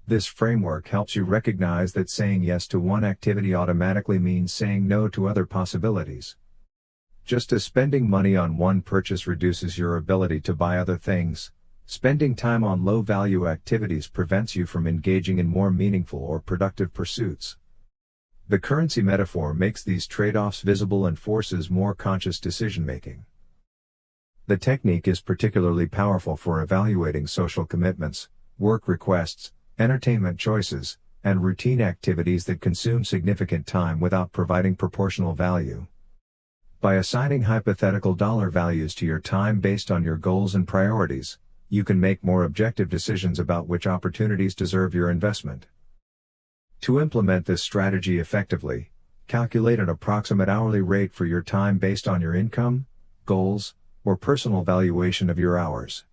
This framework helps you recognize that saying yes to one activity automatically means saying no to other possibilities. Just as spending money on one purchase reduces your ability to buy other things, spending time on low-value activities prevents you from engaging in more meaningful or productive pursuits. The currency metaphor makes these trade-offs visible and forces more conscious decision-making. The technique is particularly powerful for evaluating social commitments, work requests, entertainment choices, and routine activities that consume significant time without providing proportional value. By assigning hypothetical dollar values to your time based on your goals and priorities, you can make more objective decisions about which opportunities deserve your investment. To implement this strategy effectively, calculate an approximate hourly rate for your time based on your income, goals, or personal valuation of your hours.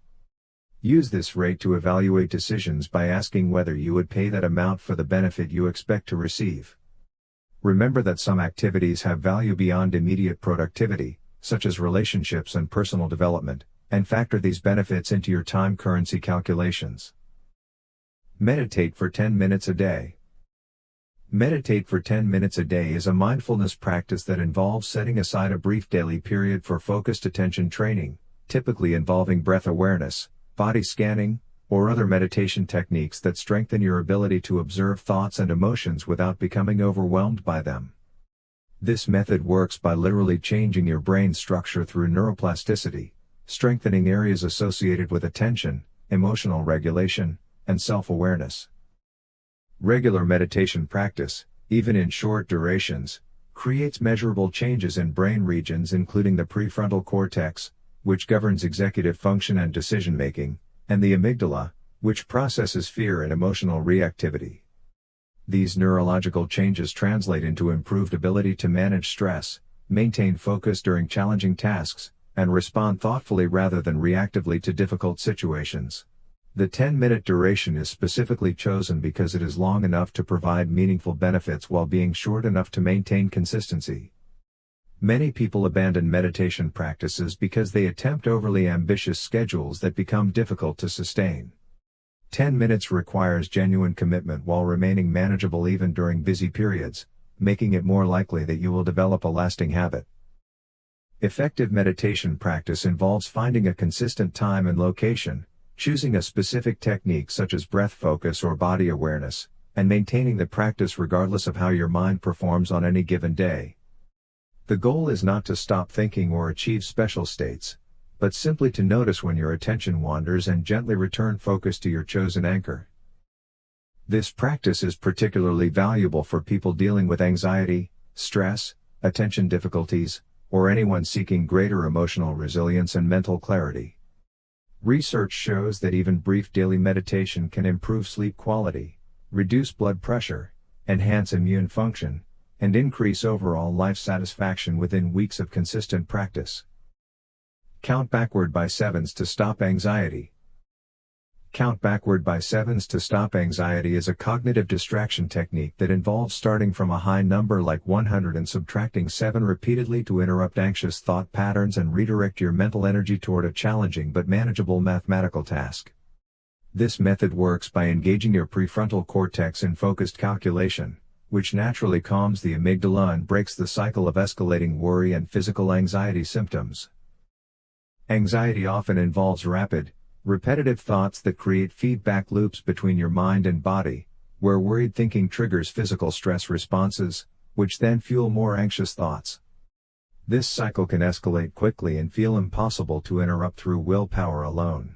Use this rate to evaluate decisions by asking whether you would pay that amount for the benefit you expect to receive. Remember that some activities have value beyond immediate productivity, such as relationships and personal development, and factor these benefits into your time currency calculations. Meditate for 10 minutes a day. Meditate for 10 minutes a day is a mindfulness practice that involves setting aside a brief daily period for focused attention training, typically involving breath awareness, body scanning, or other meditation techniques that strengthen your ability to observe thoughts and emotions without becoming overwhelmed by them. This method works by literally changing your brain structure through neuroplasticity, strengthening areas associated with attention, emotional regulation, and self-awareness. Regular meditation practice, even in short durations, creates measurable changes in brain regions including the prefrontal cortex, which governs executive function and decision-making, and the amygdala, which processes fear and emotional reactivity. These neurological changes translate into improved ability to manage stress, maintain focus during challenging tasks, and respond thoughtfully rather than reactively to difficult situations. The 10-minute duration is specifically chosen because it is long enough to provide meaningful benefits while being short enough to maintain consistency. Many people abandon meditation practices because they attempt overly ambitious schedules that become difficult to sustain. 10 minutes requires genuine commitment while remaining manageable even during busy periods, making it more likely that you will develop a lasting habit. Effective meditation practice involves finding a consistent time and location, choosing a specific technique such as breath focus or body awareness, and maintaining the practice regardless of how your mind performs on any given day. The goal is not to stop thinking or achieve special states, but simply to notice when your attention wanders and gently return focus to your chosen anchor. This practice is particularly valuable for people dealing with anxiety, stress, attention difficulties, or anyone seeking greater emotional resilience and mental clarity. Research shows that even brief daily meditation can improve sleep quality, reduce blood pressure, enhance immune function, and increase overall life satisfaction within weeks of consistent practice. Count backward by sevens to stop anxiety. Count backward by sevens to stop anxiety is a cognitive distraction technique that involves starting from a high number like 100 and subtracting 7 repeatedly to interrupt anxious thought patterns and redirect your mental energy toward a challenging but manageable mathematical task. This method works by engaging your prefrontal cortex in focused calculation, which naturally calms the amygdala and breaks the cycle of escalating worry and physical anxiety symptoms. Anxiety often involves rapid, repetitive thoughts that create feedback loops between your mind and body, where worried thinking triggers physical stress responses, which then fuel more anxious thoughts. This cycle can escalate quickly and feel impossible to interrupt through willpower alone.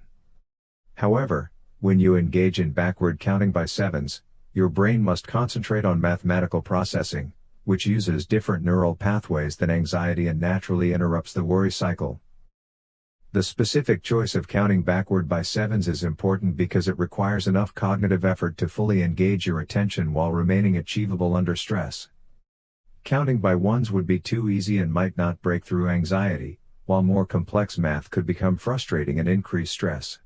However, when you engage in backward counting by sevens, your brain must concentrate on mathematical processing, which uses different neural pathways than anxiety and naturally interrupts the worry cycle. The specific choice of counting backward by sevens is important because it requires enough cognitive effort to fully engage your attention while remaining achievable under stress. Counting by ones would be too easy and might not break through anxiety, while more complex math could become frustrating and increase stress.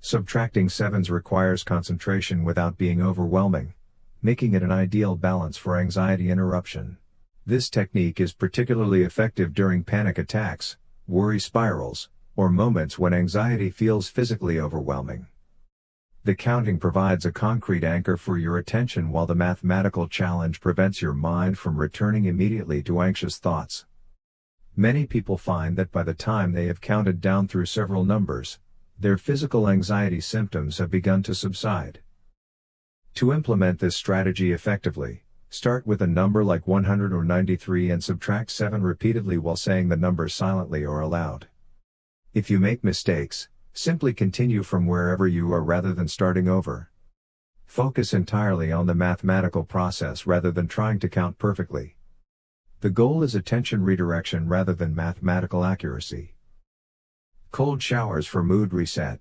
Subtracting sevens requires concentration without being overwhelming, making it an ideal balance for anxiety interruption. This technique is particularly effective during panic attacks, worry spirals, or moments when anxiety feels physically overwhelming. The counting provides a concrete anchor for your attention while the mathematical challenge prevents your mind from returning immediately to anxious thoughts. Many people find that by the time they have counted down through several numbers, their physical anxiety symptoms have begun to subside. To implement this strategy effectively, start with a number like 100 or 93 and subtract 7 repeatedly while saying the number silently or aloud. If you make mistakes, simply continue from wherever you are rather than starting over. Focus entirely on the mathematical process rather than trying to count perfectly. The goal is attention redirection rather than mathematical accuracy. Cold showers for mood reset.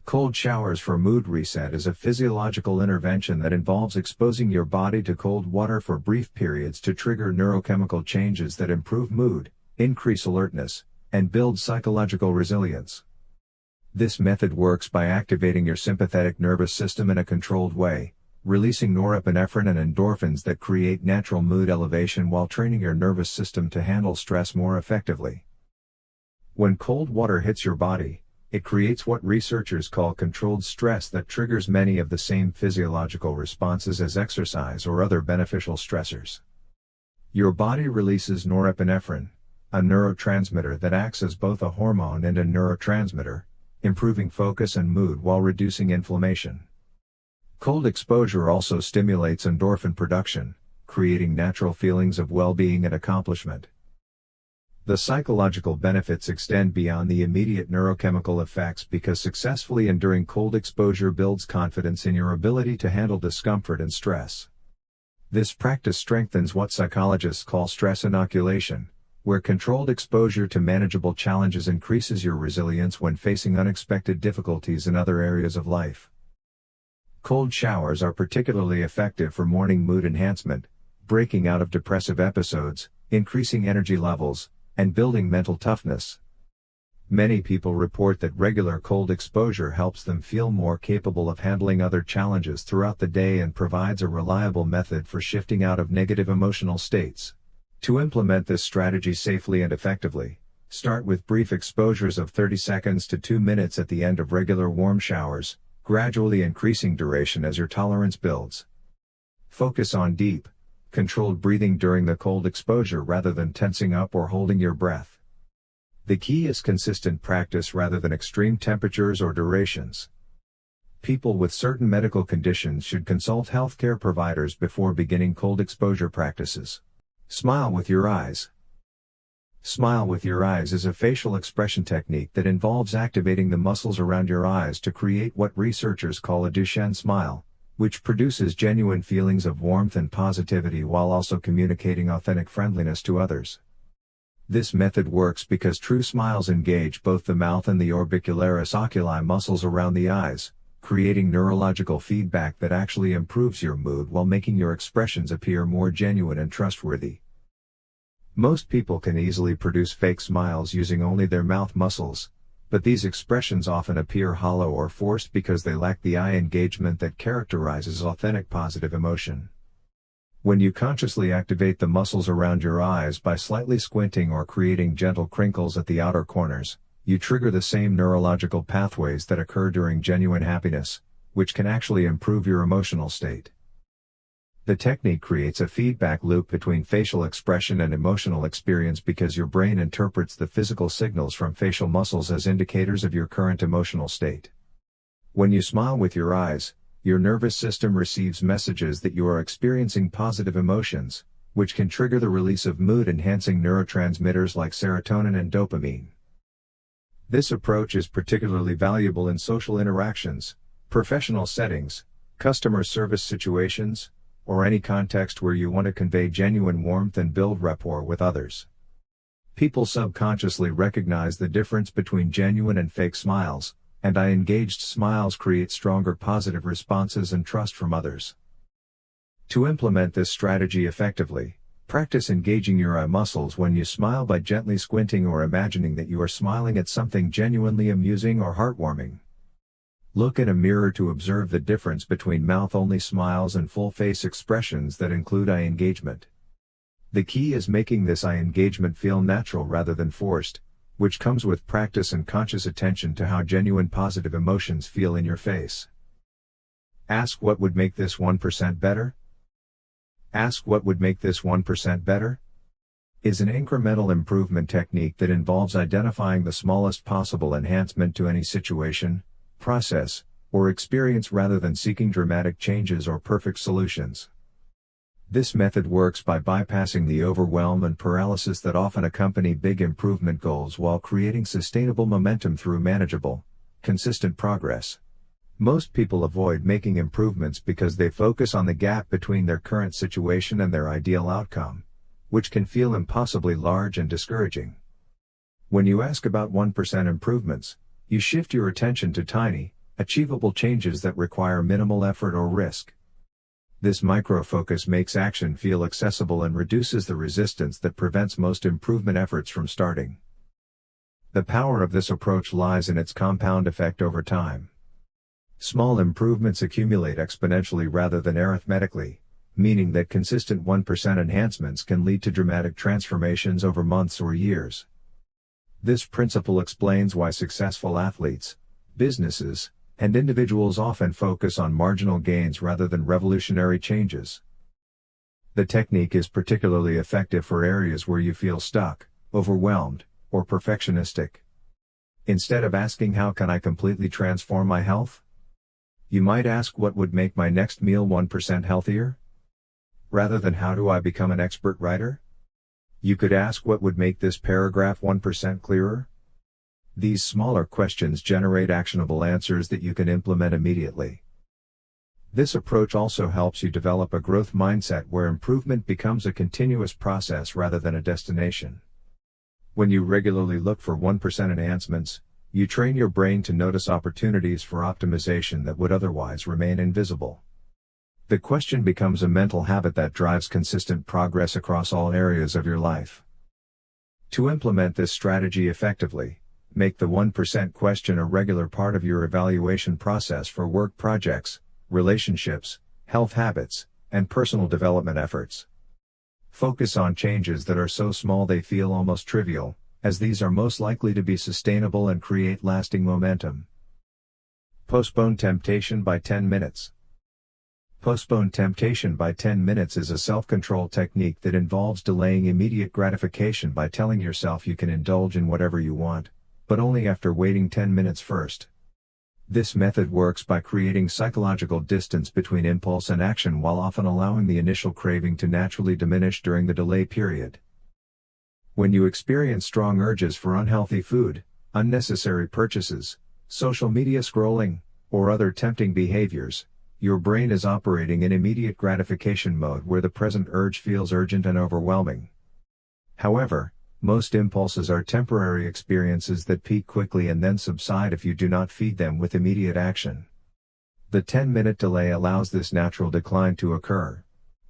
Cold showers for mood reset is a physiological intervention that involves exposing your body to cold water for brief periods to trigger neurochemical changes that improve mood, increase alertness, and build psychological resilience. This method works by activating your sympathetic nervous system in a controlled way, releasing norepinephrine and endorphins that create natural mood elevation while training your nervous system to handle stress more effectively. When cold water hits your body, it creates what researchers call controlled stress that triggers many of the same physiological responses as exercise or other beneficial stressors. Your body releases norepinephrine, a neurotransmitter that acts as both a hormone and a neurotransmitter, improving focus and mood while reducing inflammation. Cold exposure also stimulates endorphin production, creating natural feelings of well-being and accomplishment. The psychological benefits extend beyond the immediate neurochemical effects because successfully enduring cold exposure builds confidence in your ability to handle discomfort and stress. This practice strengthens what psychologists call stress inoculation, where controlled exposure to manageable challenges increases your resilience when facing unexpected difficulties in other areas of life. Cold showers are particularly effective for morning mood enhancement, breaking out of depressive episodes, increasing energy levels, and building mental toughness. Many people report that regular cold exposure helps them feel more capable of handling other challenges throughout the day and provides a reliable method for shifting out of negative emotional states. To implement this strategy safely and effectively, start with brief exposures of 30 seconds to 2 minutes at the end of regular warm showers, gradually increasing duration as your tolerance builds. Focus on deep, controlled breathing during the cold exposure rather than tensing up or holding your breath. The key is consistent practice rather than extreme temperatures or durations. People with certain medical conditions should consult healthcare providers before beginning cold exposure practices. Smile with your eyes. Smile with your eyes is a facial expression technique that involves activating the muscles around your eyes to create what researchers call a Duchenne smile, which produces genuine feelings of warmth and positivity while also communicating authentic friendliness to others. This method works because true smiles engage both the mouth and the orbicularis oculi muscles around the eyes, creating neurological feedback that actually improves your mood while making your expressions appear more genuine and trustworthy. Most people can easily produce fake smiles using only their mouth muscles, but these expressions often appear hollow or forced because they lack the eye engagement that characterizes authentic positive emotion. When you consciously activate the muscles around your eyes by slightly squinting or creating gentle crinkles at the outer corners, you trigger the same neurological pathways that occur during genuine happiness, which can actually improve your emotional state. The technique creates a feedback loop between facial expression and emotional experience because your brain interprets the physical signals from facial muscles as indicators of your current emotional state. When you smile with your eyes, your nervous system receives messages that you are experiencing positive emotions, which can trigger the release of mood-enhancing neurotransmitters like serotonin and dopamine. This approach is particularly valuable in social interactions, professional settings, customer service situations, or any context where you want to convey genuine warmth and build rapport with others. People subconsciously recognize the difference between genuine and fake smiles, and eye-engaged smiles create stronger positive responses and trust from others. To implement this strategy effectively, practice engaging your eye muscles when you smile by gently squinting or imagining that you are smiling at something genuinely amusing or heartwarming. Look in a mirror to observe the difference between mouth-only smiles and full-face expressions that include eye engagement. The key is making this eye engagement feel natural rather than forced, which comes with practice and conscious attention to how genuine positive emotions feel in your face. Ask what would make this 1% better? Ask what would make this 1% better? Is an incremental improvement technique that involves identifying the smallest possible enhancement to any situation, process, or experience rather than seeking dramatic changes or perfect solutions. This method works by bypassing the overwhelm and paralysis that often accompany big improvement goals while creating sustainable momentum through manageable, consistent progress. Most people avoid making improvements because they focus on the gap between their current situation and their ideal outcome, which can feel impossibly large and discouraging. When you ask about 1% improvements, you shift your attention to tiny, achievable changes that require minimal effort or risk. This micro-focus makes action feel accessible and reduces the resistance that prevents most improvement efforts from starting. The power of this approach lies in its compound effect over time. Small improvements accumulate exponentially rather than arithmetically, meaning that consistent 1% enhancements can lead to dramatic transformations over months or years. This principle explains why successful athletes, businesses, and individuals often focus on marginal gains rather than revolutionary changes. The technique is particularly effective for areas where you feel stuck, overwhelmed, or perfectionistic. Instead of asking how can I completely transform my health? You might ask what would make my next meal 1% healthier? Rather than how do I become an expert writer? You could ask what would make this paragraph 1% clearer? These smaller questions generate actionable answers that you can implement immediately. This approach also helps you develop a growth mindset where improvement becomes a continuous process rather than a destination. When you regularly look for 1% enhancements, you train your brain to notice opportunities for optimization that would otherwise remain invisible. The question becomes a mental habit that drives consistent progress across all areas of your life. To implement this strategy effectively, make the 1% question a regular part of your evaluation process for work projects, relationships, health habits, and personal development efforts. Focus on changes that are so small they feel almost trivial, as these are most likely to be sustainable and create lasting momentum. Postpone temptation by 10 minutes. Postpone temptation by 10 minutes is a self-control technique that involves delaying immediate gratification by telling yourself you can indulge in whatever you want, but only after waiting 10 minutes first. This method works by creating psychological distance between impulse and action while often allowing the initial craving to naturally diminish during the delay period. When you experience strong urges for unhealthy food, unnecessary purchases, social media scrolling, or other tempting behaviors, your brain is operating in immediate gratification mode where the present urge feels urgent and overwhelming. However, most impulses are temporary experiences that peak quickly and then subside if you do not feed them with immediate action. The 10-minute delay allows this natural decline to occur.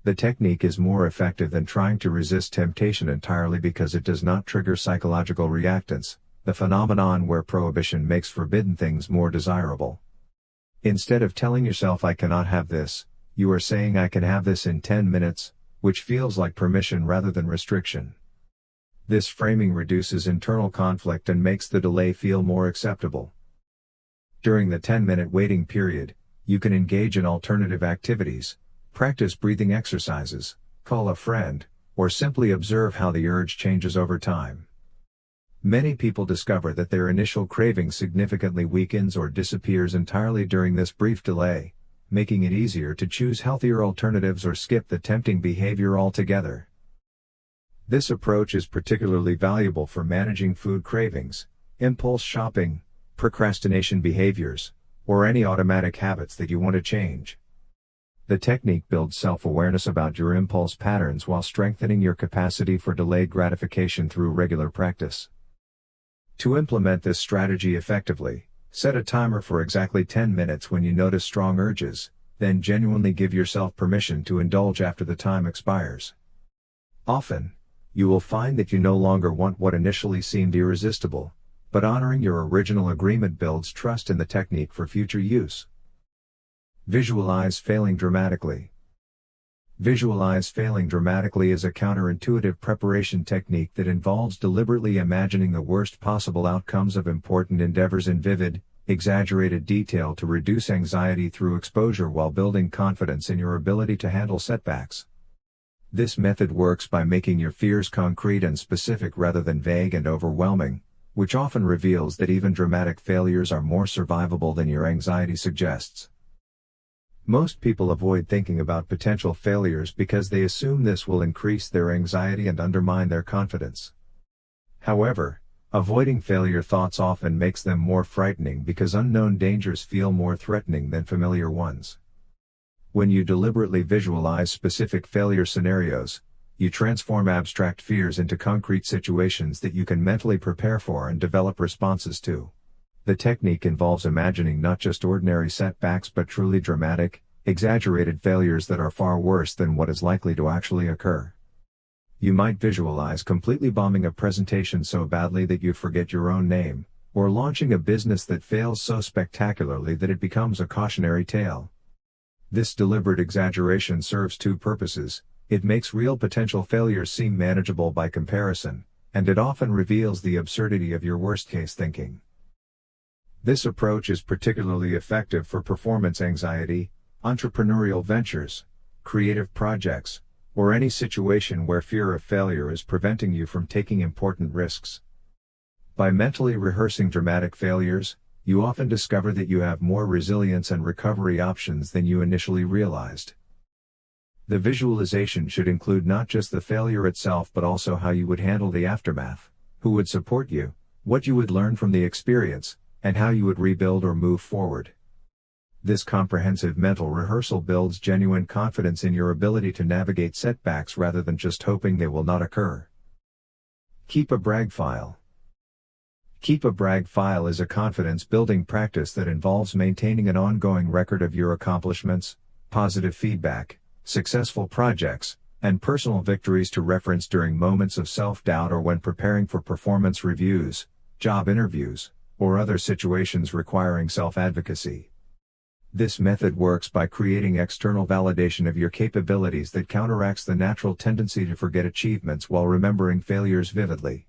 The technique is more effective than trying to resist temptation entirely because it does not trigger psychological reactance, the phenomenon where prohibition makes forbidden things more desirable. Instead of telling yourself I cannot have this, you are saying I can have this in 10 minutes, which feels like permission rather than restriction. This framing reduces internal conflict and makes the delay feel more acceptable. During the 10-minute waiting period, you can engage in alternative activities, practice breathing exercises, call a friend, or simply observe how the urge changes over time. Many people discover that their initial craving significantly weakens or disappears entirely during this brief delay, making it easier to choose healthier alternatives or skip the tempting behavior altogether. This approach is particularly valuable for managing food cravings, impulse shopping, procrastination behaviors, or any automatic habits that you want to change. The technique builds self-awareness about your impulse patterns while strengthening your capacity for delayed gratification through regular practice. To implement this strategy effectively, set a timer for exactly 10 minutes when you notice strong urges, then genuinely give yourself permission to indulge after the time expires. Often, you will find that you no longer want what initially seemed irresistible, but honoring your original agreement builds trust in the technique for future use. Visualize failing dramatically. Visualize failing dramatically is a counterintuitive preparation technique that involves deliberately imagining the worst possible outcomes of important endeavors in vivid, exaggerated detail to reduce anxiety through exposure while building confidence in your ability to handle setbacks. This method works by making your fears concrete and specific rather than vague and overwhelming, which often reveals that even dramatic failures are more survivable than your anxiety suggests. Most people avoid thinking about potential failures because they assume this will increase their anxiety and undermine their confidence. However, avoiding failure thoughts often makes them more frightening because unknown dangers feel more threatening than familiar ones. When you deliberately visualize specific failure scenarios, you transform abstract fears into concrete situations that you can mentally prepare for and develop responses to. The technique involves imagining not just ordinary setbacks but truly dramatic, exaggerated failures that are far worse than what is likely to actually occur. You might visualize completely bombing a presentation so badly that you forget your own name, or launching a business that fails so spectacularly that it becomes a cautionary tale. This deliberate exaggeration serves two purposes: it makes real potential failures seem manageable by comparison, and it often reveals the absurdity of your worst-case thinking. This approach is particularly effective for performance anxiety, entrepreneurial ventures, creative projects, or any situation where fear of failure is preventing you from taking important risks. By mentally rehearsing dramatic failures, you often discover that you have more resilience and recovery options than you initially realized. The visualization should include not just the failure itself but also how you would handle the aftermath, who would support you, what you would learn from the experience, and how you would rebuild or move forward. This comprehensive mental rehearsal builds genuine confidence in your ability to navigate setbacks rather than just hoping they will not occur. Keep a brag file. Keep a brag file is a confidence-building practice that involves maintaining an ongoing record of your accomplishments, positive feedback, successful projects, and personal victories to reference during moments of self-doubt or when preparing for performance reviews, job interviews, or other situations requiring self-advocacy. This method works by creating external validation of your capabilities that counteracts the natural tendency to forget achievements while remembering failures vividly.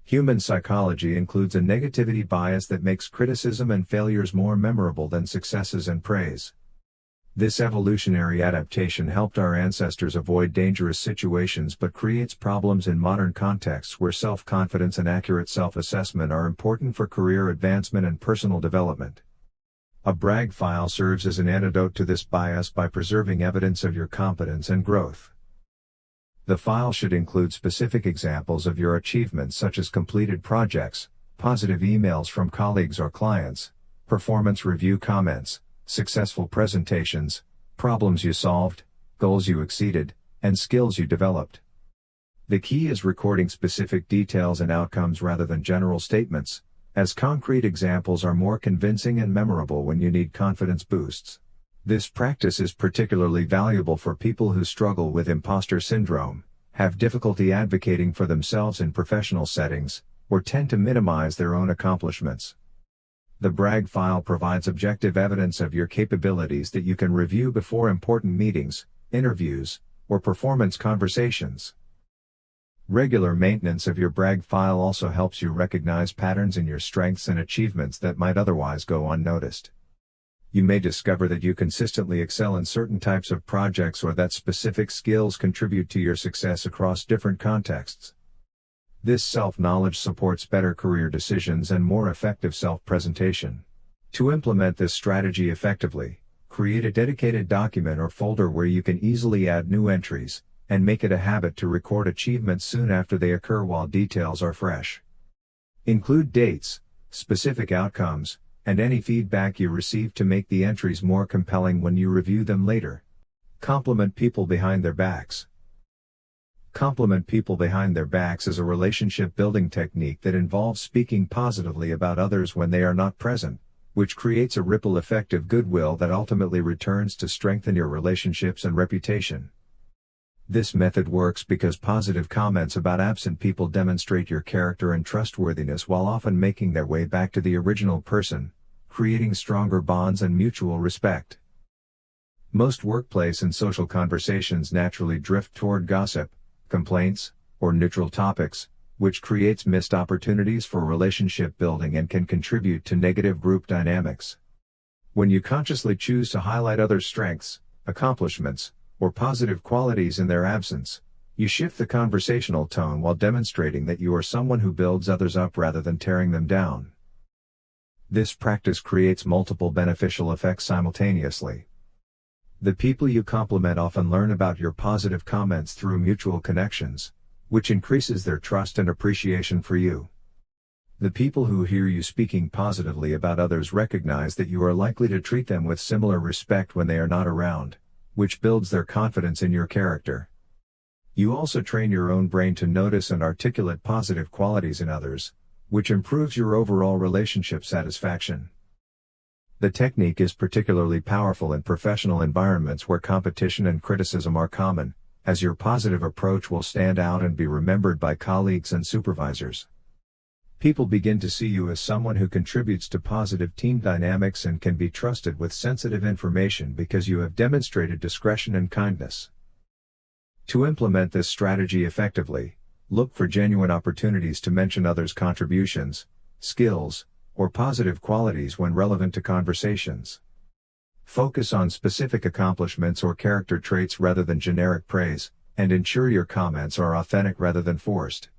Human psychology includes a negativity bias that makes criticism and failures more memorable than successes and praise. This evolutionary adaptation helped our ancestors avoid dangerous situations but creates problems in modern contexts where self-confidence and accurate self-assessment are important for career advancement and personal development. A brag file serves as an antidote to this bias by preserving evidence of your competence and growth. The file should include specific examples of your achievements such as completed projects, positive emails from colleagues or clients, performance review comments, successful presentations, problems you solved, goals you exceeded, and skills you developed. The key is recording specific details and outcomes rather than general statements, as concrete examples are more convincing and memorable when you need confidence boosts. This practice is particularly valuable for people who struggle with imposter syndrome, have difficulty advocating for themselves in professional settings, or tend to minimize their own accomplishments. The brag file provides objective evidence of your capabilities that you can review before important meetings, interviews, or performance conversations. Regular maintenance of your brag file also helps you recognize patterns in your strengths and achievements that might otherwise go unnoticed. You may discover that you consistently excel in certain types of projects or that specific skills contribute to your success across different contexts. This self-knowledge supports better career decisions and more effective self-presentation. To implement this strategy effectively, create a dedicated document or folder where you can easily add new entries, and make it a habit to record achievements soon after they occur while details are fresh. Include dates, specific outcomes, and any feedback you receive to make the entries more compelling when you review them later. Compliment people behind their backs. Compliment people behind their backs is a relationship-building technique that involves speaking positively about others when they are not present, which creates a ripple effect of goodwill that ultimately returns to strengthen your relationships and reputation. This method works because positive comments about absent people demonstrate your character and trustworthiness while often making their way back to the original person, creating stronger bonds and mutual respect. Most workplace and social conversations naturally drift toward gossip, complaints, or neutral topics, which creates missed opportunities for relationship building and can contribute to negative group dynamics. When you consciously choose to highlight others' strengths, accomplishments, or positive qualities in their absence, you shift the conversational tone while demonstrating that you are someone who builds others up rather than tearing them down. This practice creates multiple beneficial effects simultaneously. The people you compliment often learn about your positive comments through mutual connections, which increases their trust and appreciation for you. The people who hear you speaking positively about others recognize that you are likely to treat them with similar respect when they are not around, which builds their confidence in your character. You also train your own brain to notice and articulate positive qualities in others, which improves your overall relationship satisfaction. The technique is particularly powerful in professional environments where competition and criticism are common, as your positive approach will stand out and be remembered by colleagues and supervisors. People begin to see you as someone who contributes to positive team dynamics and can be trusted with sensitive information because you have demonstrated discretion and kindness. To implement this strategy effectively, look for genuine opportunities to mention others' contributions, skills, or positive qualities when relevant to conversations. Focus on specific accomplishments or character traits rather than generic praise, and ensure your comments are authentic rather than forced.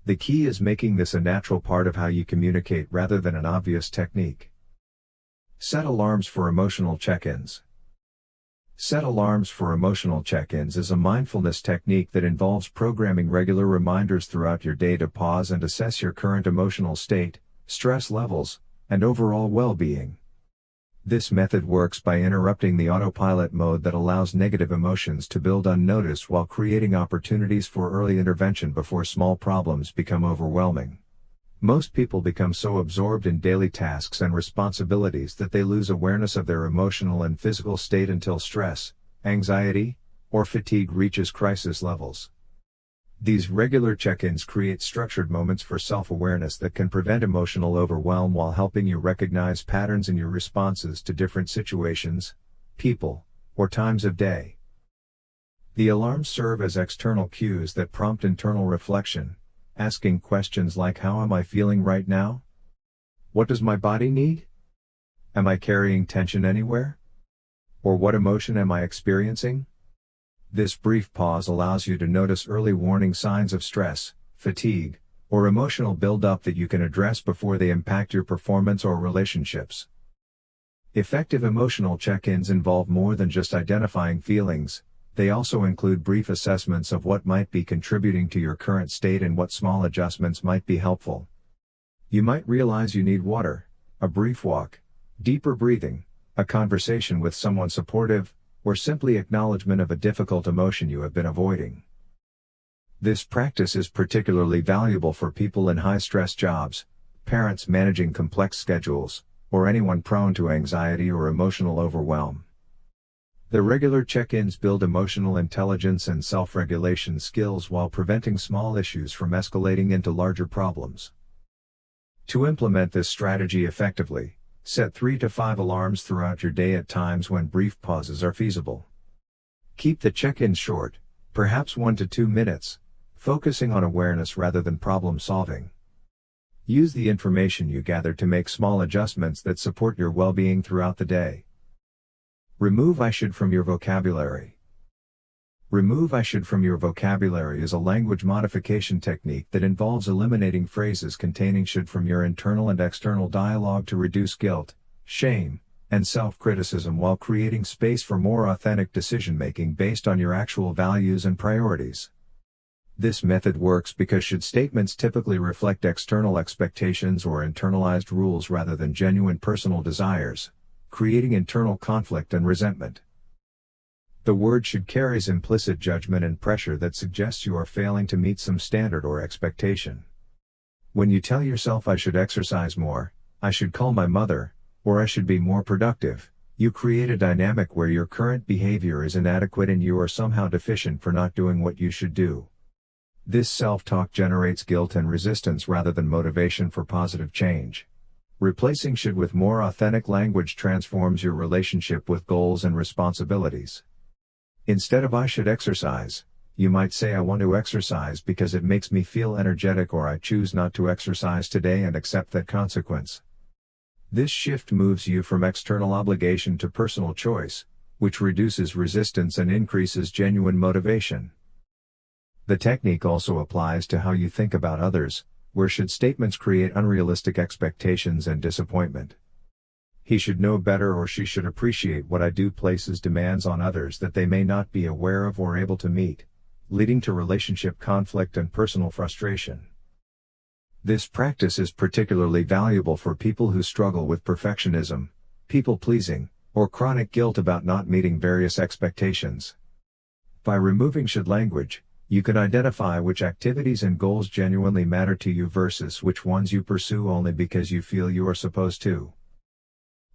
The key is making this a natural part of how you communicate rather than an obvious technique. Set alarms for emotional check-ins. Set alarms for emotional check-ins is a mindfulness technique that involves programming regular reminders throughout your day to pause and assess your current emotional state, stress levels, and overall well-being. This method works by interrupting the autopilot mode that allows negative emotions to build unnoticed while creating opportunities for early intervention before small problems become overwhelming. Most people become so absorbed in daily tasks and responsibilities that they lose awareness of their emotional and physical state until stress, anxiety, or fatigue reaches crisis levels. These regular check-ins create structured moments for self-awareness that can prevent emotional overwhelm while helping you recognize patterns in your responses to different situations, people, or times of day. The alarms serve as external cues that prompt internal reflection, asking questions like, how am I feeling right now? What does my body need? Am I carrying tension anywhere? Or what emotion am I experiencing? This brief pause allows you to notice early warning signs of stress, fatigue, or emotional buildup that you can address before they impact your performance or relationships. Effective emotional check-ins involve more than just identifying feelings. They also include brief assessments of what might be contributing to your current state and what small adjustments might be helpful. You might realize you need water, a brief walk, deeper breathing, a conversation with someone supportive, or simply acknowledgement of a difficult emotion you have been avoiding. This practice is particularly valuable for people in high-stress jobs, parents managing complex schedules, or anyone prone to anxiety or emotional overwhelm. The regular check-ins build emotional intelligence and self-regulation skills while preventing small issues from escalating into larger problems. To implement this strategy effectively, set 3 to 5 alarms throughout your day at times when brief pauses are feasible. Keep the check-ins short, perhaps 1 to 2 minutes, focusing on awareness rather than problem solving. Use the information you gather to make small adjustments that support your well-being throughout the day. Remove I should from your vocabulary. Remove I should from your vocabulary is a language modification technique that involves eliminating phrases containing should from your internal and external dialogue to reduce guilt, shame, and self-criticism while creating space for more authentic decision-making based on your actual values and priorities. This method works because should statements typically reflect external expectations or internalized rules rather than genuine personal desires, creating internal conflict and resentment. The word should carries implicit judgment and pressure that suggests you are failing to meet some standard or expectation. When you tell yourself I should exercise more, I should call my mother, or I should be more productive, you create a dynamic where your current behavior is inadequate and you are somehow deficient for not doing what you should do. This self-talk generates guilt and resistance rather than motivation for positive change. Replacing should with more authentic language transforms your relationship with goals and responsibilities. Instead of I should exercise, you might say I want to exercise because it makes me feel energetic, or I choose not to exercise today and accept that consequence. This shift moves you from external obligation to personal choice, which reduces resistance and increases genuine motivation. The technique also applies to how you think about others, where should statements create unrealistic expectations and disappointment. He should know better or she should appreciate what I do places demands on others that they may not be aware of or able to meet, leading to relationship conflict and personal frustration. This practice is particularly valuable for people who struggle with perfectionism, people-pleasing, or chronic guilt about not meeting various expectations. By removing should language, you can identify which activities and goals genuinely matter to you versus which ones you pursue only because you feel you are supposed to.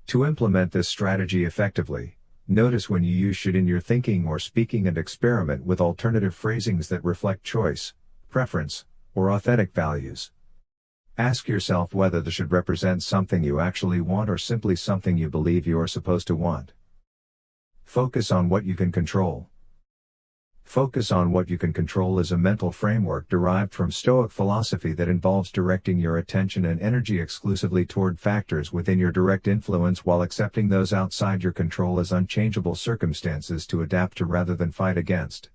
To implement this strategy effectively, notice when you use should in your thinking or speaking and experiment with alternative phrasings that reflect choice, preference, or authentic values. Ask yourself whether this should represent something you actually want or simply something you believe you are supposed to want. Focus on what you can control. Focus on what you can control is a mental framework derived from Stoic philosophy that involves directing your attention and energy exclusively toward factors within your direct influence while accepting those outside your control as unchangeable circumstances to adapt to rather than fight against.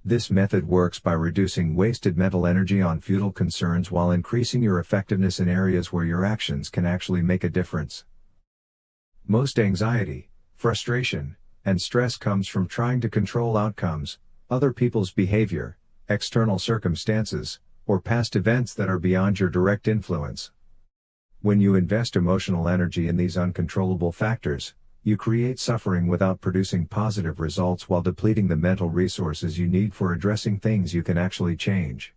This method works by reducing wasted mental energy on futile concerns while increasing your effectiveness in areas where your actions can actually make a difference. Most anxiety, frustration, and stress comes from trying to control outcomes, other people's behavior, external circumstances, or past events that are beyond your direct influence. When you invest emotional energy in these uncontrollable factors, you create suffering without producing positive results while depleting the mental resources you need for addressing things you can actually change.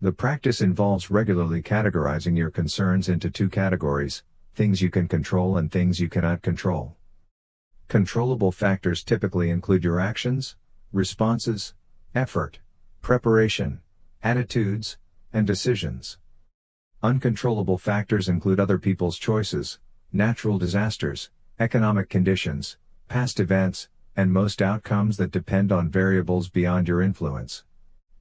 The practice involves regularly categorizing your concerns into two categories: things you can control and things you cannot control. Controllable factors typically include your actions, responses, effort, preparation, attitudes, and decisions. Uncontrollable factors include other people's choices, natural disasters, economic conditions, past events, and most outcomes that depend on variables beyond your influence.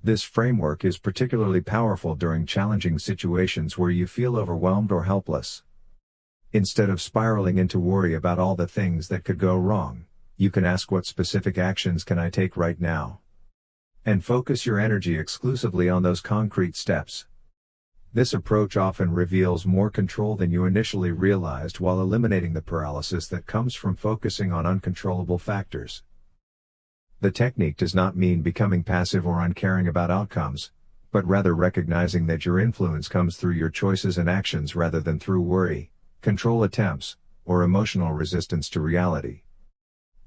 This framework is particularly powerful during challenging situations where you feel overwhelmed or helpless. Instead of spiraling into worry about all the things that could go wrong, you can ask, what specific actions can I take right now? And focus your energy exclusively on those concrete steps. This approach often reveals more control than you initially realized while eliminating the paralysis that comes from focusing on uncontrollable factors. The technique does not mean becoming passive or uncaring about outcomes, but rather recognizing that your influence comes through your choices and actions rather than through worry, control attempts, or emotional resistance to reality.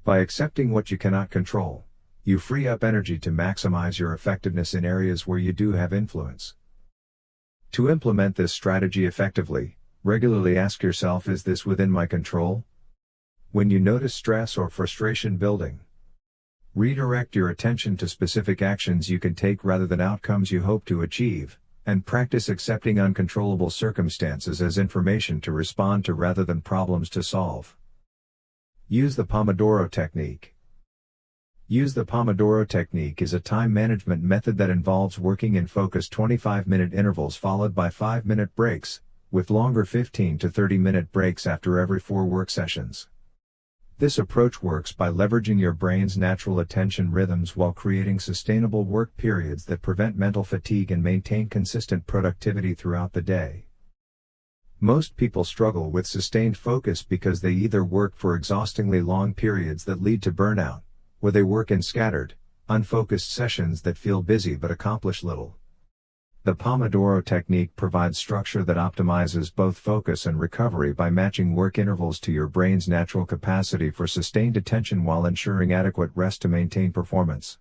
By accepting what you cannot control, you free up energy to maximize your effectiveness in areas where you do have influence. To implement this strategy effectively, regularly ask yourself, is this within my control? When you notice stress or frustration building, redirect your attention to specific actions you can take rather than outcomes you hope to achieve, and practice accepting uncontrollable circumstances as information to respond to rather than problems to solve. Use the Pomodoro technique. Use the Pomodoro technique is a time management method that involves working in focused 25-minute intervals followed by 5-minute breaks, with longer 15 to 30-minute breaks after every 4 work sessions. This approach works by leveraging your brain's natural attention rhythms while creating sustainable work periods that prevent mental fatigue and maintain consistent productivity throughout the day. Most people struggle with sustained focus because they either work for exhaustingly long periods that lead to burnout, or they work in scattered, unfocused sessions that feel busy but accomplish little. The Pomodoro technique provides structure that optimizes both focus and recovery by matching work intervals to your brain's natural capacity for sustained attention while ensuring adequate rest to maintain performance.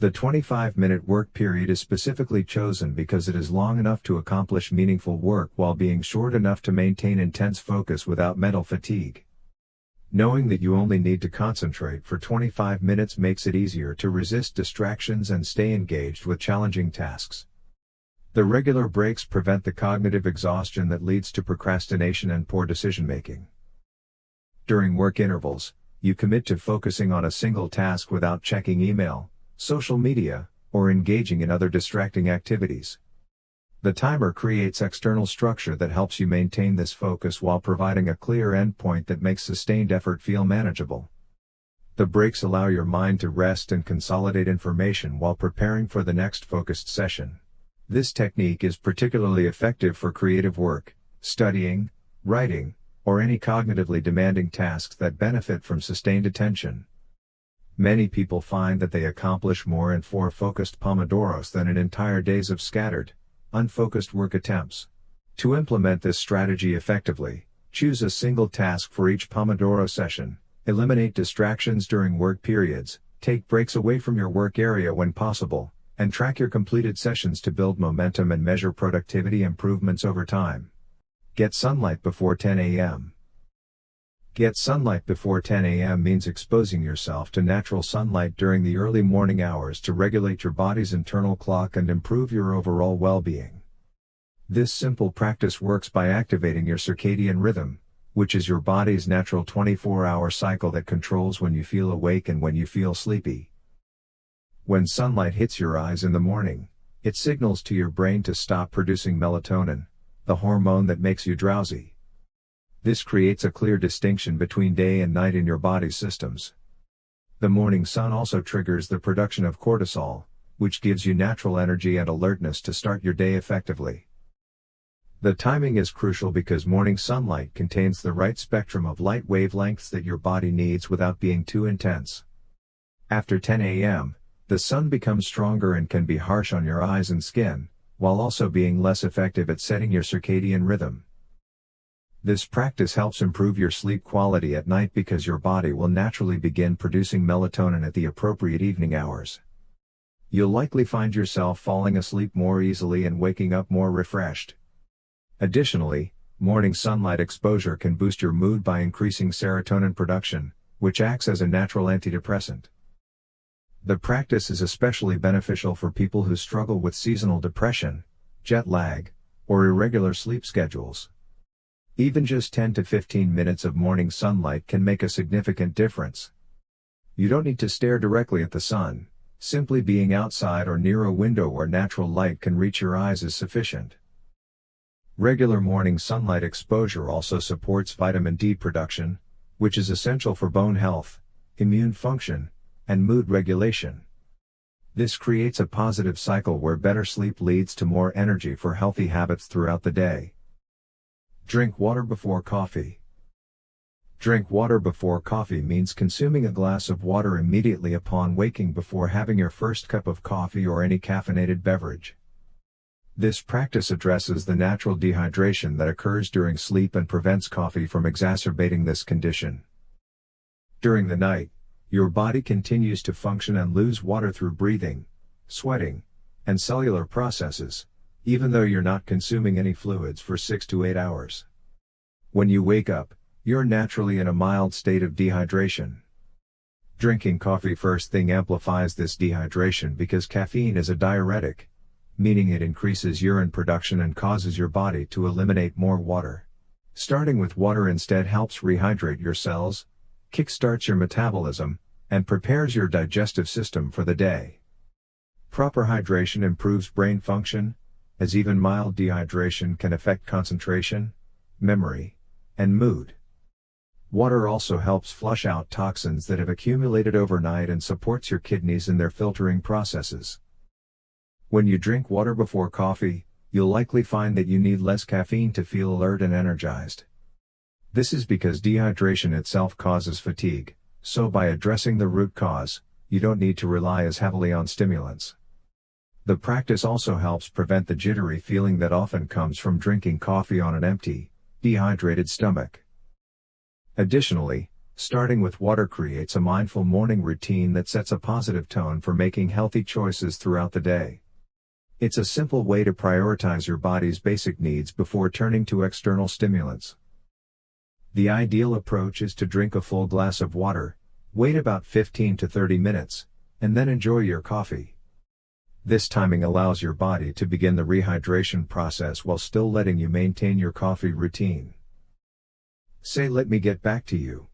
The 25-minute work period is specifically chosen because it is long enough to accomplish meaningful work while being short enough to maintain intense focus without mental fatigue. Knowing that you only need to concentrate for 25 minutes makes it easier to resist distractions and stay engaged with challenging tasks. The regular breaks prevent the cognitive exhaustion that leads to procrastination and poor decision-making. During work intervals, you commit to focusing on a single task without checking email, social media, or engaging in other distracting activities. The timer creates external structure that helps you maintain this focus while providing a clear endpoint that makes sustained effort feel manageable. The breaks allow your mind to rest and consolidate information while preparing for the next focused session. This technique is particularly effective for creative work, studying, writing, or any cognitively demanding tasks that benefit from sustained attention. Many people find that they accomplish more in 4 focused Pomodoros than in entire days of scattered, unfocused work attempts. To implement this strategy effectively, choose a single task for each Pomodoro session, eliminate distractions during work periods, take breaks away from your work area when possible, and track your completed sessions to build momentum and measure productivity improvements over time. Get sunlight before 10 a.m. Get sunlight before 10 a.m. means exposing yourself to natural sunlight during the early morning hours to regulate your body's internal clock and improve your overall well-being. This simple practice works by activating your circadian rhythm, which is your body's natural 24-hour cycle that controls when you feel awake and when you feel sleepy. When sunlight hits your eyes in the morning, it signals to your brain to stop producing melatonin, the hormone that makes you drowsy. This creates a clear distinction between day and night in your body's systems. The morning sun also triggers the production of cortisol, which gives you natural energy and alertness to start your day effectively. The timing is crucial because morning sunlight contains the right spectrum of light wavelengths that your body needs without being too intense. After 10 a.m., the sun becomes stronger and can be harsh on your eyes and skin, while also being less effective at setting your circadian rhythm. This practice helps improve your sleep quality at night because your body will naturally begin producing melatonin at the appropriate evening hours. You'll likely find yourself falling asleep more easily and waking up more refreshed. Additionally, morning sunlight exposure can boost your mood by increasing serotonin production, which acts as a natural antidepressant. The practice is especially beneficial for people who struggle with seasonal depression, jet lag, or irregular sleep schedules. Even just 10 to 15 minutes of morning sunlight can make a significant difference. You don't need to stare directly at the sun, simply being outside or near a window where natural light can reach your eyes is sufficient. Regular morning sunlight exposure also supports vitamin D production, which is essential for bone health, immune function, and mood regulation. This creates a positive cycle where better sleep leads to more energy for healthy habits throughout the day. Drink water before coffee. Drink water before coffee means consuming a glass of water immediately upon waking before having your first cup of coffee or any caffeinated beverage. This practice addresses the natural dehydration that occurs during sleep and prevents coffee from exacerbating this condition. During the night, your body continues to function and lose water through breathing, sweating, and cellular processes, even though you're not consuming any fluids for 6 to 8 hours. When you wake up, you're naturally in a mild state of dehydration. Drinking coffee first thing amplifies this dehydration because caffeine is a diuretic, meaning it increases urine production and causes your body to eliminate more water. Starting with water instead helps rehydrate your cells, kickstarts your metabolism, and prepares your digestive system for the day. Proper hydration improves brain function, as even mild dehydration can affect concentration, memory, and mood. Water also helps flush out toxins that have accumulated overnight and supports your kidneys in their filtering processes. When you drink water before coffee, you'll likely find that you need less caffeine to feel alert and energized. This is because dehydration itself causes fatigue, so by addressing the root cause, you don't need to rely as heavily on stimulants. The practice also helps prevent the jittery feeling that often comes from drinking coffee on an empty, dehydrated stomach. Additionally, starting with water creates a mindful morning routine that sets a positive tone for making healthy choices throughout the day. It's a simple way to prioritize your body's basic needs before turning to external stimulants. The ideal approach is to drink a full glass of water, wait about 15 to 30 minutes, and then enjoy your coffee. This timing allows your body to begin the rehydration process while still letting you maintain your coffee routine. Say "let me get back to you."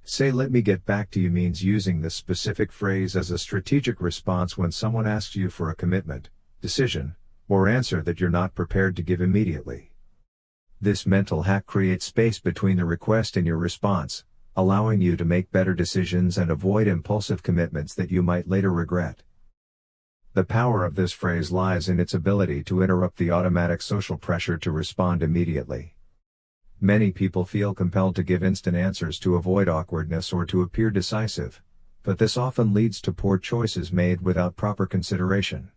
Say "let me get back to you" means using this specific phrase as a strategic response when someone asks you for a commitment, decision, or answer that you're not prepared to give immediately. This mental hack creates space between the request and your response, allowing you to make better decisions and avoid impulsive commitments that you might later regret. The power of this phrase lies in its ability to interrupt the automatic social pressure to respond immediately. Many people feel compelled to give instant answers to avoid awkwardness or to appear decisive, but this often leads to poor choices made without proper consideration.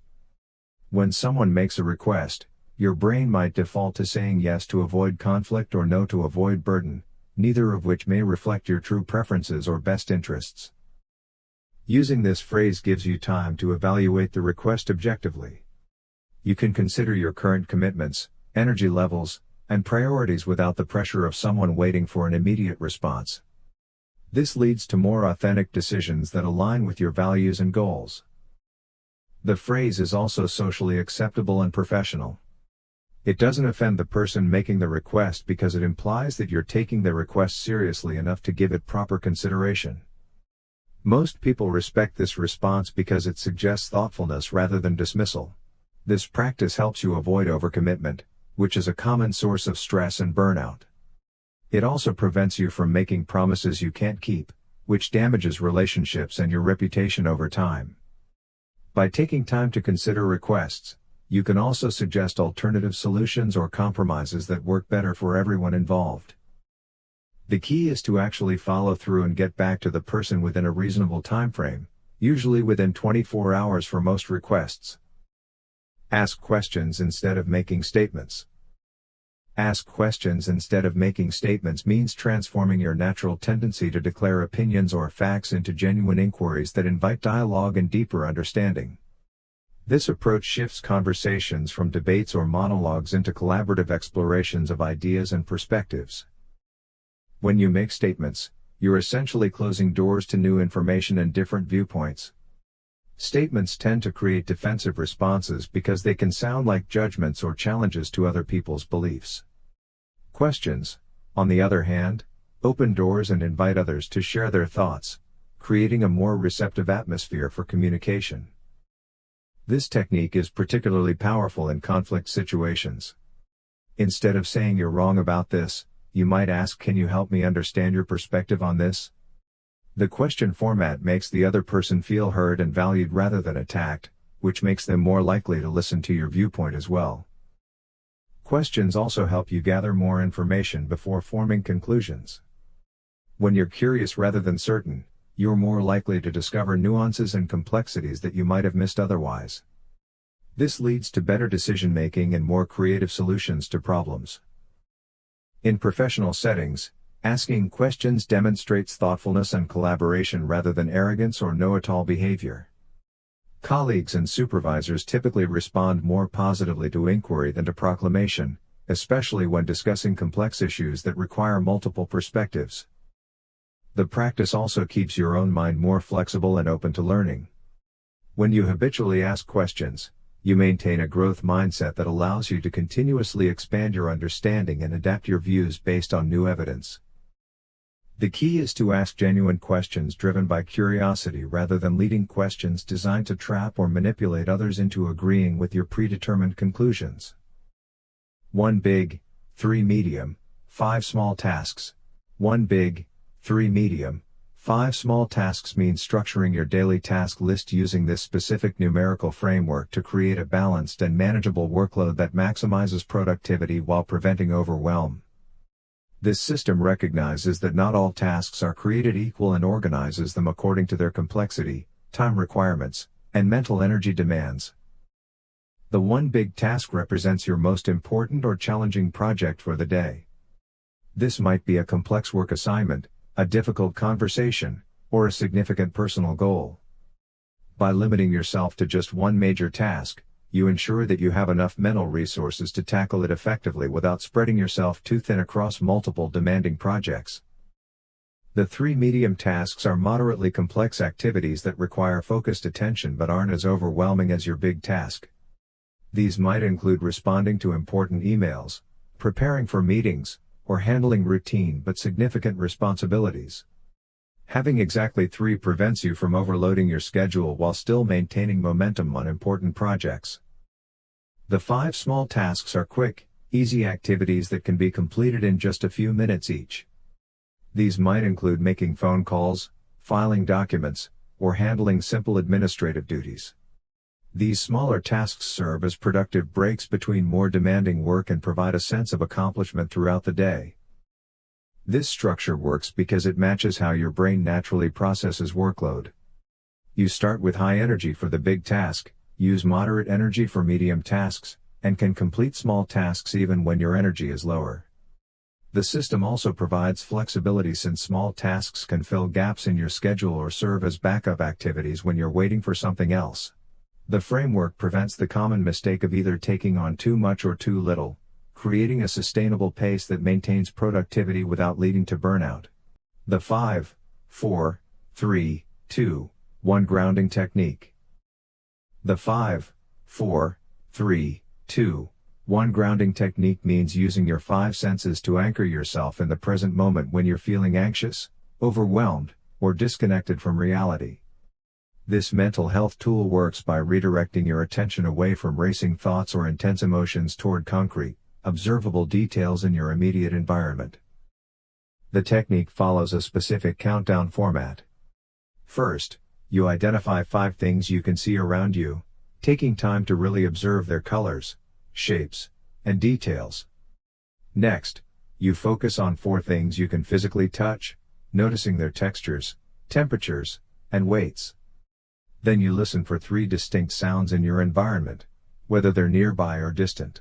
When someone makes a request, your brain might default to saying yes to avoid conflict or no to avoid burden, neither of which may reflect your true preferences or best interests. Using this phrase gives you time to evaluate the request objectively. You can consider your current commitments, energy levels, and priorities without the pressure of someone waiting for an immediate response. This leads to more authentic decisions that align with your values and goals. The phrase is also socially acceptable and professional. It doesn't offend the person making the request because it implies that you're taking the request seriously enough to give it proper consideration. Most people respect this response because it suggests thoughtfulness rather than dismissal. This practice helps you avoid overcommitment, which is a common source of stress and burnout. It also prevents you from making promises you can't keep, which damages relationships and your reputation over time. By taking time to consider requests, you can also suggest alternative solutions or compromises that work better for everyone involved. The key is to actually follow through and get back to the person within a reasonable time frame, usually within 24 hours for most requests. Ask questions instead of making statements. Ask questions instead of making statements means transforming your natural tendency to declare opinions or facts into genuine inquiries that invite dialogue and deeper understanding. This approach shifts conversations from debates or monologues into collaborative explorations of ideas and perspectives. When you make statements, you're essentially closing doors to new information and different viewpoints. Statements tend to create defensive responses because they can sound like judgments or challenges to other people's beliefs. Questions, on the other hand, open doors and invite others to share their thoughts, creating a more receptive atmosphere for communication. This technique is particularly powerful in conflict situations. Instead of saying "you're wrong about this," you might ask, "Can you help me understand your perspective on this?" The question format makes the other person feel heard and valued rather than attacked, which makes them more likely to listen to your viewpoint as well. Questions also help you gather more information before forming conclusions. When you're curious rather than certain, you're more likely to discover nuances and complexities that you might have missed otherwise. This leads to better decision-making and more creative solutions to problems. In professional settings, asking questions demonstrates thoughtfulness and collaboration rather than arrogance or know-it-all behavior. Colleagues and supervisors typically respond more positively to inquiry than to proclamation, especially when discussing complex issues that require multiple perspectives. The practice also keeps your own mind more flexible and open to learning. When you habitually ask questions, you maintain a growth mindset that allows you to continuously expand your understanding and adapt your views based on new evidence. The key is to ask genuine questions driven by curiosity rather than leading questions designed to trap or manipulate others into agreeing with your predetermined conclusions. 1 big, 3 medium, 5 small tasks. 1 big, 3 medium, 5 small tasks means structuring your daily task list using this specific numerical framework to create a balanced and manageable workload that maximizes productivity while preventing overwhelm. This system recognizes that not all tasks are created equal and organizes them according to their complexity, time requirements, and mental energy demands. The 1 big task represents your most important or challenging project for the day. This might be a complex work assignment, a difficult conversation, or a significant personal goal. By limiting yourself to just one major task, you ensure that you have enough mental resources to tackle it effectively without spreading yourself too thin across multiple demanding projects. The 3 medium tasks are moderately complex activities that require focused attention but aren't as overwhelming as your big task. These might include responding to important emails, preparing for meetings, or handling routine but significant responsibilities. Having exactly 3 prevents you from overloading your schedule while still maintaining momentum on important projects. The 5 small tasks are quick, easy activities that can be completed in just a few minutes each. These might include making phone calls, filing documents, or handling simple administrative duties. These smaller tasks serve as productive breaks between more demanding work and provide a sense of accomplishment throughout the day. This structure works because it matches how your brain naturally processes workload. You start with high energy for the big task, use moderate energy for medium tasks, and can complete small tasks even when your energy is lower. The system also provides flexibility since small tasks can fill gaps in your schedule or serve as backup activities when you're waiting for something else. The framework prevents the common mistake of either taking on too much or too little, creating a sustainable pace that maintains productivity without leading to burnout. The 5, 4, 3, 2, 1 grounding technique. The 5, 4, 3, 2, One grounding technique means using your five senses to anchor yourself in the present moment when you're feeling anxious, overwhelmed, or disconnected from reality. This mental health tool works by redirecting your attention away from racing thoughts or intense emotions toward concrete, observable details in your immediate environment. The technique follows a specific countdown format. First, you identify 5 things you can see around you, taking time to really observe their colors, shapes, and details. Next, you focus on 4 things you can physically touch, noticing their textures, temperatures, and weights. Then you listen for 3 distinct sounds in your environment, whether they're nearby or distant.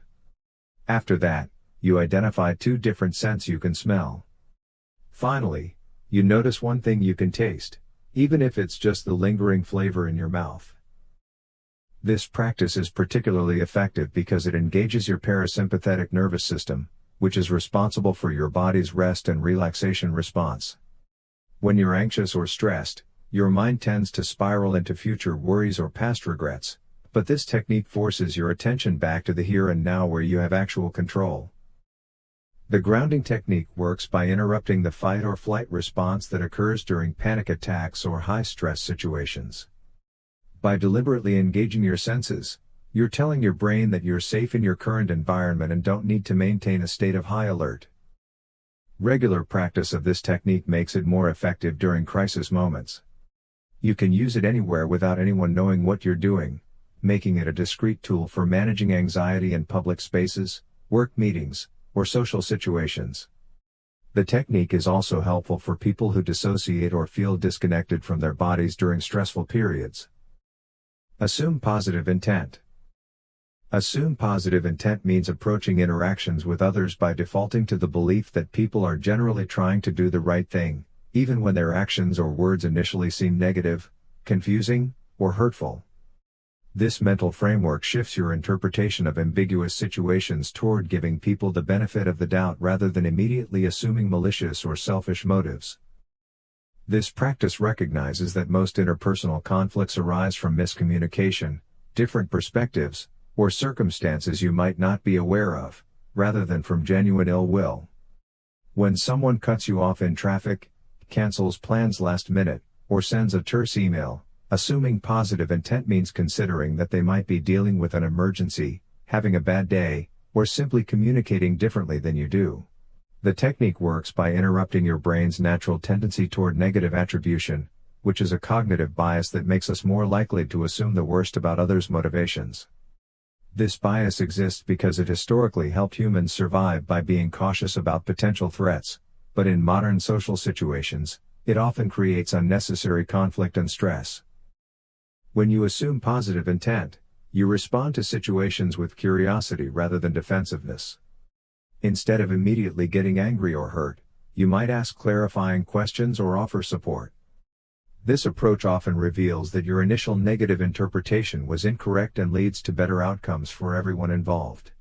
After that, you identify 2 different scents you can smell. Finally, you notice 1 thing you can taste, even if it's just the lingering flavor in your mouth. This practice is particularly effective because it engages your parasympathetic nervous system, which is responsible for your body's rest and relaxation response. When you're anxious or stressed, your mind tends to spiral into future worries or past regrets, but this technique forces your attention back to the here and now where you have actual control. The grounding technique works by interrupting the fight or flight response that occurs during panic attacks or high-stress situations. By deliberately engaging your senses, you're telling your brain that you're safe in your current environment and don't need to maintain a state of high alert. Regular practice of this technique makes it more effective during crisis moments. You can use it anywhere without anyone knowing what you're doing, making it a discreet tool for managing anxiety in public spaces, work meetings, or social situations. The technique is also helpful for people who dissociate or feel disconnected from their bodies during stressful periods. Assume positive intent. Assume positive intent means approaching interactions with others by defaulting to the belief that people are generally trying to do the right thing, even when their actions or words initially seem negative, confusing, or hurtful. This mental framework shifts your interpretation of ambiguous situations toward giving people the benefit of the doubt rather than immediately assuming malicious or selfish motives. This practice recognizes that most interpersonal conflicts arise from miscommunication, different perspectives, or circumstances you might not be aware of, rather than from genuine ill will. When someone cuts you off in traffic, cancels plans last minute, or sends a terse email, assuming positive intent means considering that they might be dealing with an emergency, having a bad day, or simply communicating differently than you do. The technique works by interrupting your brain's natural tendency toward negative attribution, which is a cognitive bias that makes us more likely to assume the worst about others' motivations. This bias exists because it historically helped humans survive by being cautious about potential threats, but in modern social situations, it often creates unnecessary conflict and stress. When you assume positive intent, you respond to situations with curiosity rather than defensiveness. Instead of immediately getting angry or hurt, you might ask clarifying questions or offer support. This approach often reveals that your initial negative interpretation was incorrect and leads to better outcomes for everyone involved.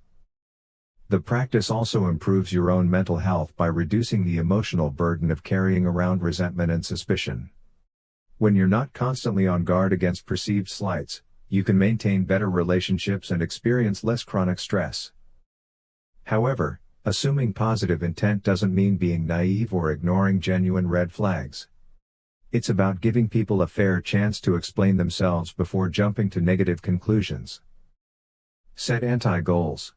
The practice also improves your own mental health by reducing the emotional burden of carrying around resentment and suspicion. When you're not constantly on guard against perceived slights, you can maintain better relationships and experience less chronic stress. However, assuming positive intent doesn't mean being naive or ignoring genuine red flags. It's about giving people a fair chance to explain themselves before jumping to negative conclusions. Set anti-goals.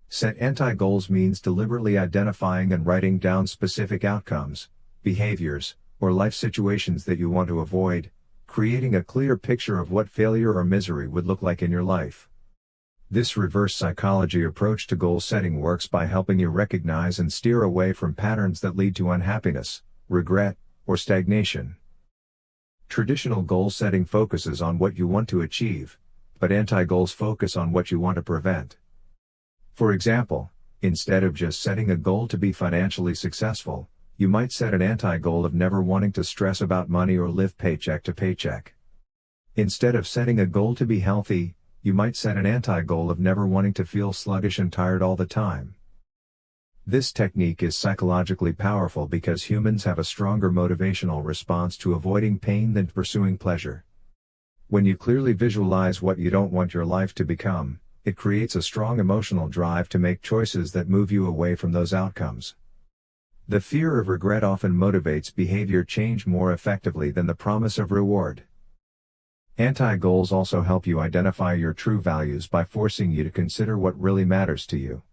Set anti-goals means deliberately identifying and writing down specific outcomes, behaviors, or life situations that you want to avoid, creating a clear picture of what failure or misery would look like in your life. This reverse psychology approach to goal setting works by helping you recognize and steer away from patterns that lead to unhappiness, regret, or stagnation. Traditional goal setting focuses on what you want to achieve, but anti-goals focus on what you want to prevent. For example, instead of just setting a goal to be financially successful, you might set an anti-goal of never wanting to stress about money or live paycheck to paycheck. Instead of setting a goal to be healthy, you might set an anti-goal of never wanting to feel sluggish and tired all the time. This technique is psychologically powerful because humans have a stronger motivational response to avoiding pain than pursuing pleasure. When you clearly visualize what you don't want your life to become, It creates a strong emotional drive to make choices that move you away from those outcomes. The fear of regret often motivates behavior change more effectively than the promise of reward. Anti-goals also help you identify your true values by forcing you to consider what really matters to you.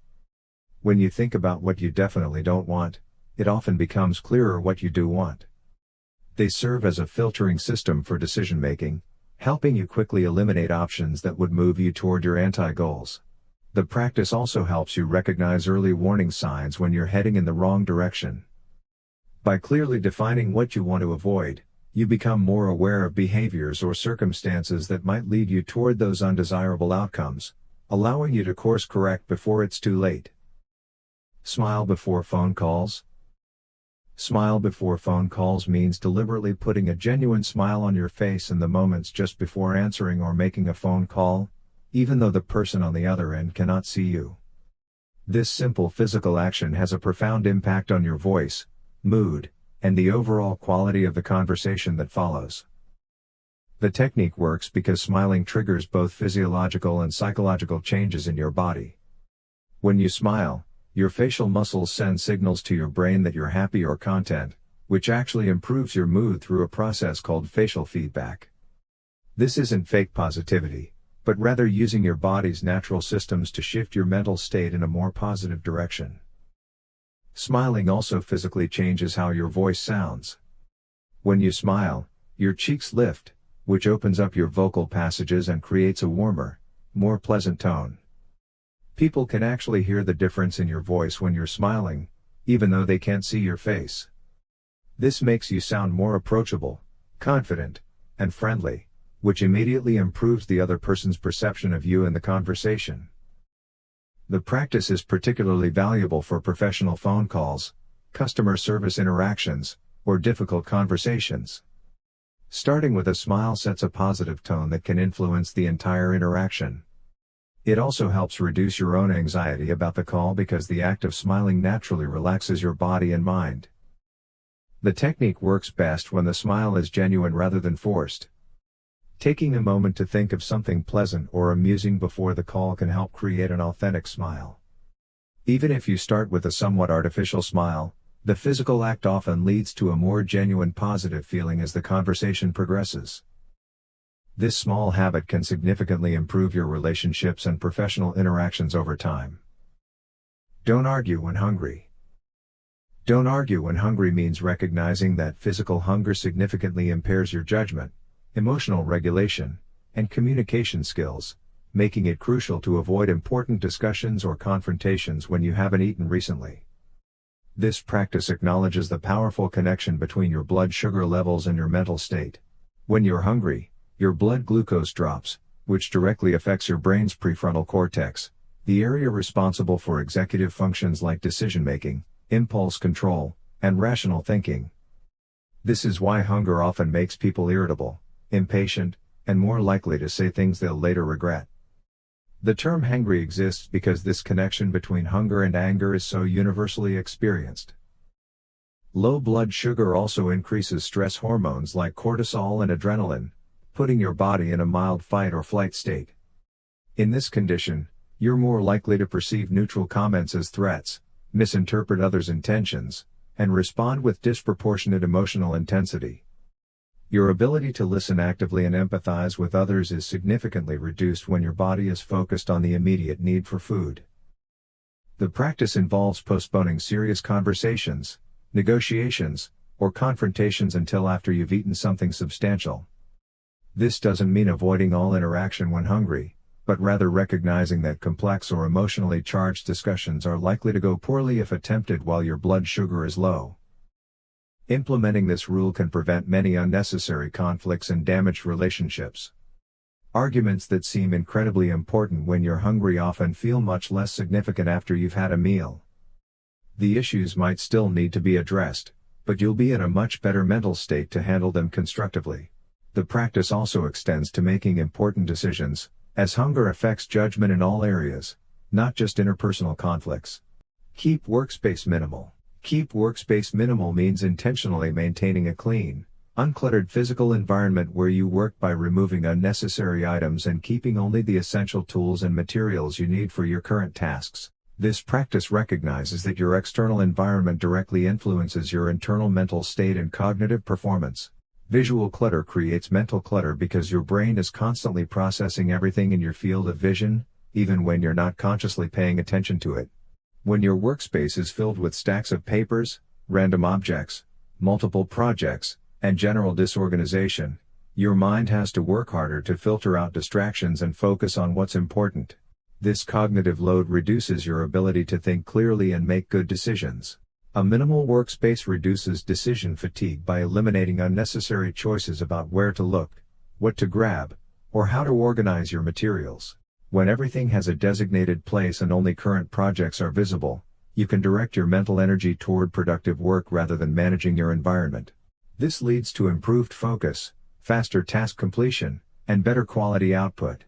When you think about what you definitely don't want, it often becomes clearer what you do want. They serve as a filtering system for decision-making, helping you quickly eliminate options that would move you toward your anti-goals. The practice also helps you recognize early warning signs when you're heading in the wrong direction. By clearly defining what you want to avoid, you become more aware of behaviors or circumstances that might lead you toward those undesirable outcomes, allowing you to course correct before it's too late. Smile before phone calls. Smile before phone calls means deliberately putting a genuine smile on your face in the moments just before answering or making a phone call, even though the person on the other end cannot see you. This simple physical action has a profound impact on your voice, mood, and the overall quality of the conversation that follows. The technique works because smiling triggers both physiological and psychological changes in your body. When you smile, your facial muscles send signals to your brain that you're happy or content, which actually improves your mood through a process called facial feedback. This isn't fake positivity, but rather using your body's natural systems to shift your mental state in a more positive direction. Smiling also physically changes how your voice sounds. When you smile, your cheeks lift, which opens up your vocal passages and creates a warmer, more pleasant tone. People can actually hear the difference in your voice when you're smiling, even though they can't see your face. This makes you sound more approachable, confident, and friendly, which immediately improves the other person's perception of you in the conversation. The practice is particularly valuable for professional phone calls, customer service interactions, or difficult conversations. Starting with a smile sets a positive tone that can influence the entire interaction. It also helps reduce your own anxiety about the call because the act of smiling naturally relaxes your body and mind. The technique works best when the smile is genuine rather than forced. Taking a moment to think of something pleasant or amusing before the call can help create an authentic smile. Even if you start with a somewhat artificial smile, the physical act often leads to a more genuine positive feeling as the conversation progresses. This small habit can significantly improve your relationships and professional interactions over time. Don't argue when hungry. Don't argue when hungry means recognizing that physical hunger significantly impairs your judgment, emotional regulation, and communication skills, making it crucial to avoid important discussions or confrontations when you haven't eaten recently. This practice acknowledges the powerful connection between your blood sugar levels and your mental state. When you're hungry, your blood glucose drops, which directly affects your brain's prefrontal cortex, the area responsible for executive functions like decision-making, impulse control, and rational thinking. This is why hunger often makes people irritable, impatient, and more likely to say things they'll later regret. The term hangry exists because this connection between hunger and anger is so universally experienced. Low blood sugar also increases stress hormones like cortisol and adrenaline, putting your body in a mild fight or flight state. In this condition, you're more likely to perceive neutral comments as threats, misinterpret others' intentions, and respond with disproportionate emotional intensity. Your ability to listen actively and empathize with others is significantly reduced when your body is focused on the immediate need for food. The practice involves postponing serious conversations, negotiations, or confrontations until after you've eaten something substantial. This doesn't mean avoiding all interaction when hungry, but rather recognizing that complex or emotionally charged discussions are likely to go poorly if attempted while your blood sugar is low. Implementing this rule can prevent many unnecessary conflicts and damaged relationships. Arguments that seem incredibly important when you're hungry often feel much less significant after you've had a meal. The issues might still need to be addressed, but you'll be in a much better mental state to handle them constructively. The practice also extends to making important decisions, as hunger affects judgment in all areas, not just interpersonal conflicts. Keep workspace minimal. Keep workspace minimal means intentionally maintaining a clean, Uncluttered physical environment where you work by removing unnecessary items and keeping only the essential tools and materials you need for your current tasks. This practice recognizes that your external environment directly influences your internal mental state and cognitive performance. Visual clutter creates mental clutter because your brain is constantly processing everything in your field of vision, even when you're not consciously paying attention to it. When your workspace is filled with stacks of papers, random objects, multiple projects, and general disorganization, your mind has to work harder to filter out distractions and focus on what's important. This cognitive load reduces your ability to think clearly and make good decisions. A minimal workspace reduces decision fatigue by eliminating unnecessary choices about where to look, what to grab, or how to organize your materials. When everything has a designated place and only current projects are visible, you can direct your mental energy toward productive work rather than managing your environment. This leads to improved focus, faster task completion, and better quality output.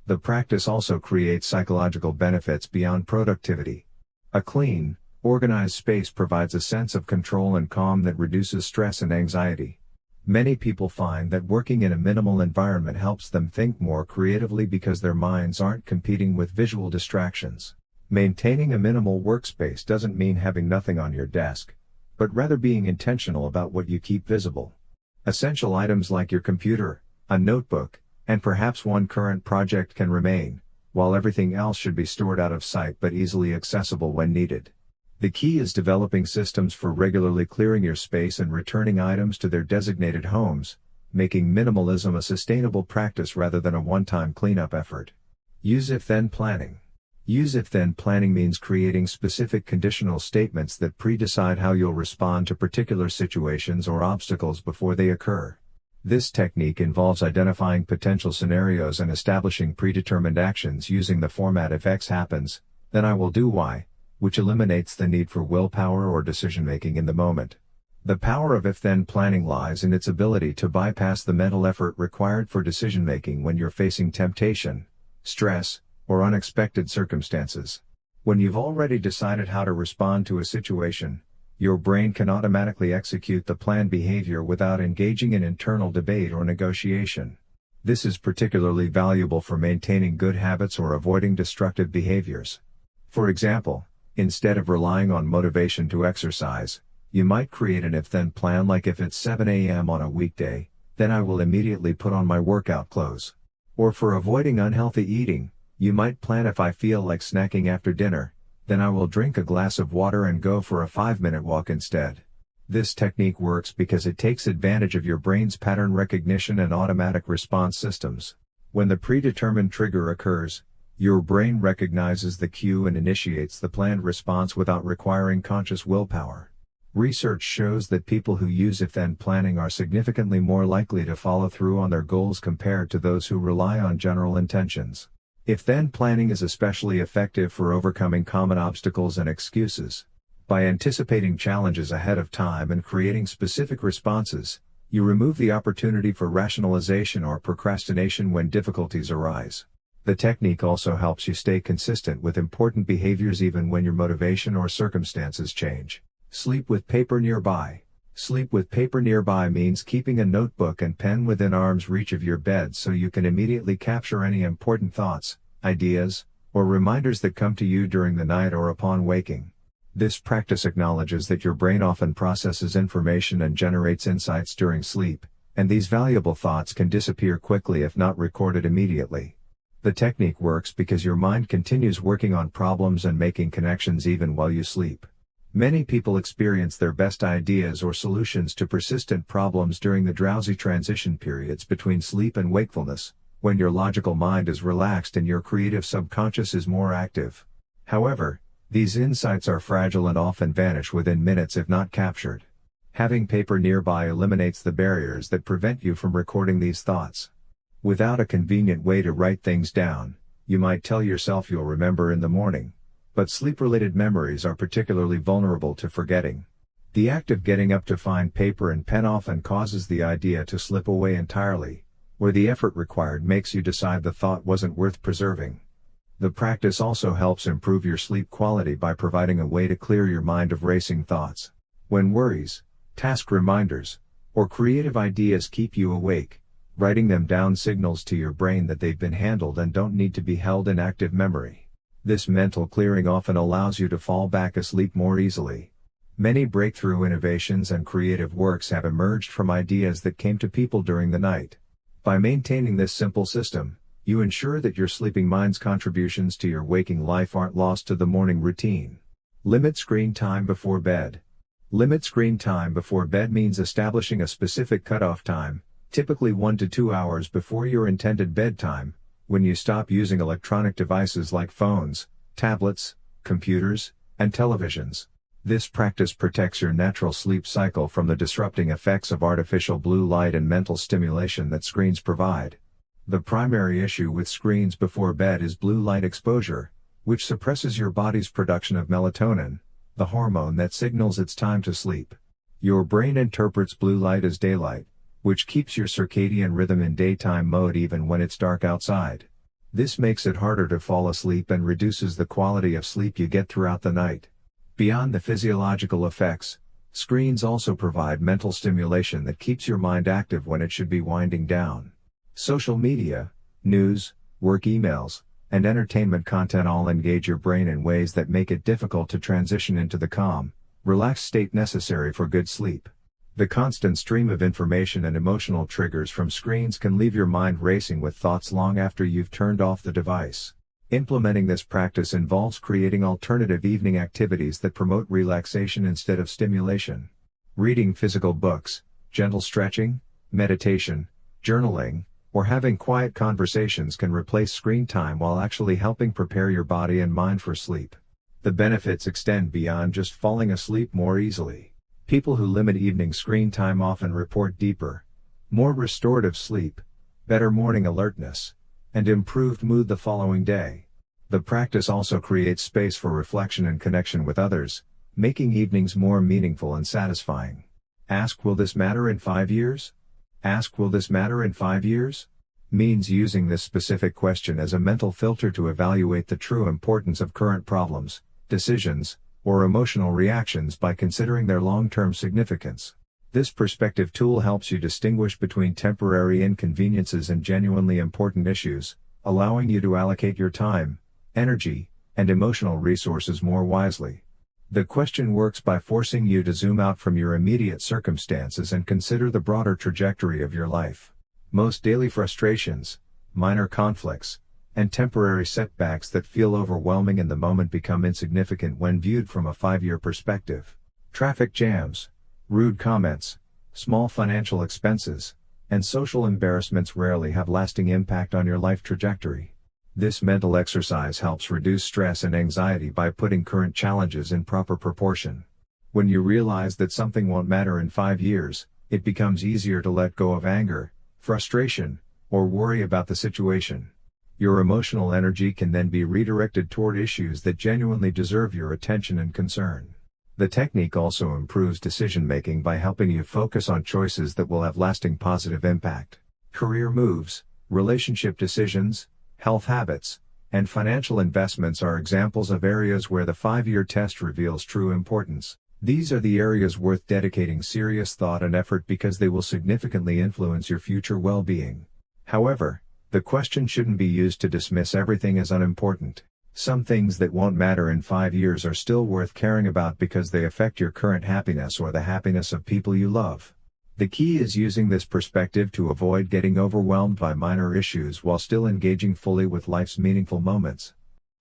The practice also creates psychological benefits beyond productivity. A clean, organized space provides a sense of control and calm that reduces stress and anxiety. Many people find that working in a minimal environment helps them think more creatively because their minds aren't competing with visual distractions. Maintaining a minimal workspace doesn't mean having nothing on your desk, but rather being intentional about what you keep visible. Essential items like your computer, a notebook, and perhaps one current project can remain, while everything else should be stored out of sight but easily accessible when needed. The key is developing systems for regularly clearing your space and returning items to their designated homes, making minimalism a sustainable practice rather than a one-time cleanup effort. Use if-then planning. Use if-then planning means creating specific conditional statements that pre-decide how you'll respond to particular situations or obstacles before they occur. This technique involves identifying potential scenarios and establishing predetermined actions using the format if X happens, then I will do Y, which eliminates the need for willpower or decision-making in the moment. The power of if-then planning lies in its ability to bypass the mental effort required for decision-making when you're facing temptation, stress, or unexpected circumstances. When you've already decided how to respond to a situation, your brain can automatically execute the planned behavior without engaging in internal debate or negotiation. This is particularly valuable for maintaining good habits or avoiding destructive behaviors. For example, instead of relying on motivation to exercise, you might create an if-then plan like if it's 7 a.m. on a weekday, then I will immediately put on my workout clothes. Or for avoiding unhealthy eating, you might plan if I feel like snacking after dinner, then I will drink a glass of water and go for a 5-minute walk instead. This technique works because it takes advantage of your brain's pattern recognition and automatic response systems. When the predetermined trigger occurs, your brain recognizes the cue and initiates the planned response without requiring conscious willpower. Research shows that people who use if-then planning are significantly more likely to follow through on their goals compared to those who rely on general intentions. If-then planning is especially effective for overcoming common obstacles and excuses. By anticipating challenges ahead of time and creating specific responses, you remove the opportunity for rationalization or procrastination when difficulties arise. The technique also helps you stay consistent with important behaviors even when your motivation or circumstances change. Sleep with paper nearby. Sleep with paper nearby means keeping a notebook and pen within arm's reach of your bed so you can immediately capture any important thoughts, ideas, or reminders that come to you during the night or upon waking. This practice acknowledges that your brain often processes information and generates insights during sleep, and these valuable thoughts can disappear quickly if not recorded immediately. The technique works because your mind continues working on problems and making connections even while you sleep. Many people experience their best ideas or solutions to persistent problems during the drowsy transition periods between sleep and wakefulness, when your logical mind is relaxed and your creative subconscious is more active. However, these insights are fragile and often vanish within minutes if not captured. Having paper nearby eliminates the barriers that prevent you from recording these thoughts. Without a convenient way to write things down, you might tell yourself you'll remember in the morning. But sleep-related memories are particularly vulnerable to forgetting. The act of getting up to find paper and pen often causes the idea to slip away entirely, where the effort required makes you decide the thought wasn't worth preserving. The practice also helps improve your sleep quality by providing a way to clear your mind of racing thoughts. When worries, task reminders, Or creative ideas keep you awake. Writing them down signals to your brain that they've been handled and don't need to be held in active memory. This mental clearing often allows you to fall back asleep more easily. Many breakthrough innovations and creative works have emerged from ideas that came to people during the night. By maintaining this simple system, you ensure that your sleeping mind's contributions to your waking life aren't lost to the morning routine. Limit screen time before bed. Limit screen time before bed means establishing a specific cutoff time, typically 1 to 2 hours before your intended bedtime, when you stop using electronic devices like phones, tablets, computers, and televisions. This practice protects your natural sleep cycle from the disrupting effects of artificial blue light and mental stimulation that screens provide. The primary issue with screens before bed is blue light exposure, which suppresses your body's production of melatonin, the hormone that signals it's time to sleep. Your brain interprets blue light as daylight, which keeps your circadian rhythm in daytime mode even when it's dark outside. This makes it harder to fall asleep and reduces the quality of sleep you get throughout the night. Beyond the physiological effects, screens also provide mental stimulation that keeps your mind active when it should be winding down. Social media, news, work emails, and entertainment content all engage your brain in ways that make it difficult to transition into the calm, relaxed state necessary for good sleep. The constant stream of information and emotional triggers from screens can leave your mind racing with thoughts long after you've turned off the device. Implementing this practice involves creating alternative evening activities that promote relaxation instead of stimulation. Reading physical books, gentle stretching, meditation, journaling, or having quiet conversations can replace screen time while actually helping prepare your body and mind for sleep. The benefits extend beyond just falling asleep more easily. People who limit evening screen time often report deeper, more restorative sleep, better morning alertness, and improved mood the following day. The practice also creates space for reflection and connection with others, making evenings more meaningful and satisfying. Ask, will this matter in 5 years? Ask, will this matter in 5 years? Means using this specific question as a mental filter to evaluate the true importance of current problems, decisions, or emotional reactions by considering their long-term significance. This perspective tool helps you distinguish between temporary inconveniences and genuinely important issues, allowing you to allocate your time, energy, and emotional resources more wisely. The question works by forcing you to zoom out from your immediate circumstances and consider the broader trajectory of your life. Most daily frustrations, minor conflicts, and temporary setbacks that feel overwhelming in the moment become insignificant when viewed from a 5-year perspective. Traffic jams, rude comments, small financial expenses, and social embarrassments rarely have lasting impact on your life trajectory. This mental exercise helps reduce stress and anxiety by putting current challenges in proper proportion. When you realize that something won't matter in 5 years, it becomes easier to let go of anger, frustration, or worry about the situation. Your emotional energy can then be redirected toward issues that genuinely deserve your attention and concern. The technique also improves decision-making by helping you focus on choices that will have lasting positive impact. Career moves, relationship decisions, health habits, and financial investments are examples of areas where the 5-year test reveals true importance. These are the areas worth dedicating serious thought and effort because they will significantly influence your future well-being. However, the question shouldn't be used to dismiss everything as unimportant. Some things that won't matter in 5 years are still worth caring about because they affect your current happiness or the happiness of people you love. The key is using this perspective to avoid getting overwhelmed by minor issues while still engaging fully with life's meaningful moments.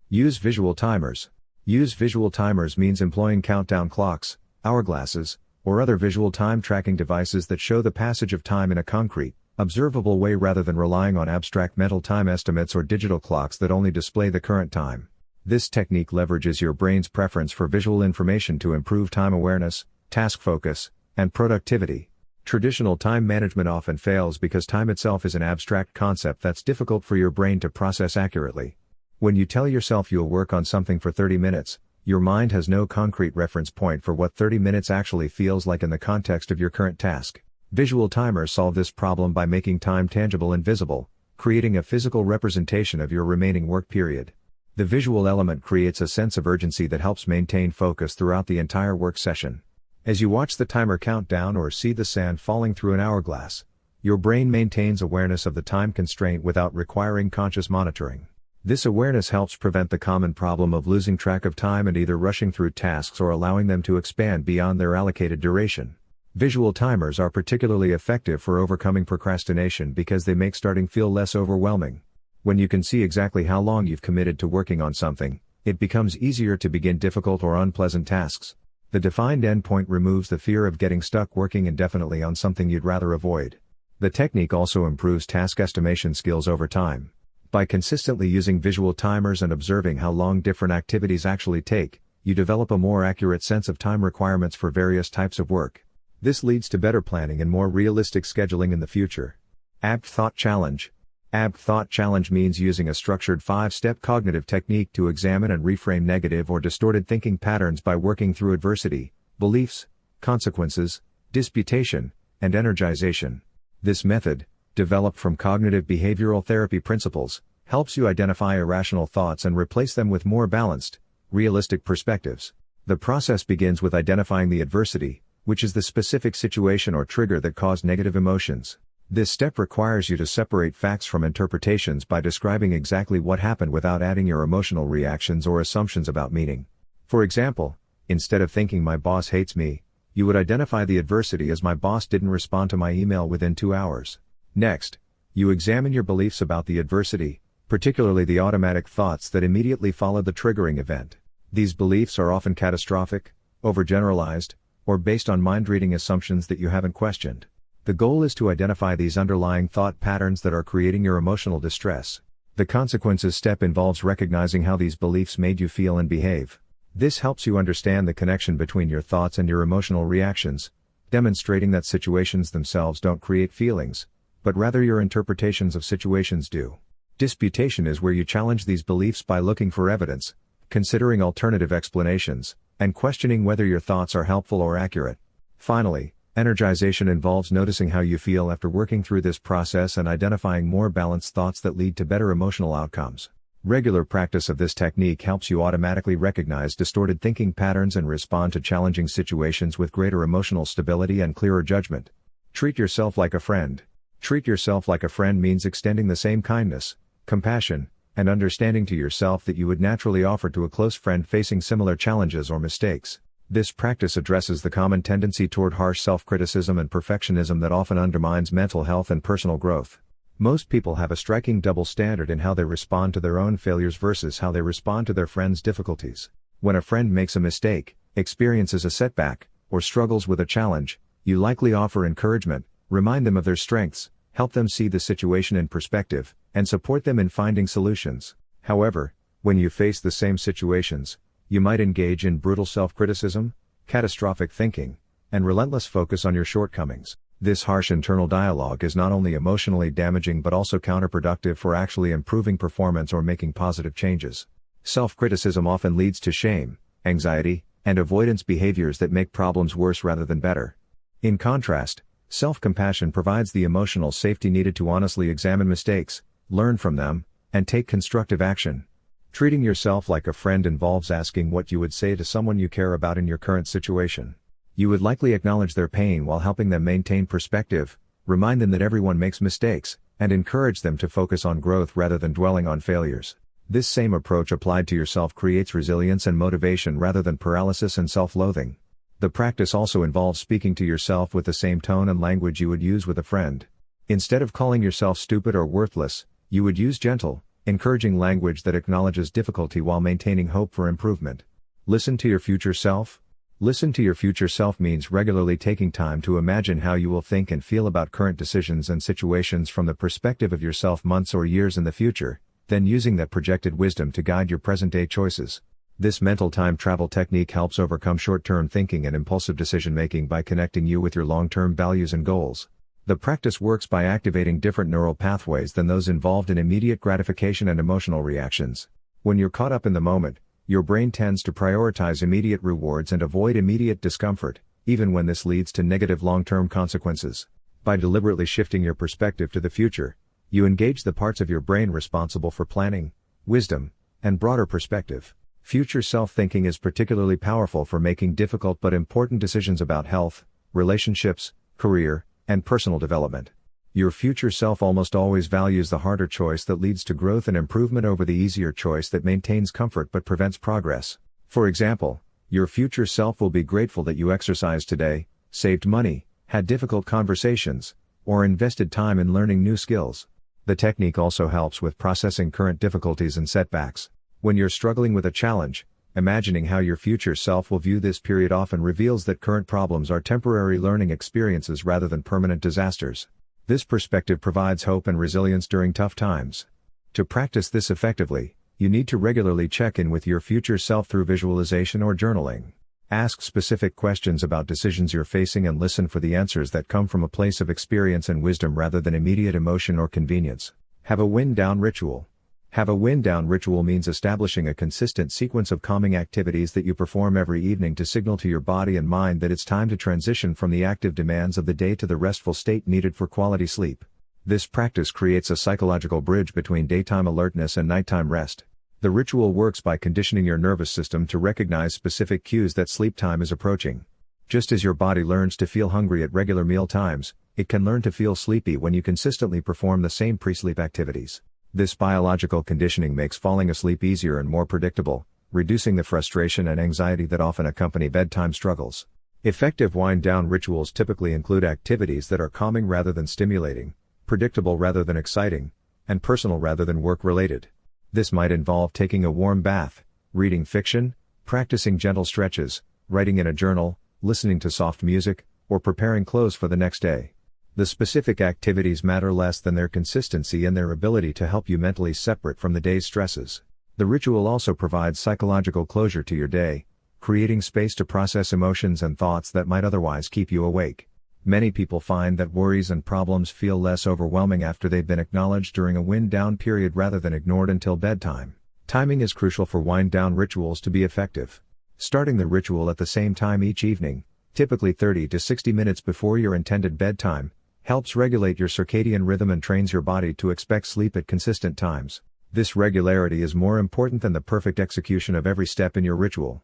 Use visual timers. Use visual timers means employing countdown clocks, hourglasses, or other visual time tracking devices that show the passage of time in a concrete, observable way rather than relying on abstract mental time estimates or digital clocks that only display the current time. This technique leverages your brain's preference for visual information to improve time awareness, task focus, and productivity. Traditional time management often fails because time itself is an abstract concept that's difficult for your brain to process accurately. When you tell yourself you'll work on something for 30 minutes, your mind has no concrete reference point for what 30 minutes actually feels like in the context of your current task. Visual timers solve this problem by making time tangible and visible, creating a physical representation of your remaining work period. The visual element creates a sense of urgency that helps maintain focus throughout the entire work session. As you watch the timer count down or see the sand falling through an hourglass, your brain maintains awareness of the time constraint without requiring conscious monitoring. This awareness helps prevent the common problem of losing track of time and either rushing through tasks or allowing them to expand beyond their allocated duration. Visual timers are particularly effective for overcoming procrastination because they make starting feel less overwhelming. When you can see exactly how long you've committed to working on something, it becomes easier to begin difficult or unpleasant tasks. The defined endpoint removes the fear of getting stuck working indefinitely on something you'd rather avoid. The technique also improves task estimation skills over time. By consistently using visual timers and observing how long different activities actually take, you develop a more accurate sense of time requirements for various types of work. This leads to better planning and more realistic scheduling in the future. Apt Thought Challenge. Apt Thought Challenge means using a structured 5-step cognitive technique to examine and reframe negative or distorted thinking patterns by working through adversity, beliefs, consequences, disputation, and energization. This method, developed from cognitive behavioral therapy principles, helps you identify irrational thoughts and replace them with more balanced, realistic perspectives. The process begins with identifying the adversity, which is the specific situation or trigger that caused negative emotions. This step requires you to separate facts from interpretations by describing exactly what happened without adding your emotional reactions or assumptions about meaning. For example, instead of thinking my boss hates me, you would identify the adversity as my boss didn't respond to my email within 2 hours. Next, you examine your beliefs about the adversity, particularly the automatic thoughts that immediately followed the triggering event. These beliefs are often catastrophic, overgeneralized, or based on mind-reading assumptions that you haven't questioned. The goal is to identify these underlying thought patterns that are creating your emotional distress. The consequences step involves recognizing how these beliefs made you feel and behave. This helps you understand the connection between your thoughts and your emotional reactions, demonstrating that situations themselves don't create feelings, but rather your interpretations of situations do. Disputation is where you challenge these beliefs by looking for evidence, considering alternative explanations, and questioning whether your thoughts are helpful or accurate. Finally, energization involves noticing how you feel after working through this process and identifying more balanced thoughts that lead to better emotional outcomes. Regular practice of this technique helps you automatically recognize distorted thinking patterns and respond to challenging situations with greater emotional stability and clearer judgment. Treat yourself like a friend. Treat yourself like a friend means extending the same kindness, compassion, and understanding to yourself that you would naturally offer to a close friend facing similar challenges or mistakes. This practice addresses the common tendency toward harsh self-criticism and perfectionism that often undermines mental health and personal growth. Most people have a striking double standard in how they respond to their own failures versus how they respond to their friends' difficulties. When a friend makes a mistake, experiences a setback, or struggles with a challenge, you likely offer encouragement, remind them of their strengths, help them see the situation in perspective, and support them in finding solutions. However, when you face the same situations, you might engage in brutal self-criticism, catastrophic thinking, and relentless focus on your shortcomings. This harsh internal dialogue is not only emotionally damaging but also counterproductive for actually improving performance or making positive changes. Self-criticism often leads to shame, anxiety, and avoidance behaviors that make problems worse rather than better. In contrast, self-compassion provides the emotional safety needed to honestly examine mistakes, learn from them, and take constructive action. Treating yourself like a friend involves asking what you would say to someone you care about in your current situation. You would likely acknowledge their pain while helping them maintain perspective, remind them that everyone makes mistakes, and encourage them to focus on growth rather than dwelling on failures. This same approach applied to yourself creates resilience and motivation rather than paralysis and self-loathing. The practice also involves speaking to yourself with the same tone and language you would use with a friend. Instead of calling yourself stupid or worthless, you would use gentle, encouraging language that acknowledges difficulty while maintaining hope for improvement. Listen to your future self. Listen to your future self means regularly taking time to imagine how you will think and feel about current decisions and situations from the perspective of yourself months or years in the future, then using that projected wisdom to guide your present-day choices. This mental time travel technique helps overcome short-term thinking and impulsive decision-making by connecting you with your long-term values and goals. The practice works by activating different neural pathways than those involved in immediate gratification and emotional reactions. When you're caught up in the moment, your brain tends to prioritize immediate rewards and avoid immediate discomfort, even when this leads to negative long-term consequences. By deliberately shifting your perspective to the future, you engage the parts of your brain responsible for planning, wisdom, and broader perspective. Future self-thinking is particularly powerful for making difficult but important decisions about health, relationships, career, and personal development. Your future self almost always values the harder choice that leads to growth and improvement over the easier choice that maintains comfort but prevents progress. For example, your future self will be grateful that you exercised today, saved money, had difficult conversations, or invested time in learning new skills. The technique also helps with processing current difficulties and setbacks. When you're struggling with a challenge, imagining how your future self will view this period often reveals that current problems are temporary learning experiences rather than permanent disasters. This perspective provides hope and resilience during tough times. To practice this effectively, you need to regularly check in with your future self through visualization or journaling. Ask specific questions about decisions you're facing and listen for the answers that come from a place of experience and wisdom rather than immediate emotion or convenience. Have a wind-down ritual. Have a wind-down ritual means establishing a consistent sequence of calming activities that you perform every evening to signal to your body and mind that it's time to transition from the active demands of the day to the restful state needed for quality sleep. This practice creates a psychological bridge between daytime alertness and nighttime rest. The ritual works by conditioning your nervous system to recognize specific cues that sleep time is approaching. Just as your body learns to feel hungry at regular meal times, it can learn to feel sleepy when you consistently perform the same pre-sleep activities. This biological conditioning makes falling asleep easier and more predictable, reducing the frustration and anxiety that often accompany bedtime struggles. Effective wind-down rituals typically include activities that are calming rather than stimulating, predictable rather than exciting, and personal rather than work-related. This might involve taking a warm bath, reading fiction, practicing gentle stretches, writing in a journal, listening to soft music, or preparing clothes for the next day. The specific activities matter less than their consistency and their ability to help you mentally separate from the day's stresses. The ritual also provides psychological closure to your day, creating space to process emotions and thoughts that might otherwise keep you awake. Many people find that worries and problems feel less overwhelming after they've been acknowledged during a wind-down period rather than ignored until bedtime. Timing is crucial for wind-down rituals to be effective. Starting the ritual at the same time each evening, typically 30 to 60 minutes before your intended bedtime, helps regulate your circadian rhythm and trains your body to expect sleep at consistent times. This regularity is more important than the perfect execution of every step in your ritual.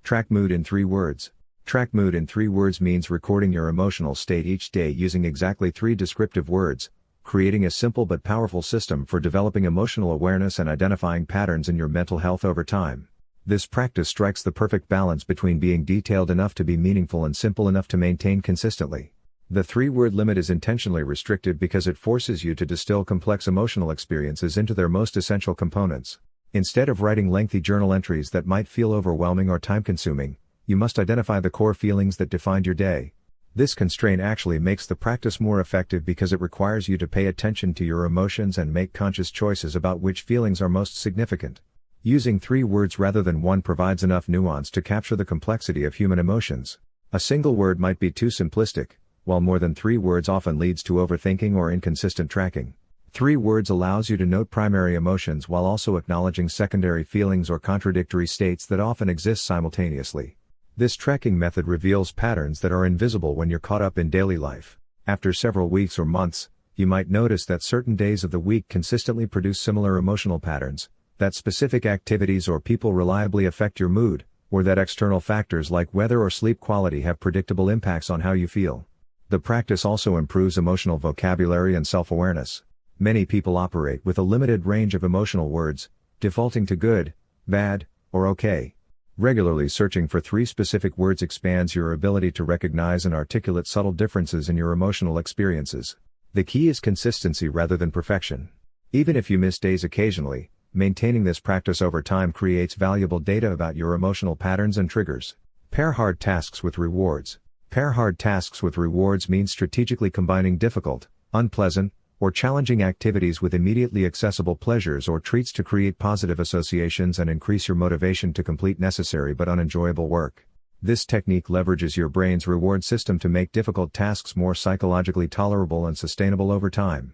Track mood in 3 words. Track mood in 3 words means recording your emotional state each day using exactly 3 descriptive words, creating a simple but powerful system for developing emotional awareness and identifying patterns in your mental health over time. This practice strikes the perfect balance between being detailed enough to be meaningful and simple enough to maintain consistently. The 3-word limit is intentionally restricted because it forces you to distill complex emotional experiences into their most essential components. Instead of writing lengthy journal entries that might feel overwhelming or time-consuming, you must identify the core feelings that defined your day. This constraint actually makes the practice more effective because it requires you to pay attention to your emotions and make conscious choices about which feelings are most significant. Using 3 words rather than 1 provides enough nuance to capture the complexity of human emotions. A single word might be too simplistic, while more than 3 words often leads to overthinking or inconsistent tracking. 3 words allows you to note primary emotions while also acknowledging secondary feelings or contradictory states that often exist simultaneously. This tracking method reveals patterns that are invisible when you're caught up in daily life. After several weeks or months, you might notice that certain days of the week consistently produce similar emotional patterns, that specific activities or people reliably affect your mood, or that external factors like weather or sleep quality have predictable impacts on how you feel. The practice also improves emotional vocabulary and self-awareness. Many people operate with a limited range of emotional words, defaulting to good, bad, or okay. Regularly searching for 3 specific words expands your ability to recognize and articulate subtle differences in your emotional experiences. The key is consistency rather than perfection. Even if you miss days occasionally, maintaining this practice over time creates valuable data about your emotional patterns and triggers. Pair hard tasks with rewards. Pair hard tasks with rewards means strategically combining difficult, unpleasant, or challenging activities with immediately accessible pleasures or treats to create positive associations and increase your motivation to complete necessary but unenjoyable work. This technique leverages your brain's reward system to make difficult tasks more psychologically tolerable and sustainable over time.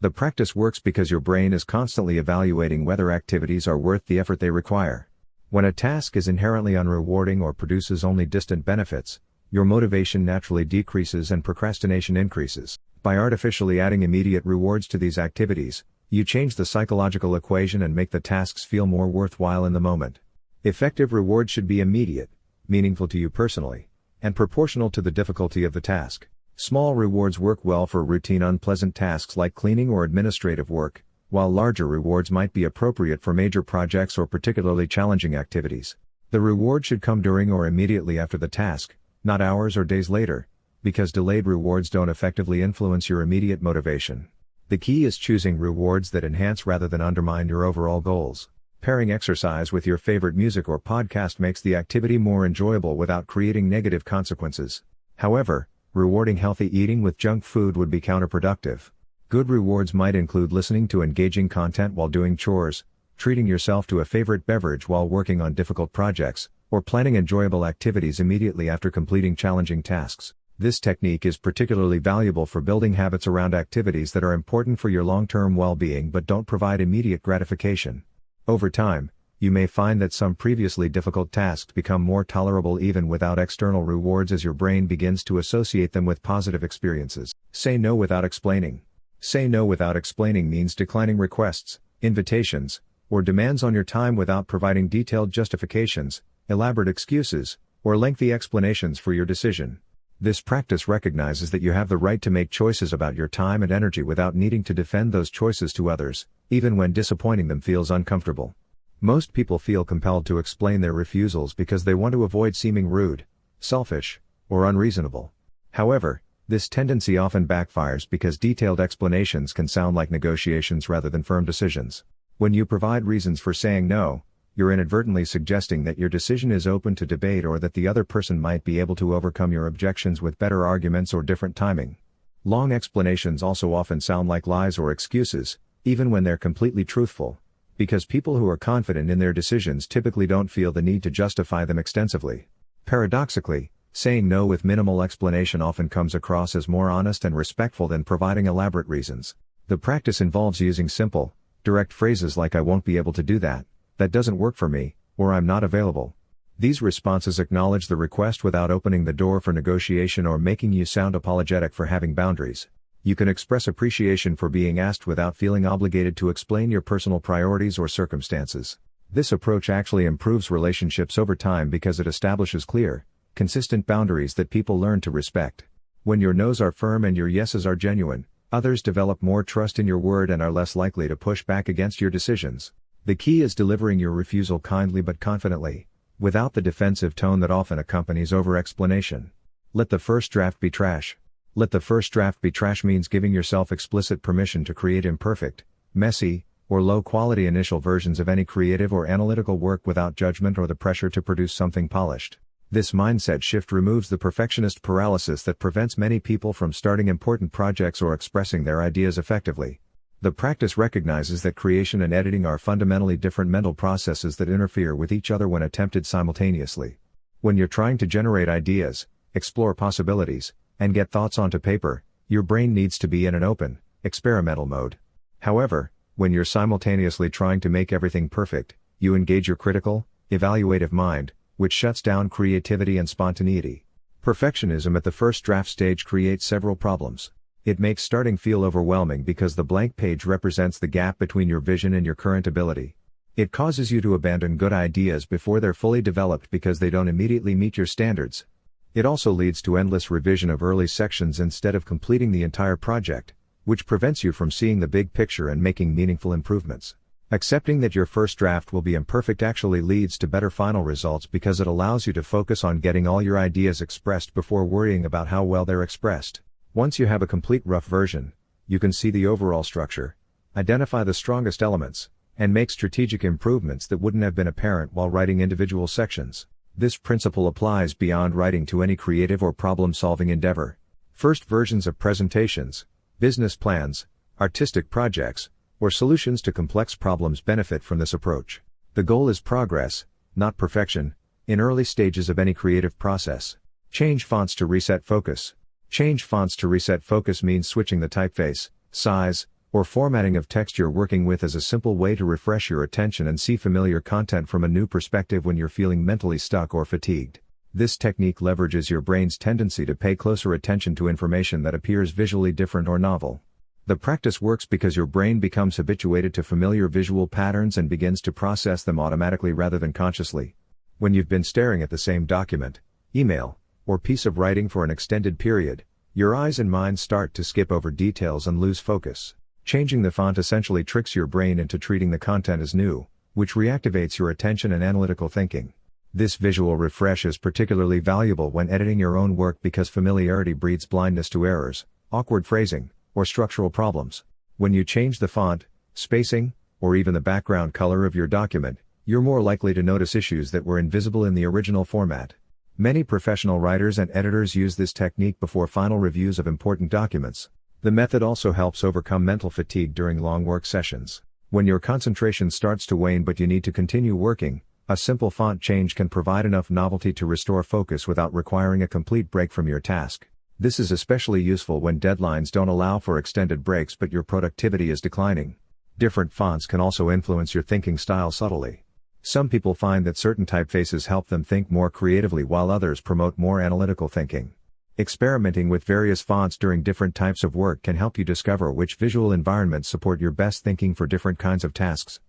The practice works because your brain is constantly evaluating whether activities are worth the effort they require. When a task is inherently unrewarding or produces only distant benefits, your motivation naturally decreases and procrastination increases. By artificially adding immediate rewards to these activities, you change the psychological equation and make the tasks feel more worthwhile in the moment. Effective rewards should be immediate, meaningful to you personally, and proportional to the difficulty of the task. Small rewards work well for routine unpleasant tasks like cleaning or administrative work, while larger rewards might be appropriate for major projects or particularly challenging activities. The reward should come during or immediately after the task, not hours or days later, because delayed rewards don't effectively influence your immediate motivation. The key is choosing rewards that enhance rather than undermine your overall goals. Pairing exercise with your favorite music or podcast makes the activity more enjoyable without creating negative consequences. However, rewarding healthy eating with junk food would be counterproductive. Good rewards might include listening to engaging content while doing chores, treating yourself to a favorite beverage while working on difficult projects, or planning enjoyable activities immediately after completing challenging tasks. This technique is particularly valuable for building habits around activities that are important for your long-term well-being but don't provide immediate gratification. Over time, you may find that some previously difficult tasks become more tolerable even without external rewards as your brain begins to associate them with positive experiences. Say no without explaining. Say no without explaining means declining requests, invitations, or demands on your time without providing detailed justifications, elaborate excuses, or lengthy explanations for your decision. This practice recognizes that you have the right to make choices about your time and energy without needing to defend those choices to others, even when disappointing them feels uncomfortable. Most people feel compelled to explain their refusals because they want to avoid seeming rude, selfish, or unreasonable. However, this tendency often backfires because detailed explanations can sound like negotiations rather than firm decisions. When you provide reasons for saying no, you're inadvertently suggesting that your decision is open to debate or that the other person might be able to overcome your objections with better arguments or different timing. Long explanations also often sound like lies or excuses, even when they're completely truthful, because people who are confident in their decisions typically don't feel the need to justify them extensively. Paradoxically, saying no with minimal explanation often comes across as more honest and respectful than providing elaborate reasons. The practice involves using simple, direct phrases like "I won't be able to do that," "that doesn't work for me," or "I'm not available." These responses acknowledge the request without opening the door for negotiation or making you sound apologetic for having boundaries. You can express appreciation for being asked without feeling obligated to explain your personal priorities or circumstances. This approach actually improves relationships over time because it establishes clear, consistent boundaries that people learn to respect. When your no's are firm and your yeses are genuine, others develop more trust in your word and are less likely to push back against your decisions. The key is delivering your refusal kindly but confidently, without the defensive tone that often accompanies over-explanation. Let the first draft be trash. Let the first draft be trash means giving yourself explicit permission to create imperfect, messy, or low-quality initial versions of any creative or analytical work without judgment or the pressure to produce something polished. This mindset shift removes the perfectionist paralysis that prevents many people from starting important projects or expressing their ideas effectively. The practice recognizes that creation and editing are fundamentally different mental processes that interfere with each other when attempted simultaneously. When you're trying to generate ideas, explore possibilities, and get thoughts onto paper, your brain needs to be in an open, experimental mode. However, when you're simultaneously trying to make everything perfect, you engage your critical, evaluative mind, which shuts down creativity and spontaneity. Perfectionism at the first draft stage creates several problems. It makes starting feel overwhelming because the blank page represents the gap between your vision and your current ability. It causes you to abandon good ideas before they're fully developed because they don't immediately meet your standards. It also leads to endless revision of early sections instead of completing the entire project, which prevents you from seeing the big picture and making meaningful improvements. Accepting that your first draft will be imperfect actually leads to better final results because it allows you to focus on getting all your ideas expressed before worrying about how well they're expressed. Once you have a complete rough version, you can see the overall structure, identify the strongest elements, and make strategic improvements that wouldn't have been apparent while writing individual sections. This principle applies beyond writing to any creative or problem-solving endeavor. First versions of presentations, business plans, artistic projects, or solutions to complex problems benefit from this approach. The goal is progress, not perfection, in early stages of any creative process. Change fonts to reset focus. Change fonts to reset focus means switching the typeface, size, or formatting of text you're working with as a simple way to refresh your attention and see familiar content from a new perspective when you're feeling mentally stuck or fatigued. This technique leverages your brain's tendency to pay closer attention to information that appears visually different or novel. The practice works because your brain becomes habituated to familiar visual patterns and begins to process them automatically rather than consciously. When you've been staring at the same document, email, or piece of writing for an extended period, your eyes and mind start to skip over details and lose focus. Changing the font essentially tricks your brain into treating the content as new, which reactivates your attention and analytical thinking. This visual refresh is particularly valuable when editing your own work because familiarity breeds blindness to errors, awkward phrasing, or structural problems. When you change the font, spacing, or even the background color of your document, you're more likely to notice issues that were invisible in the original format. Many professional writers and editors use this technique before final reviews of important documents. The method also helps overcome mental fatigue during long work sessions. When your concentration starts to wane but you need to continue working, a simple font change can provide enough novelty to restore focus without requiring a complete break from your task. This is especially useful when deadlines don't allow for extended breaks but your productivity is declining. Different fonts can also influence your thinking style subtly. Some people find that certain typefaces help them think more creatively while others promote more analytical thinking. Experimenting with various fonts during different types of work can help you discover which visual environments support your best thinking for different kinds of tasks.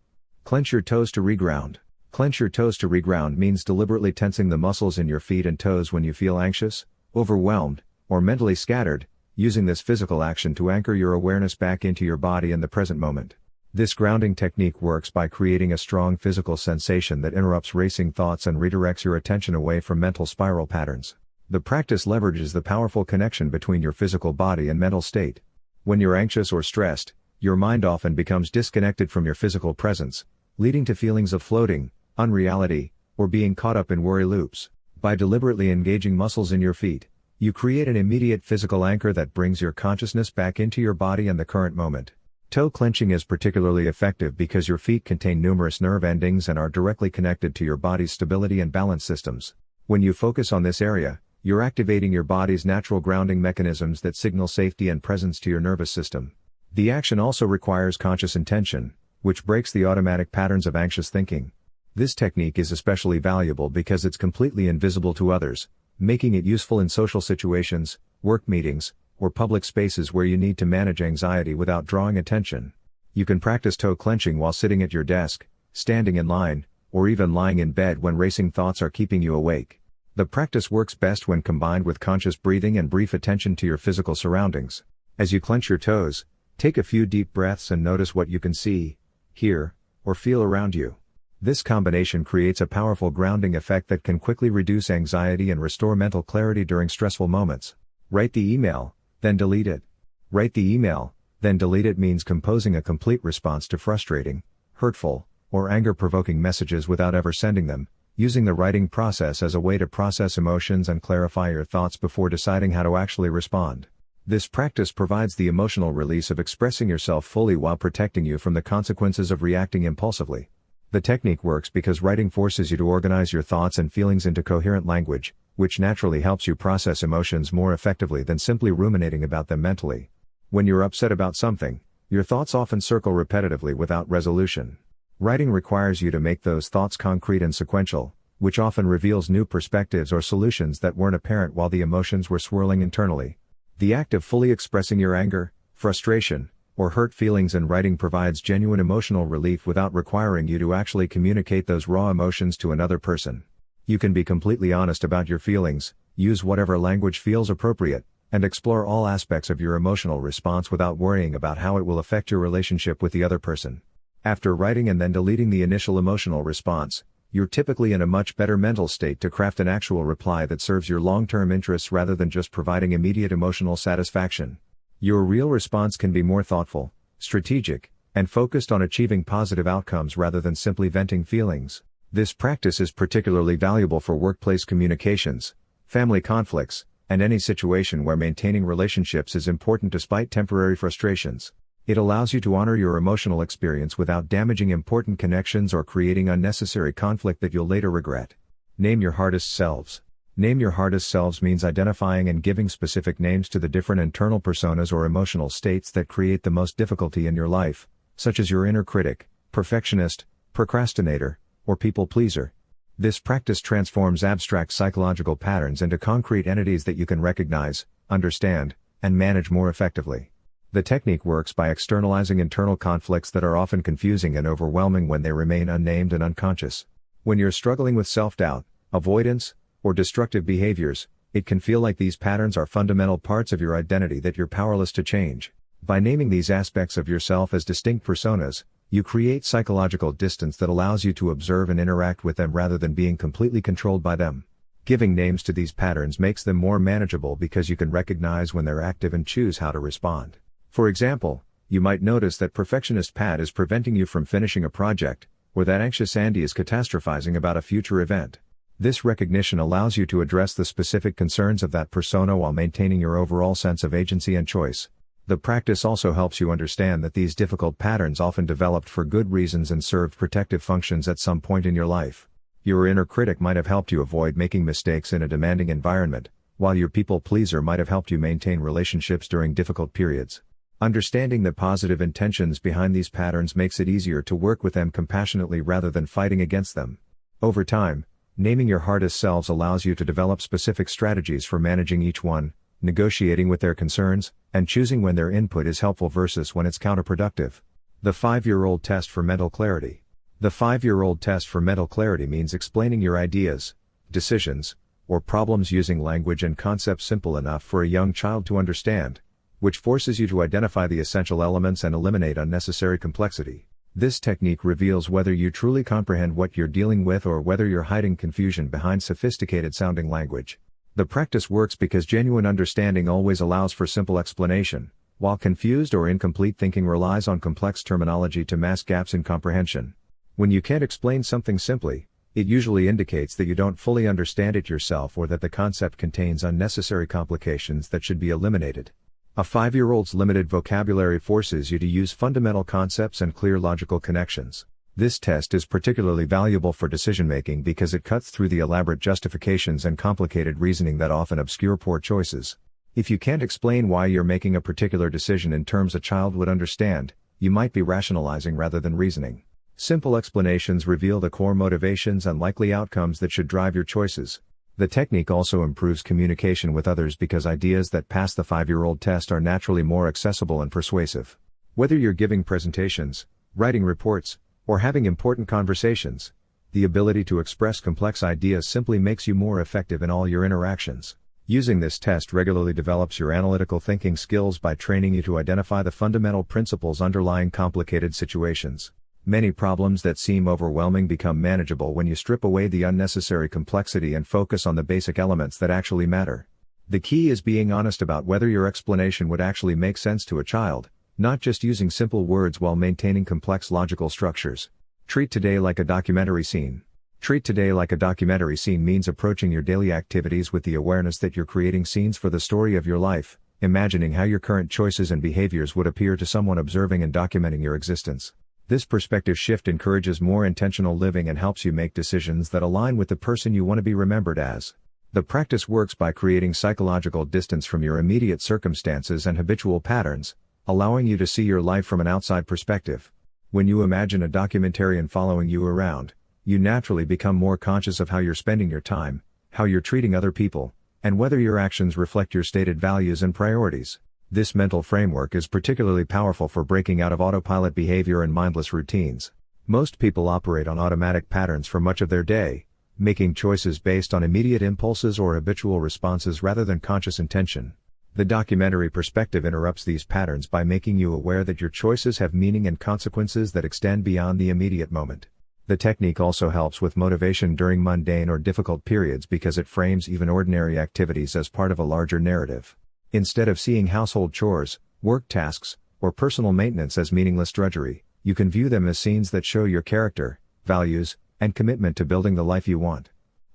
Clench your toes to reground. Clench your toes to reground means deliberately tensing the muscles in your feet and toes when you feel anxious, overwhelmed, or mentally scattered, using this physical action to anchor your awareness back into your body and the present moment. This grounding technique works by creating a strong physical sensation that interrupts racing thoughts and redirects your attention away from mental spiral patterns. The practice leverages the powerful connection between your physical body and mental state. When you're anxious or stressed, your mind often becomes disconnected from your physical presence, leading to feelings of floating, unreality, or being caught up in worry loops. By deliberately engaging muscles in your feet, you create an immediate physical anchor that brings your consciousness back into your body and the current moment. Toe clenching is particularly effective because your feet contain numerous nerve endings and are directly connected to your body's stability and balance systems. When you focus on this area, you're activating your body's natural grounding mechanisms that signal safety and presence to your nervous system. The action also requires conscious intention, which breaks the automatic patterns of anxious thinking. This technique is especially valuable because it's completely invisible to others, making it useful in social situations, work meetings, or public spaces where you need to manage anxiety without drawing attention. You can practice toe clenching while sitting at your desk, standing in line, or even lying in bed when racing thoughts are keeping you awake. The practice works best when combined with conscious breathing and brief attention to your physical surroundings. As you clench your toes, take a few deep breaths and notice what you can see, hear, or feel around you. This combination creates a powerful grounding effect that can quickly reduce anxiety and restore mental clarity during stressful moments. Write the email, then delete it. Write the email, then delete it means composing a complete response to frustrating, hurtful, or anger-provoking messages without ever sending them, using the writing process as a way to process emotions and clarify your thoughts before deciding how to actually respond. This practice provides the emotional release of expressing yourself fully while protecting you from the consequences of reacting impulsively. The technique works because writing forces you to organize your thoughts and feelings into coherent language, which naturally helps you process emotions more effectively than simply ruminating about them mentally. When you're upset about something, your thoughts often circle repetitively without resolution. Writing requires you to make those thoughts concrete and sequential, which often reveals new perspectives or solutions that weren't apparent while the emotions were swirling internally. The act of fully expressing your anger, frustration, or hurt feelings in writing provides genuine emotional relief without requiring you to actually communicate those raw emotions to another person. You can be completely honest about your feelings, use whatever language feels appropriate, and explore all aspects of your emotional response without worrying about how it will affect your relationship with the other person. After writing and then deleting the initial emotional response, you're typically in a much better mental state to craft an actual reply that serves your long-term interests rather than just providing immediate emotional satisfaction. Your real response can be more thoughtful, strategic, and focused on achieving positive outcomes rather than simply venting feelings. This practice is particularly valuable for workplace communications, family conflicts, and any situation where maintaining relationships is important despite temporary frustrations. It allows you to honor your emotional experience without damaging important connections or creating unnecessary conflict that you'll later regret. Name your hardest selves. Name your hardest selves means identifying and giving specific names to the different internal personas or emotional states that create the most difficulty in your life, such as your inner critic, perfectionist, procrastinator, or people pleaser. This practice transforms abstract psychological patterns into concrete entities that you can recognize, understand, and manage more effectively. The technique works by externalizing internal conflicts that are often confusing and overwhelming when they remain unnamed and unconscious. When you're struggling with self-doubt, avoidance, or destructive behaviors, it can feel like these patterns are fundamental parts of your identity that you're powerless to change. By naming these aspects of yourself as distinct personas, you create psychological distance that allows you to observe and interact with them rather than being completely controlled by them. Giving names to these patterns makes them more manageable because you can recognize when they're active and choose how to respond. For example, you might notice that perfectionist Pat is preventing you from finishing a project, or that anxious Andy is catastrophizing about a future event. This recognition allows you to address the specific concerns of that persona while maintaining your overall sense of agency and choice. The practice also helps you understand that these difficult patterns often developed for good reasons and served protective functions at some point in your life. Your inner critic might have helped you avoid making mistakes in a demanding environment, while your people pleaser might have helped you maintain relationships during difficult periods. Understanding the positive intentions behind these patterns makes it easier to work with them compassionately rather than fighting against them. Over time, naming your hardest selves allows you to develop specific strategies for managing each one, negotiating with their concerns, and choosing when their input is helpful versus when it's counterproductive. The 5-year-old test for mental clarity. The 5-year-old test for mental clarity means explaining your ideas, decisions, or problems using language and concepts simple enough for a young child to understand, which forces you to identify the essential elements and eliminate unnecessary complexity. This technique reveals whether you truly comprehend what you're dealing with or whether you're hiding confusion behind sophisticated-sounding language. The practice works because genuine understanding always allows for simple explanation, while confused or incomplete thinking relies on complex terminology to mask gaps in comprehension. When you can't explain something simply, it usually indicates that you don't fully understand it yourself or that the concept contains unnecessary complications that should be eliminated. A 5-year-old's limited vocabulary forces you to use fundamental concepts and clear logical connections. This test is particularly valuable for decision-making because it cuts through the elaborate justifications and complicated reasoning that often obscure poor choices. If you can't explain why you're making a particular decision in terms a child would understand, you might be rationalizing rather than reasoning. Simple explanations reveal the core motivations and likely outcomes that should drive your choices. The technique also improves communication with others because ideas that pass the 5-year-old test are naturally more accessible and persuasive. Whether you're giving presentations, writing reports, or having important conversations, the ability to express complex ideas simply makes you more effective in all your interactions. Using this test regularly develops your analytical thinking skills by training you to identify the fundamental principles underlying complicated situations. Many problems that seem overwhelming become manageable when you strip away the unnecessary complexity and focus on the basic elements that actually matter. The key is being honest about whether your explanation would actually make sense to a child, not just using simple words while maintaining complex logical structures. Treat today like a documentary scene. Treat today like a documentary scene means approaching your daily activities with the awareness that you're creating scenes for the story of your life, imagining how your current choices and behaviors would appear to someone observing and documenting your existence. This perspective shift encourages more intentional living and helps you make decisions that align with the person you want to be remembered as. The practice works by creating psychological distance from your immediate circumstances and habitual patterns, allowing you to see your life from an outside perspective. When you imagine a documentarian following you around, you naturally become more conscious of how you're spending your time, how you're treating other people, and whether your actions reflect your stated values and priorities. This mental framework is particularly powerful for breaking out of autopilot behavior and mindless routines. Most people operate on automatic patterns for much of their day, making choices based on immediate impulses or habitual responses rather than conscious intention. The documentary perspective interrupts these patterns by making you aware that your choices have meaning and consequences that extend beyond the immediate moment. The technique also helps with motivation during mundane or difficult periods because it frames even ordinary activities as part of a larger narrative. Instead of seeing household chores, work tasks, or personal maintenance as meaningless drudgery, you can view them as scenes that show your character, values, and commitment to building the life you want.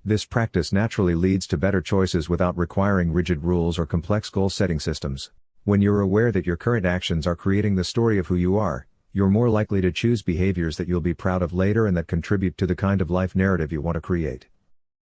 This practice naturally leads to better choices without requiring rigid rules or complex goal-setting systems. When you're aware that your current actions are creating the story of who you are, you're more likely to choose behaviors that you'll be proud of later and that contribute to the kind of life narrative you want to create.